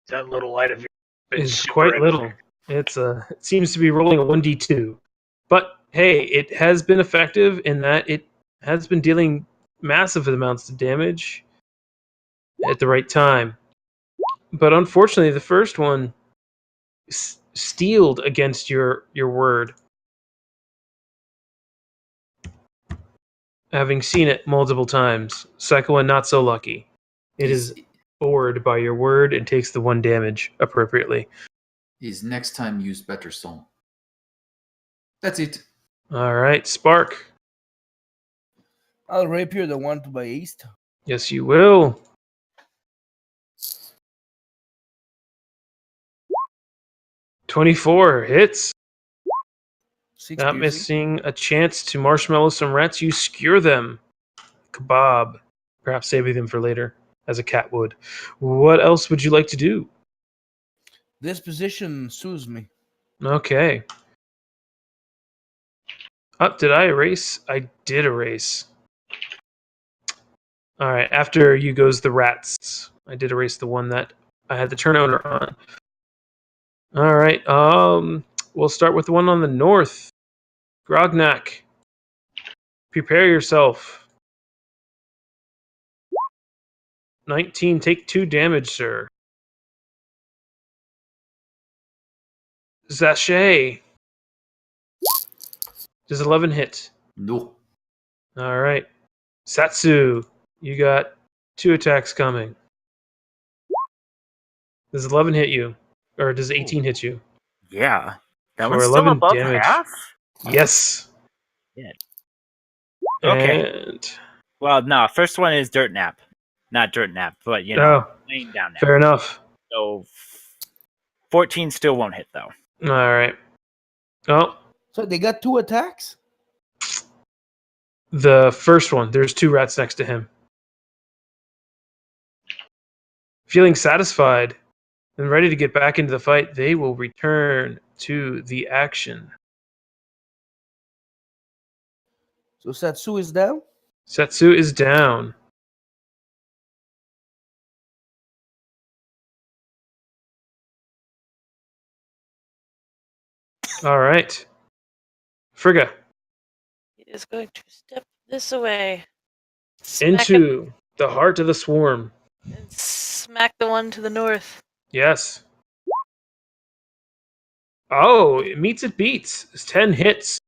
That little light of yours Is super quite in- little. It seems to be rolling a 1d2. But hey, it has been effective in that it has been dealing massive amounts of damage at the right time. But unfortunately, the first one steeled against your word. Having seen it multiple times, second one not so lucky. It is bored by your word and takes the 1 damage appropriately. Is next time use better song. That's it. All right, Spark. I'll rapier the one to my east. Yes, you will. .24 hits. 6 Not piercing. missing a chance to marshmallow some rats. You skewer them. Kebab. Perhaps saving them for later, as a cat would. What else would you like to do? This position soothes me. Okay. Did I erase? I did erase. Alright, after you goes the rats. I did erase the one that I had the turn owner on. Alright, we'll start with the one on the north. Grognak. Prepare yourself. 19, take 2 damage, sir. Zachet. Does 11 hit? No. Alright. Satsu, you got 2 attacks coming. Does 11 hit you? Or does 18 hit you? Yeah. That For one's still 11 above damage. half? Yes. Yeah. Okay. And Well, no, first one is dirt nap. Not dirt nap, but, you know, laying down nap. fair enough. So 14 still won't hit, though. Alright. Oh, So they got 2 attacks? the first one. There's 2 rats next to him. Feeling satisfied and ready to get back into the fight, they will return to the action. So Satsu is down? Satsu is down. All right. Frigga. He is going to step this away. Into the heart of the swarm. And smack the one to the north. Yes. Oh, it meets it beats. It's 10 hits.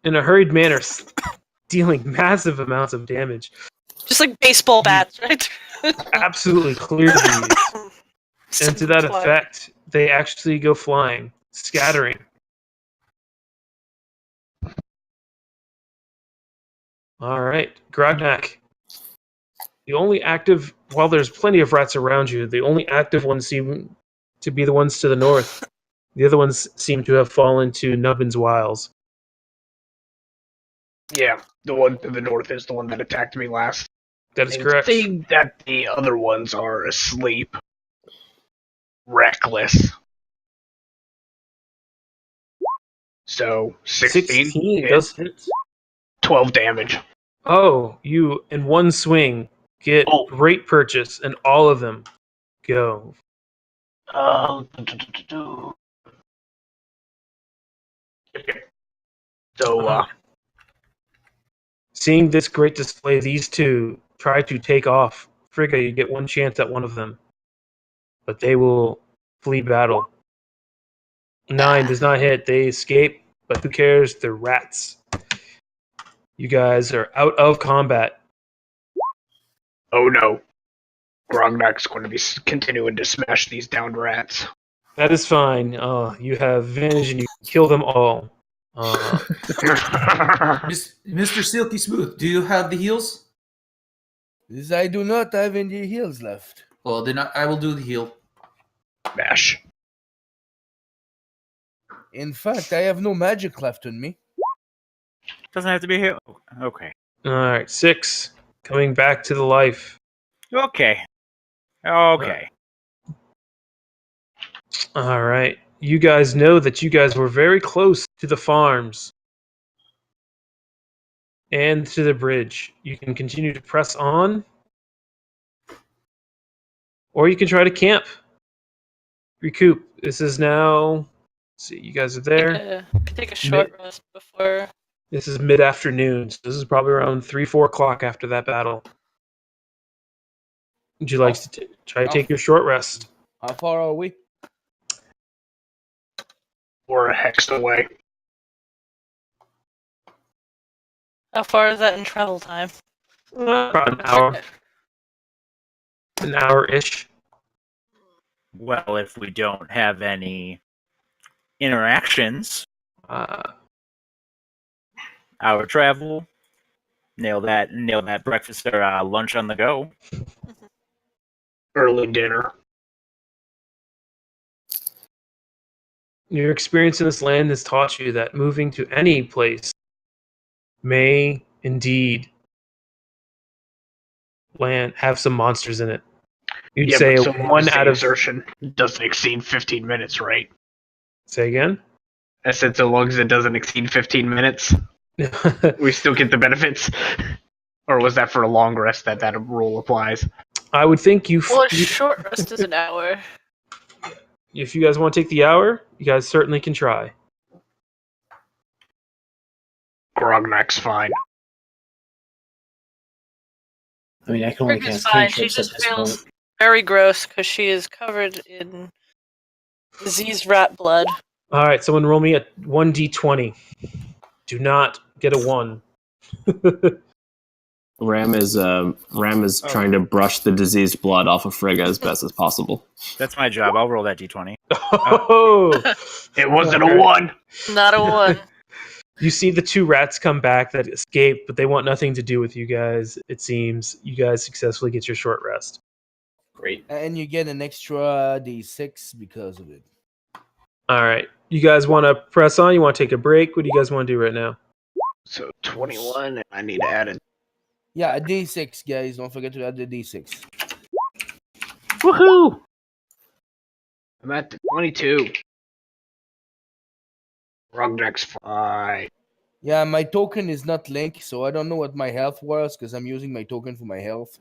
In a hurried manner, dealing massive amounts of damage. Just like baseball bats, right? Absolutely clear these. And to that effect, they actually go flying, scattering. All right, Grognak. The only active, while there's plenty of rats around you, the only active ones seem to be the ones to the north. The other ones seem to have fallen to Nubbin's wiles. Yeah, the one to the north is the one that attacked me last. That is I correct. think that the other ones are asleep. Reckless. So, 16 does hit. 12 damage. Oh, you, in one swing, get great purchase, and all of them go. So, seeing this great display, these two try to take off. Frigga, you get one chance at one of them. But they will flee battle. 9 does not hit. They escape, but who cares? They're rats. You guys are out of combat. oh no. Grognak's going to be continuing to smash these downed rats. That is fine. You have advantage and you kill them all. Mr. Silky Smooth, do you have the heals? This I do not have any heals left. Well, then I will do the heal. Bash. In fact, I have no magic left on me. Doesn't have to be here. Okay. Alright, 6. Coming back to the life. Okay. Okay. Alright. You guys know that you guys were very close to the farms. and to the bridge. You can continue to press on, or you can try to camp. Recoup. This is now. Let's see, you guys are there. Take a short rest before. This is mid-afternoon, so this is probably around 3-4 o'clock after that battle. Would you like to try to take your short rest? How far are we? We're a hex away. How far is that in travel time? About an hour. An hour-ish. Well, if we don't have any interactions, our travel, nail that breakfast or lunch on the go. Early dinner. Your experience in this land has taught you that moving to any place may indeed have some monsters in it. You'd say but so one out of exertion doesn't exceed 15 minutes, right? Say again? I said so long as it doesn't exceed 15 minutes, we still get the benefits. Or was that for a long rest that rule applies? I would think Well, a short rest is an hour. If you guys want to take the hour, you guys certainly can try. Grognak's fine. I mean, I can only Rick is cast fine. She cantrips at just this feels point. very gross because she is covered in diseased rat blood. All right, someone roll me a 1d20. Do not get a 1. Ram is trying to brush the diseased blood off of Frigga as best as possible. That's my job. I'll roll that d20. Oh! It wasn't a 1! Not a 1. You see the 2 rats come back that escaped, but they want nothing to do with you guys, it seems. You guys successfully get your short rest. Great. And you get an extra D6 because of it. All right. You guys want to press on? You want to take a break? What do you guys want to do right now? So 21, and I need to add it. Yeah, a D6, guys. Don't forget to add the D6. Woohoo! I'm at the 22. Grognak's fine. Yeah, my token is not linked, so I don't know what my health was because I'm using my token for my health.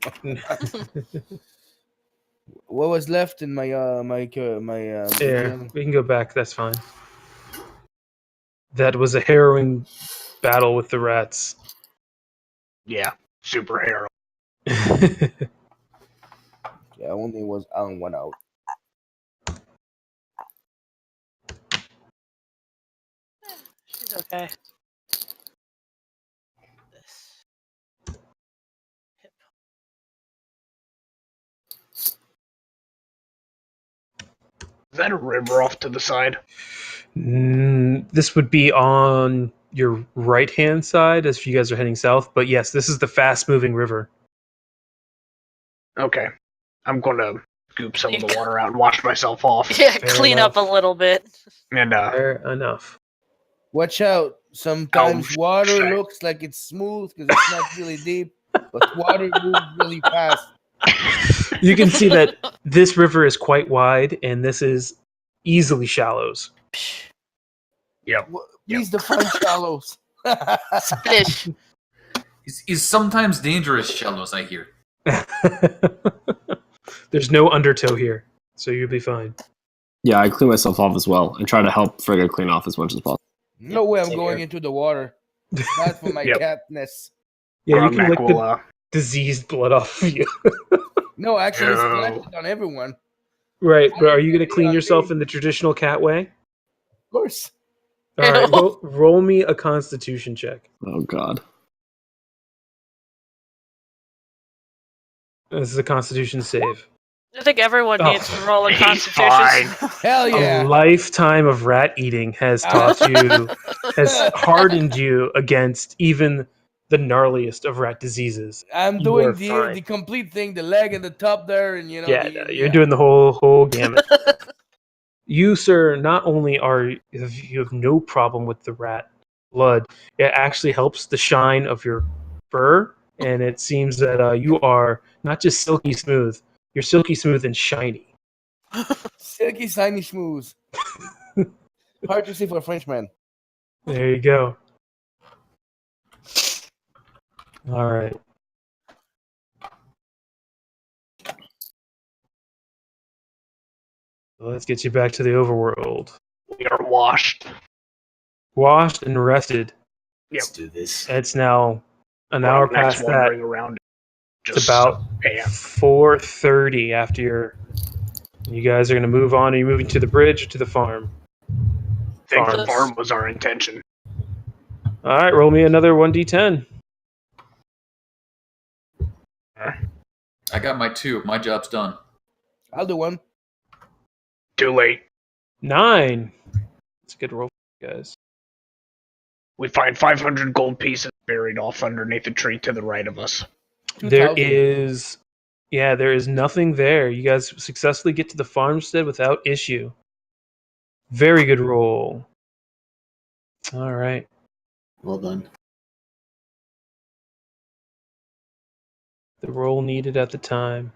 What was left in my Yeah, we can go back. That's fine. That was a harrowing battle with the rats. Yeah, super hero. Yeah, only was on 1 out. She's okay. Is that a river off to the side? This would be on your right-hand side as you guys are heading south. But yes, this is the fast-moving river. Okay. I'm going to scoop some of the water out and wash myself off. Yeah, Fair clean enough. up a little bit. And, Fair enough. Watch out. Sometimes Oh, water shit. looks like it's smooth because it's not really deep, but water moves really fast. You can see that this river is quite wide, and this is easily shallows. Yep. Please define shallows. Splish. Is sometimes dangerous, shallows, I hear. There's no undertow here, so you'll be fine. Yeah, I clean myself off as well and try to help Frigga clean off as much as possible. No way I'm Same going here. into the water. Not for my Yep. catness. Yeah, you can Grognak lick the will, diseased blood off of you. No, actually, it's No. collected on everyone. Of Right, but are you going to clean on yourself me. in the traditional cat way? course. All right, roll me a Constitution check. Oh God. This is a Constitution save. I think everyone needs to roll a He's constitution. Hell yeah. A lifetime of rat eating has taught you, has hardened you against even the gnarliest of rat diseases. I'm You doing are fine. the complete thing, the leg and the top there, and You're doing the whole gamut. You, sir, not only you have no problem with the rat blood, it actually helps the shine of your fur, and it seems that you are not just silky smooth, you're silky smooth and shiny. silky, shiny, smooth. Hard to say for a Frenchman. There you go. All right. Let's get you back to the overworld. We are washed. Washed and rested. Let's do this. It's now an hour Grognak's past that. wandering around. It's about 4:30 after you guys are going to move on. Are you moving to the bridge or to the farm? I think the Farms. farm was our intention. All right, roll me another 1d10. I got my 2. My job's done. I'll do one. Too late. 9. That's a good roll, guys. We find 500 gold pieces buried off underneath a tree to the right of us. There 2,000. there is nothing there. You guys successfully get to the farmstead without issue. Very good roll. All right. Well done. The roll needed at the time.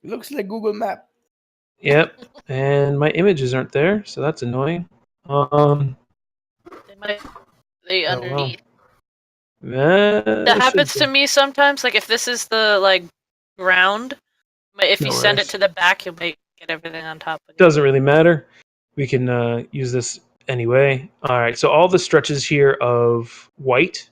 It looks like Google Map. Yep. And my images aren't there, so that's annoying. They Oh, underneath. That That happens to me sometimes. Like if this is the ground, but if you No send it worries. to the back, you'll get everything on top of it. Doesn't really matter. We can use this anyway. All right. So all the stretches here of white,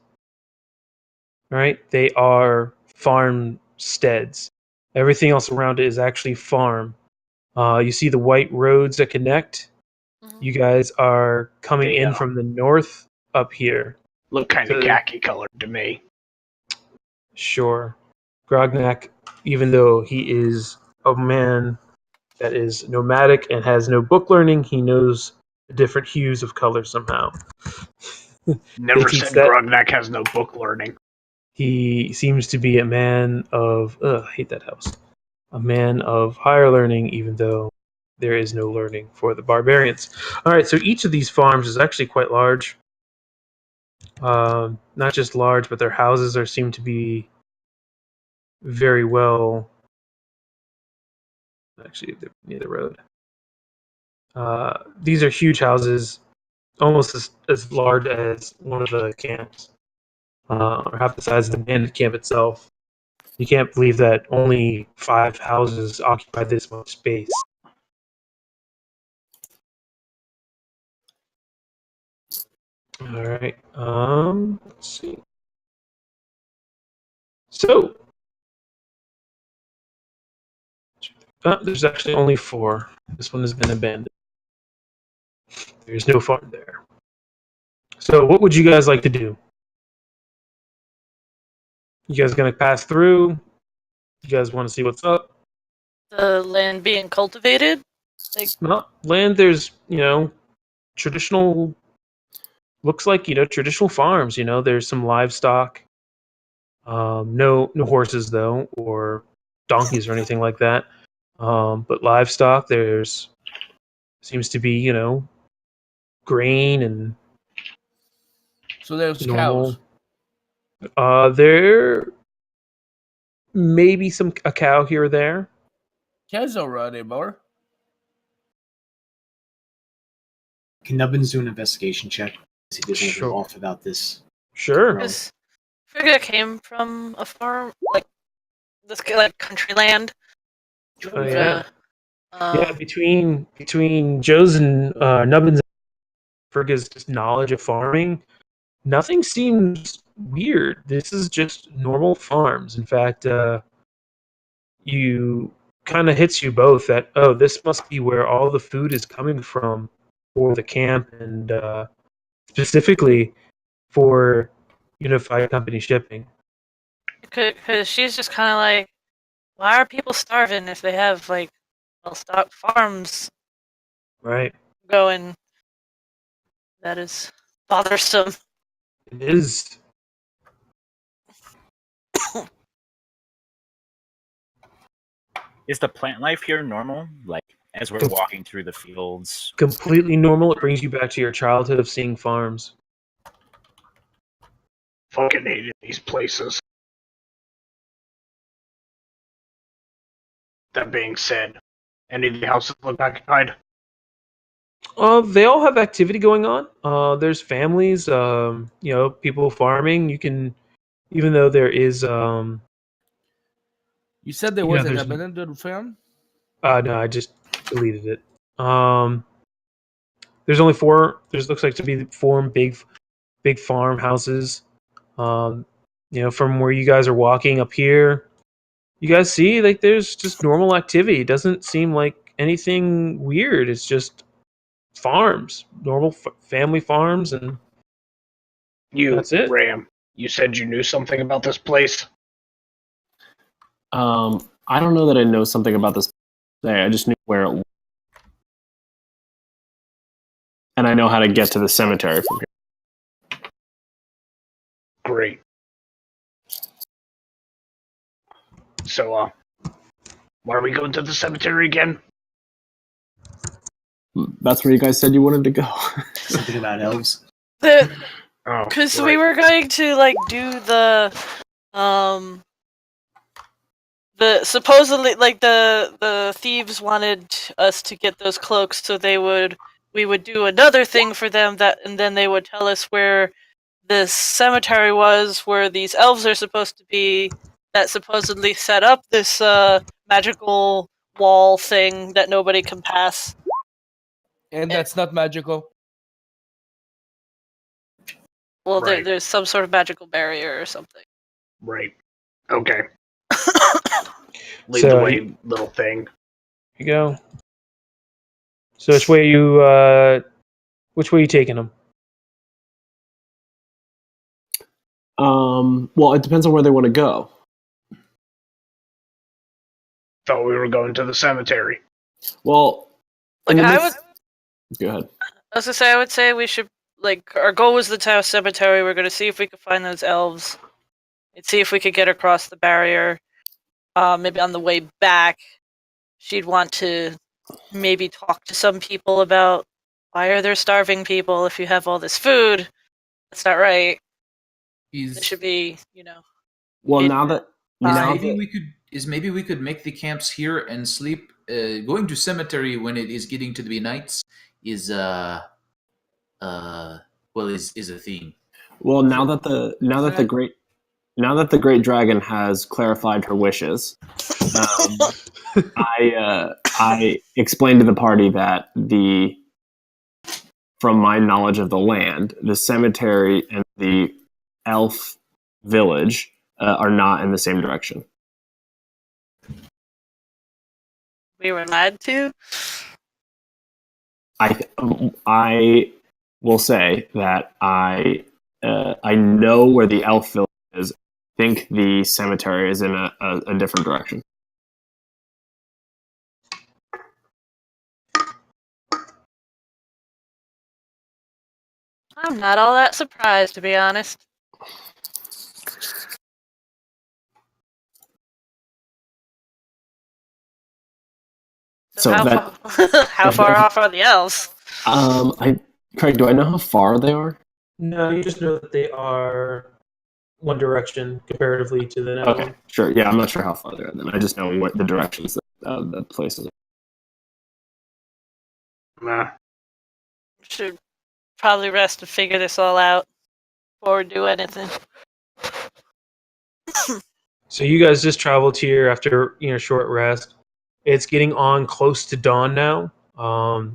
right? They are farmsteads. Everything else around it is actually farm. You see the white roads that connect. Mhm. You guys are coming in Yeah. from the north up here. Look kind of So- khaki colored to me. Sure. Grognak, even though he is a man that is nomadic and has no book learning, he knows the different hues of color somehow. Never Think he said said- Grognak has no book learning. He seems to be a man of I hate that house. A man of higher learning, even though there is no learning for the barbarians. All right, so each of these farms is actually quite large. Not just large, but their houses seem to be very well. Actually, they're near the road. These are huge houses, almost as large as one of the camps, or half the size of the bandit camp itself. You can't believe that only 5 houses occupy this much space. All right. Let's see. So, there's actually only 4. This one has been abandoned. There's no farm there. So, what would you guys like to do? You guys gonna pass through? You guys want to see what's up? The land being cultivated. Well, land. There's traditional. Looks like traditional farms. There's some livestock. No horses though, or donkeys or anything like that. But livestock. There's seems to be grain and So there's normal. cows. There maybe a cow here or there. Cows already, more. Can Nubbins do an investigation check? See if there's anything Sure. off about this. Sure. Because I figured it came from a farm, like country land. Oh, yeah. Uh, Yeah, between Joe's and Nubbins and Fergus' just knowledge of farming, nothing seems weird. This is just normal farms. In fact, you kind of hits you both that this must be where all the food is coming from for the camp, and specifically for Unified Company shipping. Because she's just kind of like, why are people starving if they have well-stocked farms Right? going? That is bothersome. It is. Is the plant life here normal? Like, as we're walking through the fields? Completely normal. It brings you back to your childhood of seeing farms. Fucking hated these places. That being said, any of the houses look occupied? They all have activity going on. There's families, people farming. You can even though there is You said there You was know, an there's- abandoned farm? no, I just deleted it. There's only four. There's looks like to be four big farmhouses. From where you guys are walking up here, you guys see like there's just normal activity. It doesn't seem like anything weird. It's just farms, normal family farms, and that's it. Ram, you said you knew something about this place? I don't know that I know something about this. I just knew where it was. And I know how to get to the cemetery from here. Great. So, why are we going to the cemetery again? That's where you guys said you wanted to go. Something about elves. Because we were going to like do the supposedly like the thieves wanted us to get those cloaks, so we would do another thing for them and then they would tell us where this cemetery was, where these elves are supposed to be, that supposedly set up this magical wall thing that nobody can pass. And that's not magical. Well, Right. there's some sort of magical barrier or something. Right. Okay. Lead So the way, little thing. Here you go. So which way you taking them? Well, it depends on where they want to go. Thought we were going to the cemetery. Well, Like in the I midst- would, Go ahead. I was gonna say, I would say we should our goal was the town cemetery. We're gonna see if we could find those elves and see if we could get across the barrier. Maybe on the way back, she'd want to maybe talk to some people about why are there starving people if you have all this food. That's not right. It should be, Well, It- now that maybe we could make the camps here and sleep. Going to cemetery when it is getting to be nights is a thing. Well, now that the great dragon has clarified her wishes, I explained to the party that from my knowledge of the land, the cemetery and the elf village are not in the same direction. we were lied to. I will say that I know where the elf village is. I think the cemetery is in a different direction. I'm not all that surprised, to be honest. So how far off are the elves? Craig, do I know how far they are? No, you just know that they are one direction comparatively to the next Okay, one. sure. Yeah, I'm not sure how far they are. Then I just know what the directions that the places are. Nah. Should probably rest and figure this all out before we do anything. So you guys just traveled here after short rest. It's getting on close to dawn now.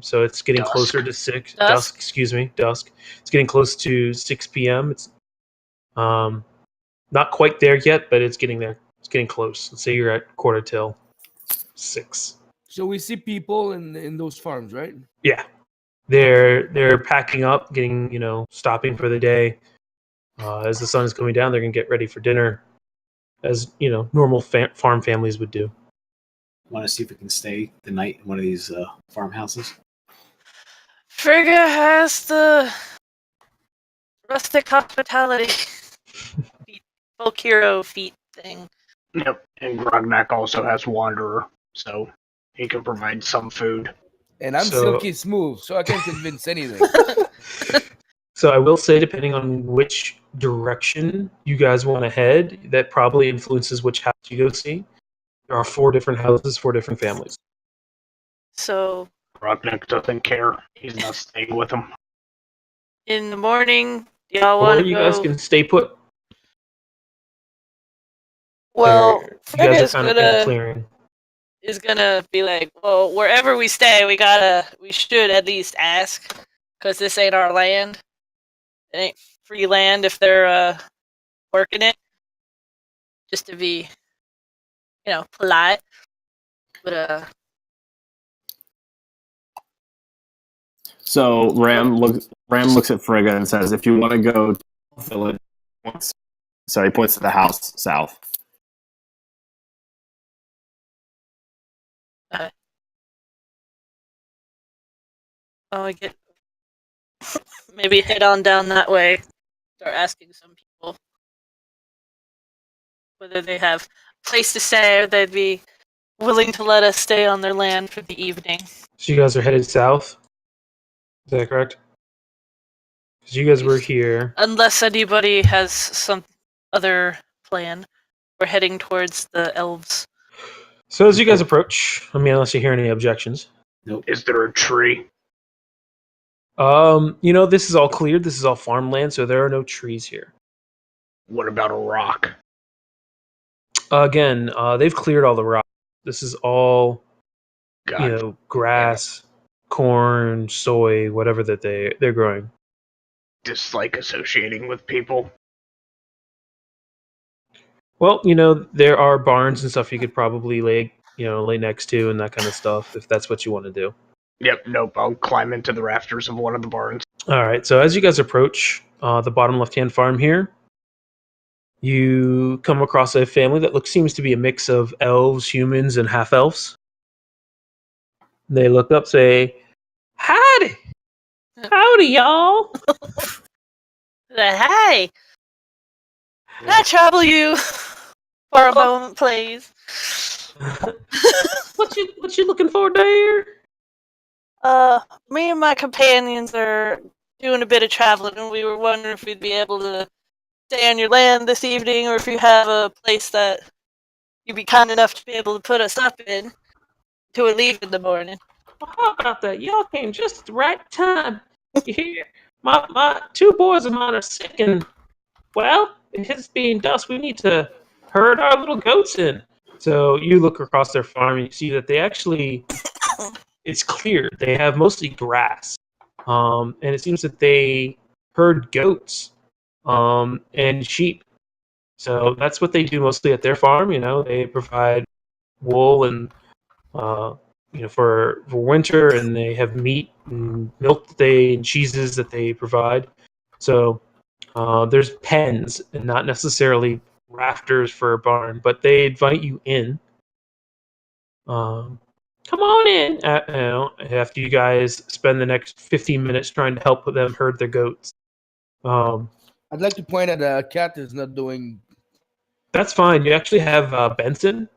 So it's getting Dusk. closer to dusk. Excuse me, dusk. It's getting close to 6 p.m. It's not quite there yet, but it's getting there. It's getting close. Let's say you're at quarter till 6. So we see people in those farms, right? Yeah, they're packing up, getting stopping for the day. As the sun is coming down, they're gonna get ready for dinner, as normal farm families would do. Want to see if we can stay the night in one of these farmhouses? Frigga has the rustic hospitality folk hero feat thing. Yep. And Grognak also has Wanderer, so he can provide some food. And I'm So- silky smooth, so I can't convince anything. So I will say, depending on which direction you guys want to head, that probably influences which house you go see. There are 4 different houses, 4 different families. So Grognak doesn't care. He's not staying with him. in the morning, do y'all Or want to you go? guys can stay put. Well, You Fred guys are is kind of in a gonna clearing. be like, well, wherever we stay, we should at least ask, because this ain't our land. It ain't free land if they're working it. Just to be, polite. But So Ram looks at Frigga and says, "If you want to go to the village," so he points to the house south. I get maybe head on down that way. Start asking some people whether they have a place to stay or they'd be willing to let us stay on their land for the evening. So you guys are headed south? Is that correct? Because you guys were here. Unless anybody has some other plan. We're heading towards the elves. So as you guys approach, unless you hear any objections. Nope. Is there a tree? This is all cleared. This is all farmland, so there are no trees here. What about a rock? Again, they've cleared all the rock. This is all, God. grass, corn, soy, whatever that they're growing. Dislike associating with people. Well, there are barns and stuff you could probably lay next to and that kind of stuff if that's what you want to do. Yep, nope, I'll climb into the rafters of one of the barns. All right, so as you guys approach the bottom left-hand farm here, you come across a family that seems to be a mix of elves, humans, and half-elves. They look up, say, "Howdy! Howdy, y'all!" Hey! Can I trouble you for a moment, please? What you looking for there? Me and my companions are doing a bit of traveling, and we were wondering if we'd be able to stay on your land this evening, or if you have a place that you'd be kind enough to be able to put us up in till we leave in the morning. Well, how about that? Y'all came just at the right time. You hear? My two boys of mine are sick, and well, it's being dusk. We need to herd our little goats in. So you look across their farm and you see that they actually, it's clear. They have mostly grass. And it seems that they herd goats and sheep. So that's what they do mostly at their farm. They provide wool and for winter, and they have meat and milk and cheeses that they provide. So there's pens and not necessarily rafters for a barn, but they invite you in. Come on in. After you guys spend the next 15 minutes trying to help them herd their goats. I'd like to point out that Cat is not doing. That's fine. You actually have Benson.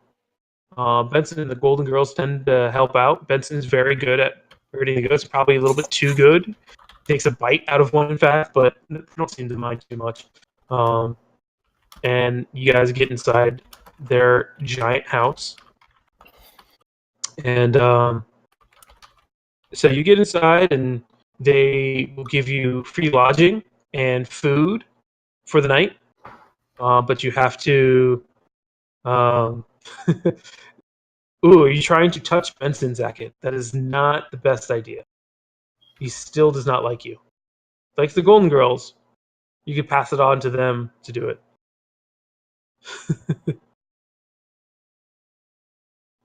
Benson and the Golden Girls tend to help out. Benson's very good at herding the goats. Probably a little bit too good. Takes a bite out of one, in fact, but they don't seem to mind too much. And you guys get inside their giant house. And so you get inside, and they will give you free lodging and food for the night. But you have to... Ooh, are you trying to touch Benson, Zachet? That is not the best idea. He still does not like you. Like the Golden Girls, you could pass it on to them to do it.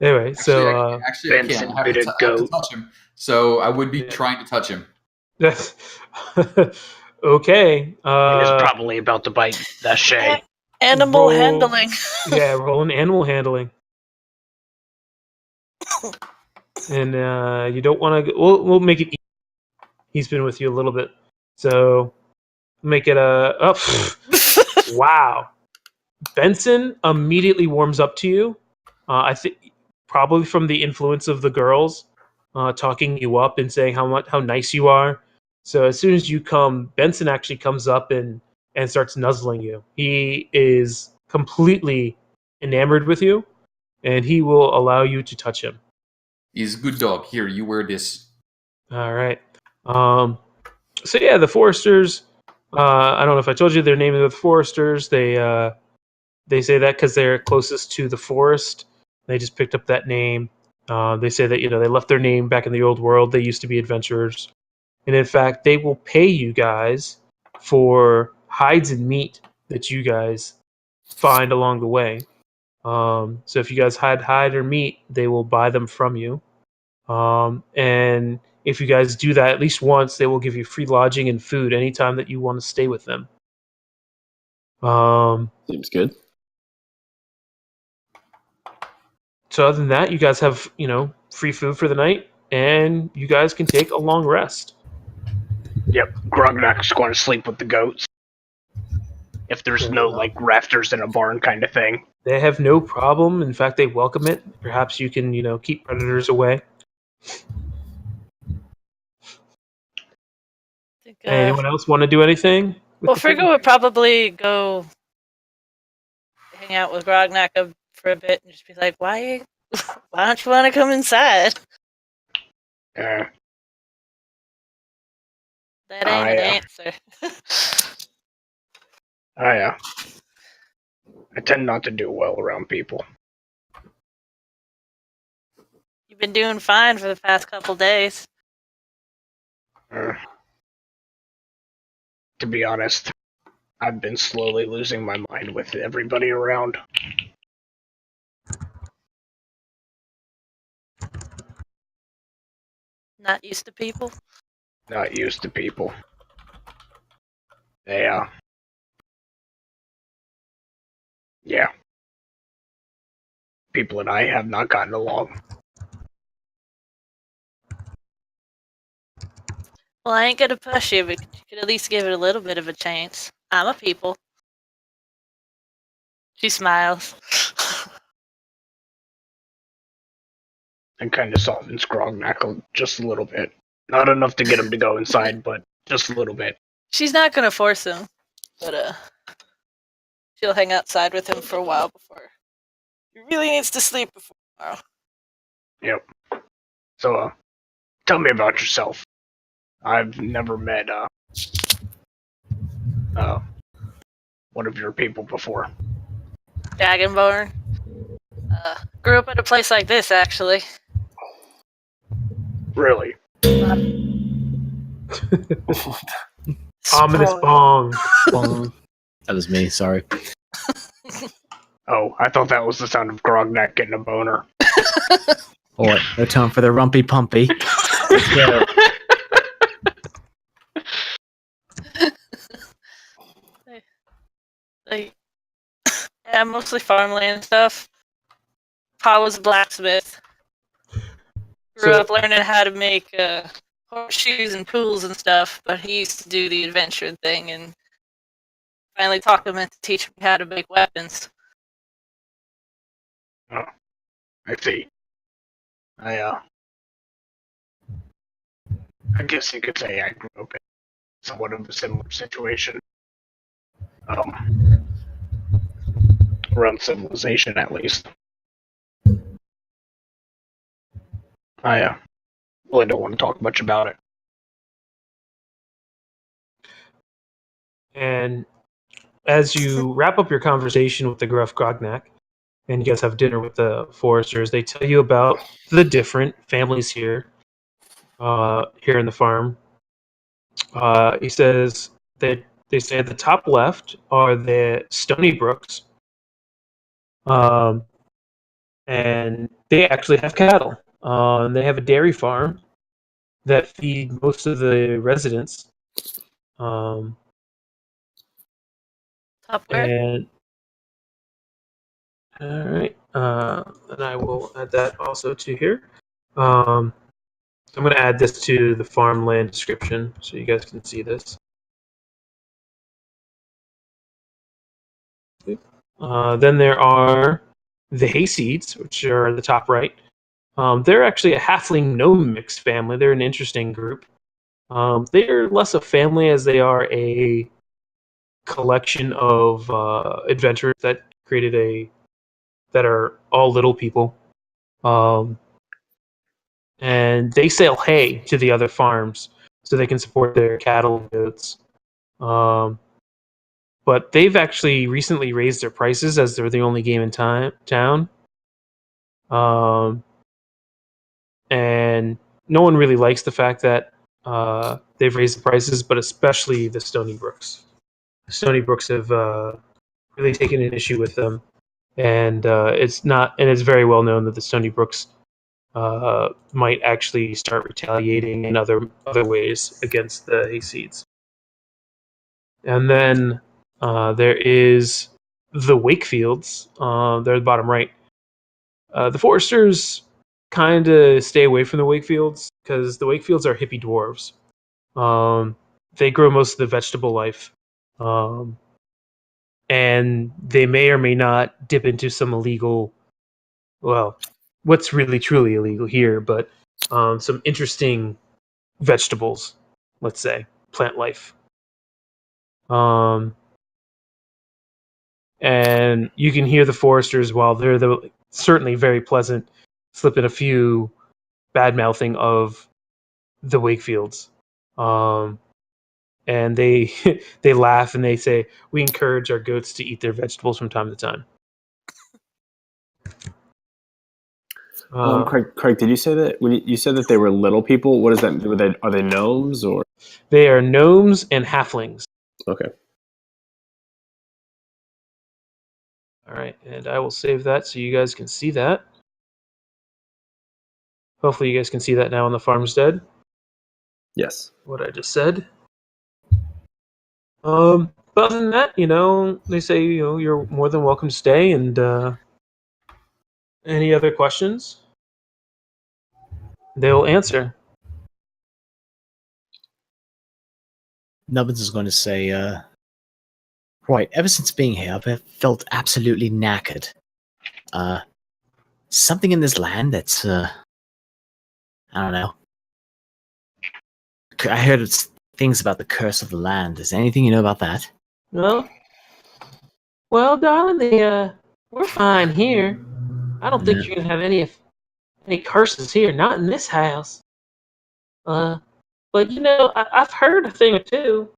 Anyway, so actually, I can't. I have to touch him. So I would be trying to touch him. that's okay. He was probably about to bite Zachet. Animal handling. Yeah, roll an animal handling. And you don't want to. We'll make it easy. He's been with you a little bit, so make it a. Wow, Benson immediately warms up to you. I think probably from the influence of the girls talking you up and saying how nice you are. So as soon as you come, Benson actually comes up and starts nuzzling you. He is completely enamored with you, and he will allow you to touch him. He's a good dog. Here, you wear this. All right. So yeah, the Foresters. I don't know if I told you their name of the Foresters. They They say that because they're closest to the forest. They just picked up that name. They say that they left their name back in the old world. They used to be adventurers, and in fact, they will pay you guys for hides and meat that you guys find along the way. So if you guys hide or meat, they will buy them from you. And if you guys do that at least once, they will give you free lodging and food anytime that you want to stay with them. Seems good. So other than that, you guys have, free food for the night, and you guys can take a long rest. Yep, Grognak's going to sleep with the goats. If there's no, rafters in a barn kind of thing. They have no problem. In fact, they welcome it. Perhaps you can, keep predators away. Anyone else want to do anything? Well, Frigga would probably go hang out with Grognak for a bit and just be like, why don't you want to come inside? That ain't an answer. I tend not to do well around people. You've been doing fine for the past couple days. To be honest, I've been slowly losing my mind with everybody around. Not used to people? Not used to people. Yeah. People and I have not gotten along. Well, I ain't gonna push you, but you could at least give it a little bit of a chance. I'm a people. She smiles. And kind of softens Grognak just a little bit. Not enough to get him to go inside, but just a little bit. She's not gonna force him, but she'll hang outside with him for a while before he really needs to sleep before tomorrow. Yep. So, tell me about yourself. I've never met one of your people before. Dragonborn. Grew up at a place like this, actually. Really? Ominous bong. That was me, sorry. Oh, I thought that was the sound of Grognak getting a boner. Oh, no time for the rumpy pumpy. Yeah, mostly farmland stuff. Pa was a blacksmith. Grew up learning how to make horseshoes and pools and stuff, but he used to do the adventure thing and finally talked him into teaching me how to make weapons. Oh, I see. I guess you could say I grew up in somewhat of a similar situation. Around civilization, at least. I really don't want to talk much about it. And as you wrap up your conversation with the gruff Grognak, and you guys have dinner with the foresters, they tell you about the different families here in the farm. He says that they say at the top left are the Stony Brooks, and they actually have cattle. They have a dairy farm that feed most of the residents. Top where? And all right, and I will add that also to here. I'm going to add this to the farmland description so you guys can see this. Then there are the Hayseeds, which are at the top right. They're actually a halfling gnome mixed family. They're an interesting group. They're less a family as they are a collection of adventurers that that are all little people. And they sell hay to the other farms so they can support their cattle and goats. but they've actually recently raised their prices as they're the only game in town. And no one really likes the fact that they've raised the prices, but especially the Stony Brooks. The Stony Brooks have really taken an issue with them, and it's very well known that the Stony Brooks might actually start retaliating in other ways against the Hayseeds. And then there is the Wakefields. They're at the bottom right. The Foresters kind of stay away from the Wakefields because the Wakefields are hippie dwarves. They grow most of the vegetable life. And they may or may not dip into some illegal, well, what's really truly illegal here, but some interesting vegetables, let's say, plant life. And you can hear the Foresters, while they're certainly very pleasant, slip in a few bad mouthing of the Wakefields. And they they laugh and they say, "We encourage our goats to eat their vegetables from time to time." Craig, did you say that when you said that they were little people? What does that mean? Are they gnomes or? They are gnomes and halflings. Okay. All right, and I will save that so you guys can see that. Hopefully, you guys can see that now on the farmstead. Yes. What I just said. But other than that, they say, you're more than welcome to stay. And any other questions, they'll answer. Nubbins is going to say, right, ever since being here, I've felt absolutely knackered. Something in this land that's, I don't know. I heard things about the curse of the land. Is there anything you know about that? Well, darling, we're fine here. I don't think you're gonna have any curses here. Not in this house. But I've heard a thing or two.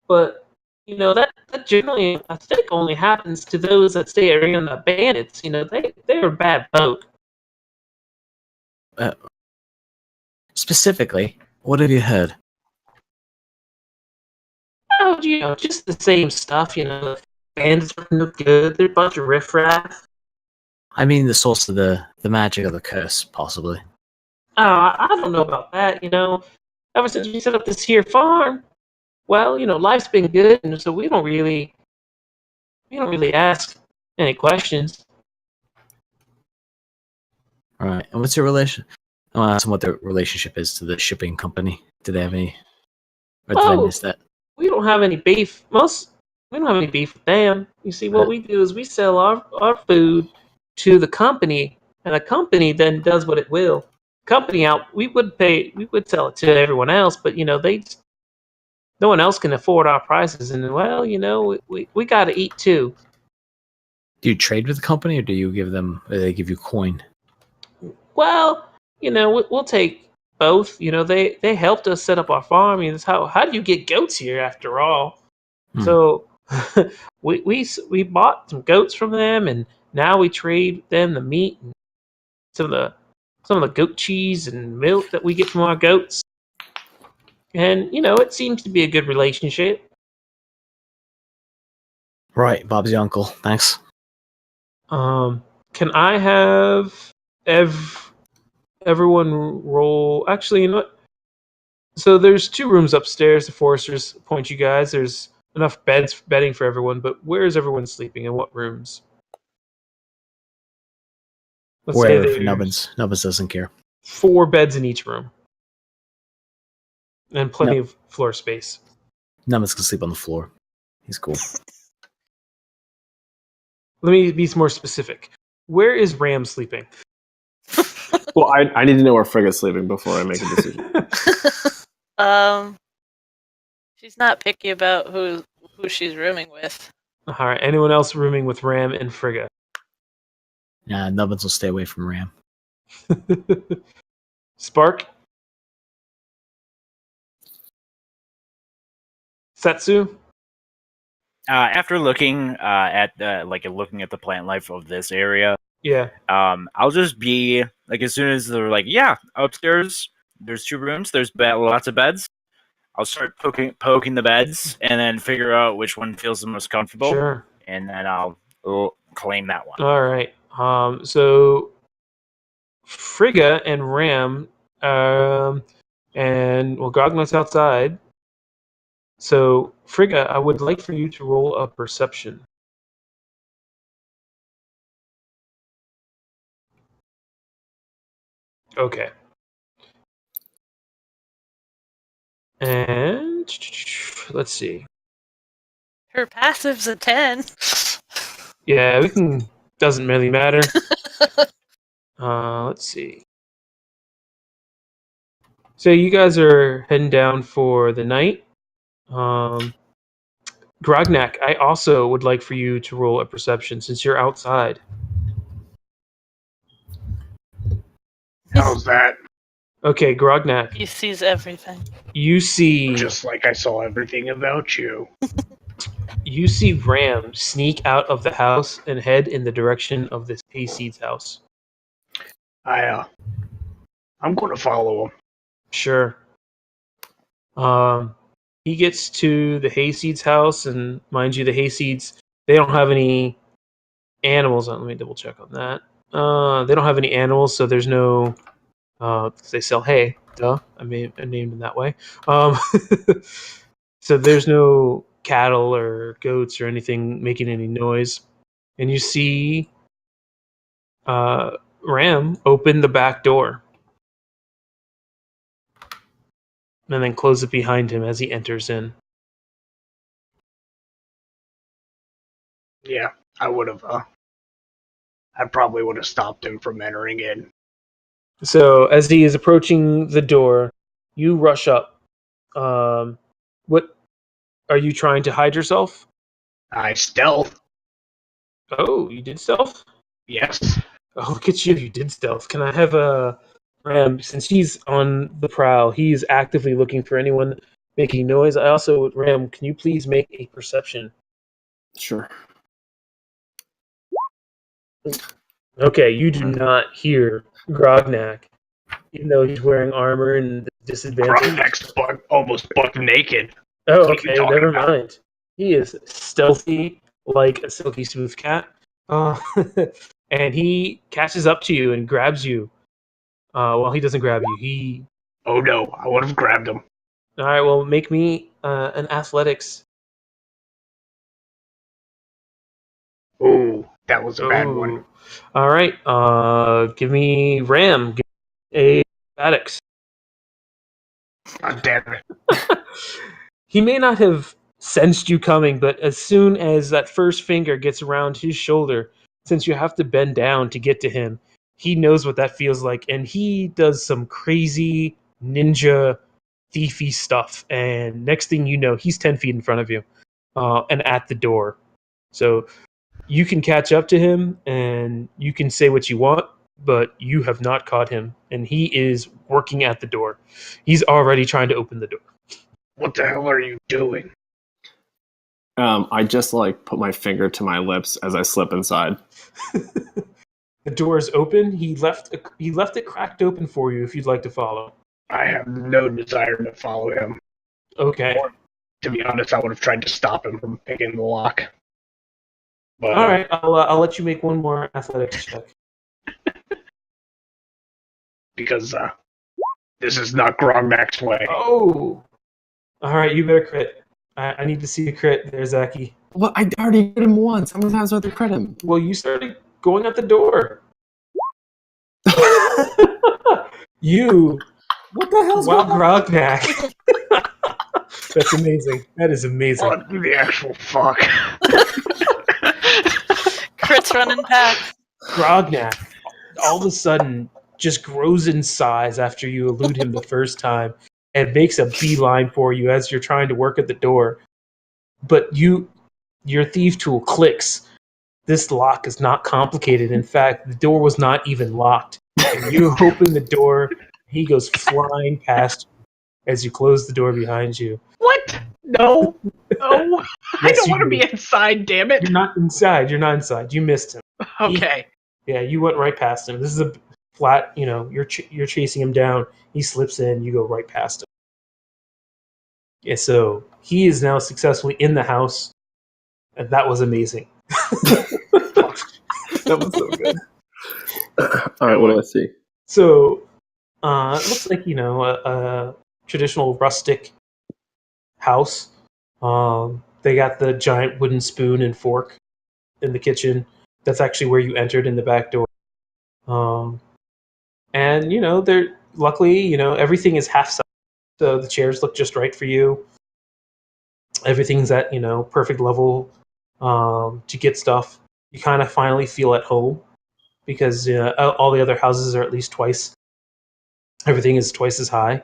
But that generally, I think, only happens to those that stay around the bandits. They're a bad folk. Specifically, what have you heard? Oh, just the same stuff. The bandits are no good. They're a bunch of riffraff. I mean, the source of the magic of the curse, possibly. Oh, I don't know about that. Ever since we set up this here farm, well, life's been good, and so we don't really ask any questions. All right, and what's your relation? I want to ask them what their relationship is to the shipping company. Do they have any? Or did I miss that? We don't have any beef. We don't have any beef with them. You see, what we do is we sell our food to the company, and the company then does what it will. Company out, we would sell it to everyone else, but no one else can afford our prices, and well, we got to eat too. Do you trade with the company, or do you give them? Or they give you coin? Well, we'll take both. They helped us set up our farm. That's how do you get goats here after all? So we bought some goats from them, and now we trade them the meat and some of the goat cheese and milk that we get from our goats. And it seems to be a good relationship. Right, Bob's your uncle. Thanks. Can I have everyone roll? Actually, you know what? So there's 2 rooms upstairs. The Foresters point you guys. There's enough bedding for everyone, but where is everyone sleeping? In what rooms? Let's say Wherever Nubbins doesn't care. 4 beds in each room, and plenty of floor space. Nubbins can sleep on the floor. He's cool. Let me be more specific. Where is Ram sleeping? Well, I need to know where Frigga's sleeping before I make a decision. She's not picky about who she's rooming with. All right. Anyone else rooming with Ram and Frigga? Nah, Nubbins will stay away from Ram. Spark? Setsu? after looking looking at the plant life of this area, Yeah. I'll just be like, as soon as they're like, yeah, upstairs there's 2 rooms, there's lots of beds. I'll start poking the beds and then figure out which one feels the most comfortable. Sure. And then I'll claim that one. All right. So Frigga and Ram, and Grognak's outside. So Frigga, I would like for you to roll a perception. Okay. And let's see. Her passive's a 10. Yeah, we can. Doesn't really matter. Let's see. So you guys are heading down for the night. Grognak, I also would like for you to roll a perception since you're outside. How's that? Okay, Grognak, He sees everything. you see Just like I saw everything about you. you see Ram sneak out of the house and head in the direction of this Hayseed's house. I'm going to follow him. Sure. He gets to the Hayseeds' house, and mind you, the Hayseeds, they don't have any animals. Let me double check on that. They don't have any animals, so there's no. They sell hay. Duh. I named them that way. So there's no cattle or goats or anything making any noise, and you see Ram open the back door. And then close it behind him as he enters in. Yeah, I would have. I probably would have stopped him from entering in. So as he is approaching the door, you rush up. What are you trying to hide yourself? I stealth. Oh, you did stealth? Yes. Oh, look at you! You did stealth. Can I have a Ram? Since he's on the prowl, he's actively looking for anyone making noise. I also, Ram, can you please make a perception? Sure. Okay, you do not hear Grognak, even though he's wearing armor and disadvantage. Grognak's almost buck naked. Oh, What are you okay, talking never about? mind. He is stealthy like a silky smooth cat. And he catches up to you and grabs you. Well, he doesn't grab you. Oh no, I would have grabbed him. All right, well, make me an athletics. Ooh, that was a bad one. All right, give me Ram. Give me a athletics. God damn it. He may not have sensed you coming, but as soon as that first finger gets around his shoulder, since you have to bend down to get to him, he knows what that feels like, and he does some crazy ninja thiefy stuff. And next thing you know, he's 10 feet in front of you and at the door. So you can catch up to him and you can say what you want, but you have not caught him, and he is working at the door. He's already trying to open the door. What the hell are you doing? I just put my finger to my lips as I slip inside. The door is open. He left it cracked open for you if you'd like to follow. I have no desire to follow him. Okay. Or, to be honest, I would have tried to stop him from picking the lock. But, all right, I'll let you make one more athletics check. Because this is not Grognak's way. Oh! All right, you better crit. I need to see a crit there, Zachy. Well, I already hit him once. How many times do I have to crit him? Well, you started going at the door. You. What the hell's Wow, going on? Grognak. That's amazing. That is amazing. What the actual fuck? Crits running past. Grognak, all of a sudden, just grows in size after you elude him the first time and makes a beeline for you as you're trying to work at the door. But your thief tool clicks. This lock is not complicated. In fact, the door was not even locked. And you open the door, he goes flying past you as you close the door behind you. What? No. I Yes, don't you want to do. be inside, damn it. You're not inside. You're not inside. You missed him. Okay. Yeah, you went right past him. This is a flat. You're chasing him down. He slips in. You go right past him. Yeah, so he is now successfully in the house, and that was amazing. That was so good. All right, what do I see? So it looks like a traditional rustic house. They got the giant wooden spoon and fork in the kitchen. That's actually where you entered in the back door. And they're luckily everything is half size, so the chairs look just right for you. Everything's at perfect level to get stuff. You kind of finally feel at home because all the other houses are at least twice. Everything is twice as high.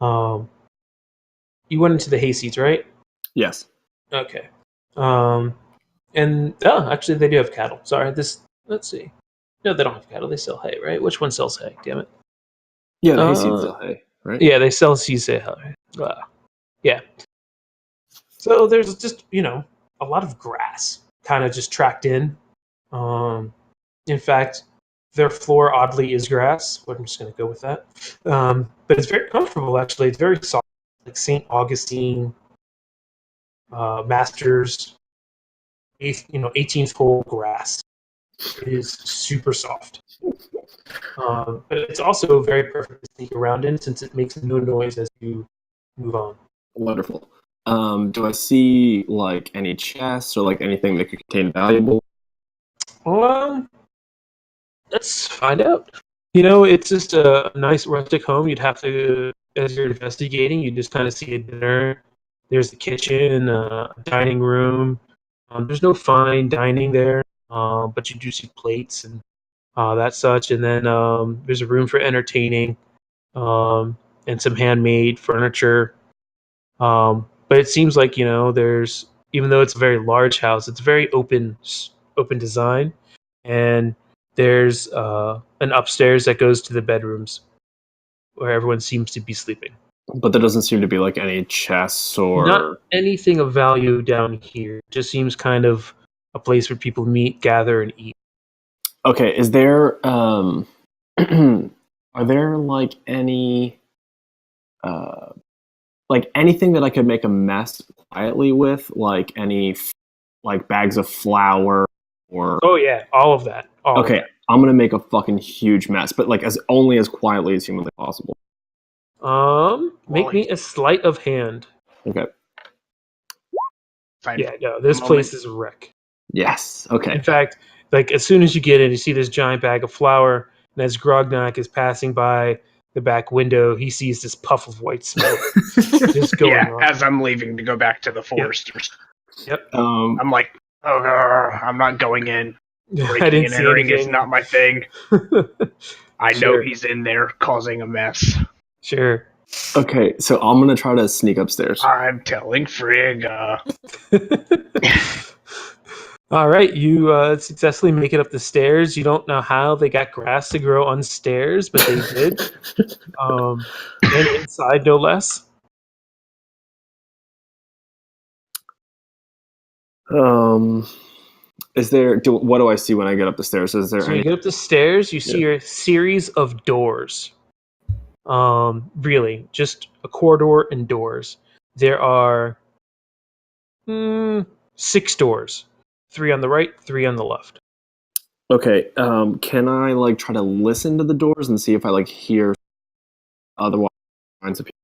You went into the hay seats, right? Yes. Okay. And actually, they do have cattle. Sorry, let's see. No, they don't have cattle. They sell hay, right? Which one sells hay? Damn it. Yeah, the hay seeds sell hay, right? Yeah, they sell hay. Yeah. So there's just a lot of grass, kind of just tracked in. In fact, their floor oddly is grass, but I'm just going to go with that. But it's very comfortable, actually. It's very soft, like St. Augustine, Masters, 18th hole grass. It is super soft. But it's also very perfect to sneak around in since it makes no noise as you move on. Wonderful. Do I see like any chests or like anything that could contain valuable? Let's find out. It's just a nice rustic home. You'd have to, as you're investigating, you just kind of see a dinner. There's the kitchen, a dining room. There's no fine dining there, but you do see plates and that such. And then there's a room for entertaining and some handmade furniture. But it seems like there's, even though it's a very large house, it's very open design, and there's an upstairs that goes to the bedrooms where everyone seems to be sleeping. But there doesn't seem to be like any chests or not anything of value down here. It just seems kind of a place where people meet, gather, and eat. Okay, is there are there like any like anything that I could make a mess quietly with, like any like bags of flour or Oh yeah, all of that. Okay, I'm gonna make a fucking huge mess, but like as quietly as humanly possible. Make me a sleight of hand. Okay. Fine. Yeah, no, this place is a wreck. Yes. Okay. In fact, like as soon as you get in, you see this giant bag of flour, and as Grognak is passing by the back window, he sees this puff of white smoke just going on. As I'm leaving to go back to the foresters. Yep. I'm like, I'm not going in. I Breaking didn't and see entering is anything. not my thing. I know Sure. he's in there causing a mess. Sure. Okay, so I'm gonna try to sneak upstairs. I'm telling Frigga. All right, you successfully make it up the stairs. You don't know how they got grass to grow on stairs, but they did. And inside, no less. Is there? What do I see when I get up the stairs? Is there So any? you get up the stairs, you see a series of doors. Really, just a corridor and doors. There are 6 doors. 3 on the right, 3 on the left. Okay. Can I like try to listen to the doors and see if I like hear otherwise kinds of people?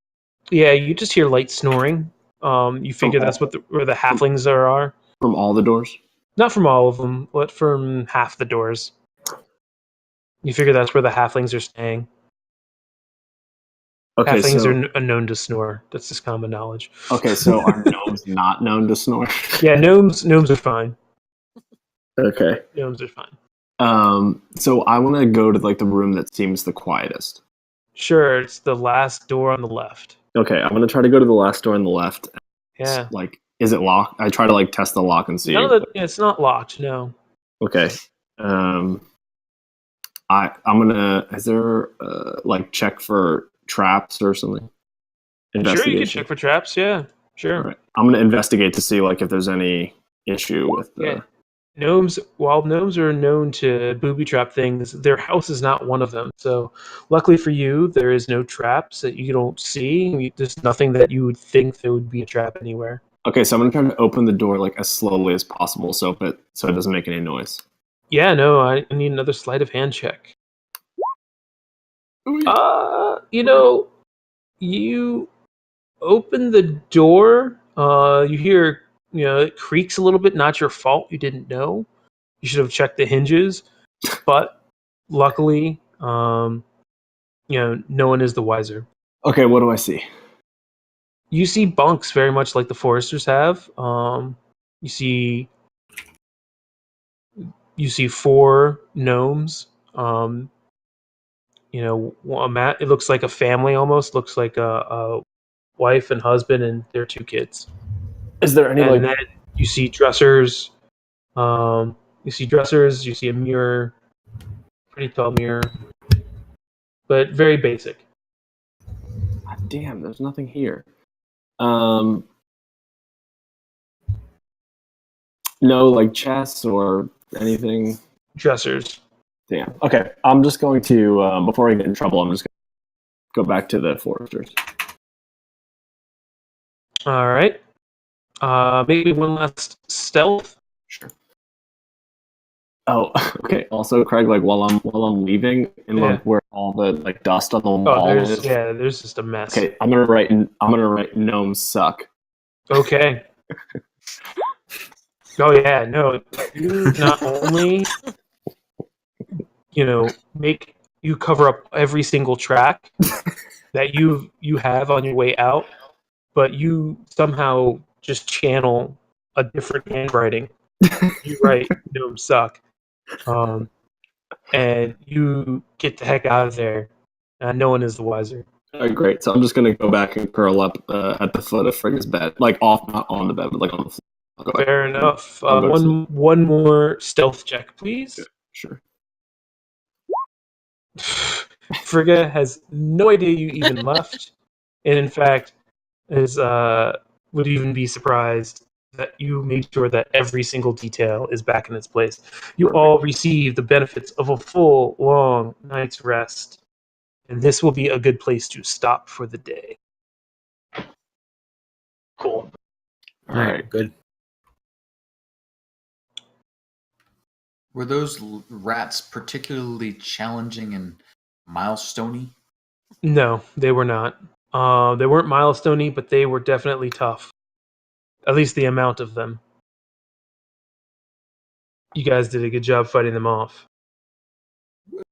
Yeah, you just hear light snoring. You figure that's where the halflings are. From all the doors? Not from all of them, but from half the doors. You figure that's where the halflings are staying. Okay, halflings are known to snore. That's just common knowledge. Okay, so are gnomes not known to snore? Yeah, gnomes are fine. Okay. Gnomes are fine. So I want to go to like the room that seems the quietest. Sure, it's the last door on the left. Okay, I'm gonna try to go to the last door on the left. Yeah. Like, is it locked? I try to like test the lock and see. No, it's not locked. No. Okay. I'm gonna. Is there like check for traps or something? Sure, you can check for traps. Yeah. Sure. All right. I'm gonna investigate to see like if there's any issue with the. Yeah. Gnomes, while gnomes are known to booby trap things, their house is not one of them. So, luckily for you, there is no traps that you don't see. There's nothing that you would think there would be a trap anywhere. Okay, so I'm gonna try to open the door like as slowly as possible, so it doesn't make any noise. Yeah, no, I need another sleight of hand check. You open the door. You hear, it creaks a little bit. Not your fault. You didn't know. You should have checked the hinges, but luckily, no one is the wiser. Okay, what do I see? You see bunks very much like the foresters have. You see 4 gnomes. It looks like a family almost. Looks like a wife and husband and their 2 kids. Is there any And then you see dressers. You see a mirror, pretty tall mirror, but very basic. God damn, there's nothing here. No, like chests or anything. Dressers. Damn. Okay, I'm just going to before I get in trouble, I'm just going to go back to the foresters. All right. Maybe one last stealth. Sure. Oh, okay. Also, Craig, like while I'm leaving, and like where all the like dust on the wall is. There's just a mess. Okay, I'm gonna write gnomes suck. Okay. Oh yeah, no. You not only make you cover up every single track that you have on your way out, but you somehow just channel a different handwriting. You write gnomes suck. And you get the heck out of there. No one is the wiser. All right, great. So I'm just gonna go back and curl up at the foot of Frigga's bed, like not on the bed, but like on the floor. Fair enough. One more stealth check, please. Yeah, sure. Frigga has no idea you even left, and in fact, would even be surprised that you made sure that every single detail is back in its place. You all receive the benefits of a full, long night's rest, and this will be a good place to stop for the day. Cool. All right, good. Were those rats particularly challenging and milestoney? No, they were not. They weren't milestoney, but they were definitely tough. At least the amount of them. You guys did a good job fighting them off.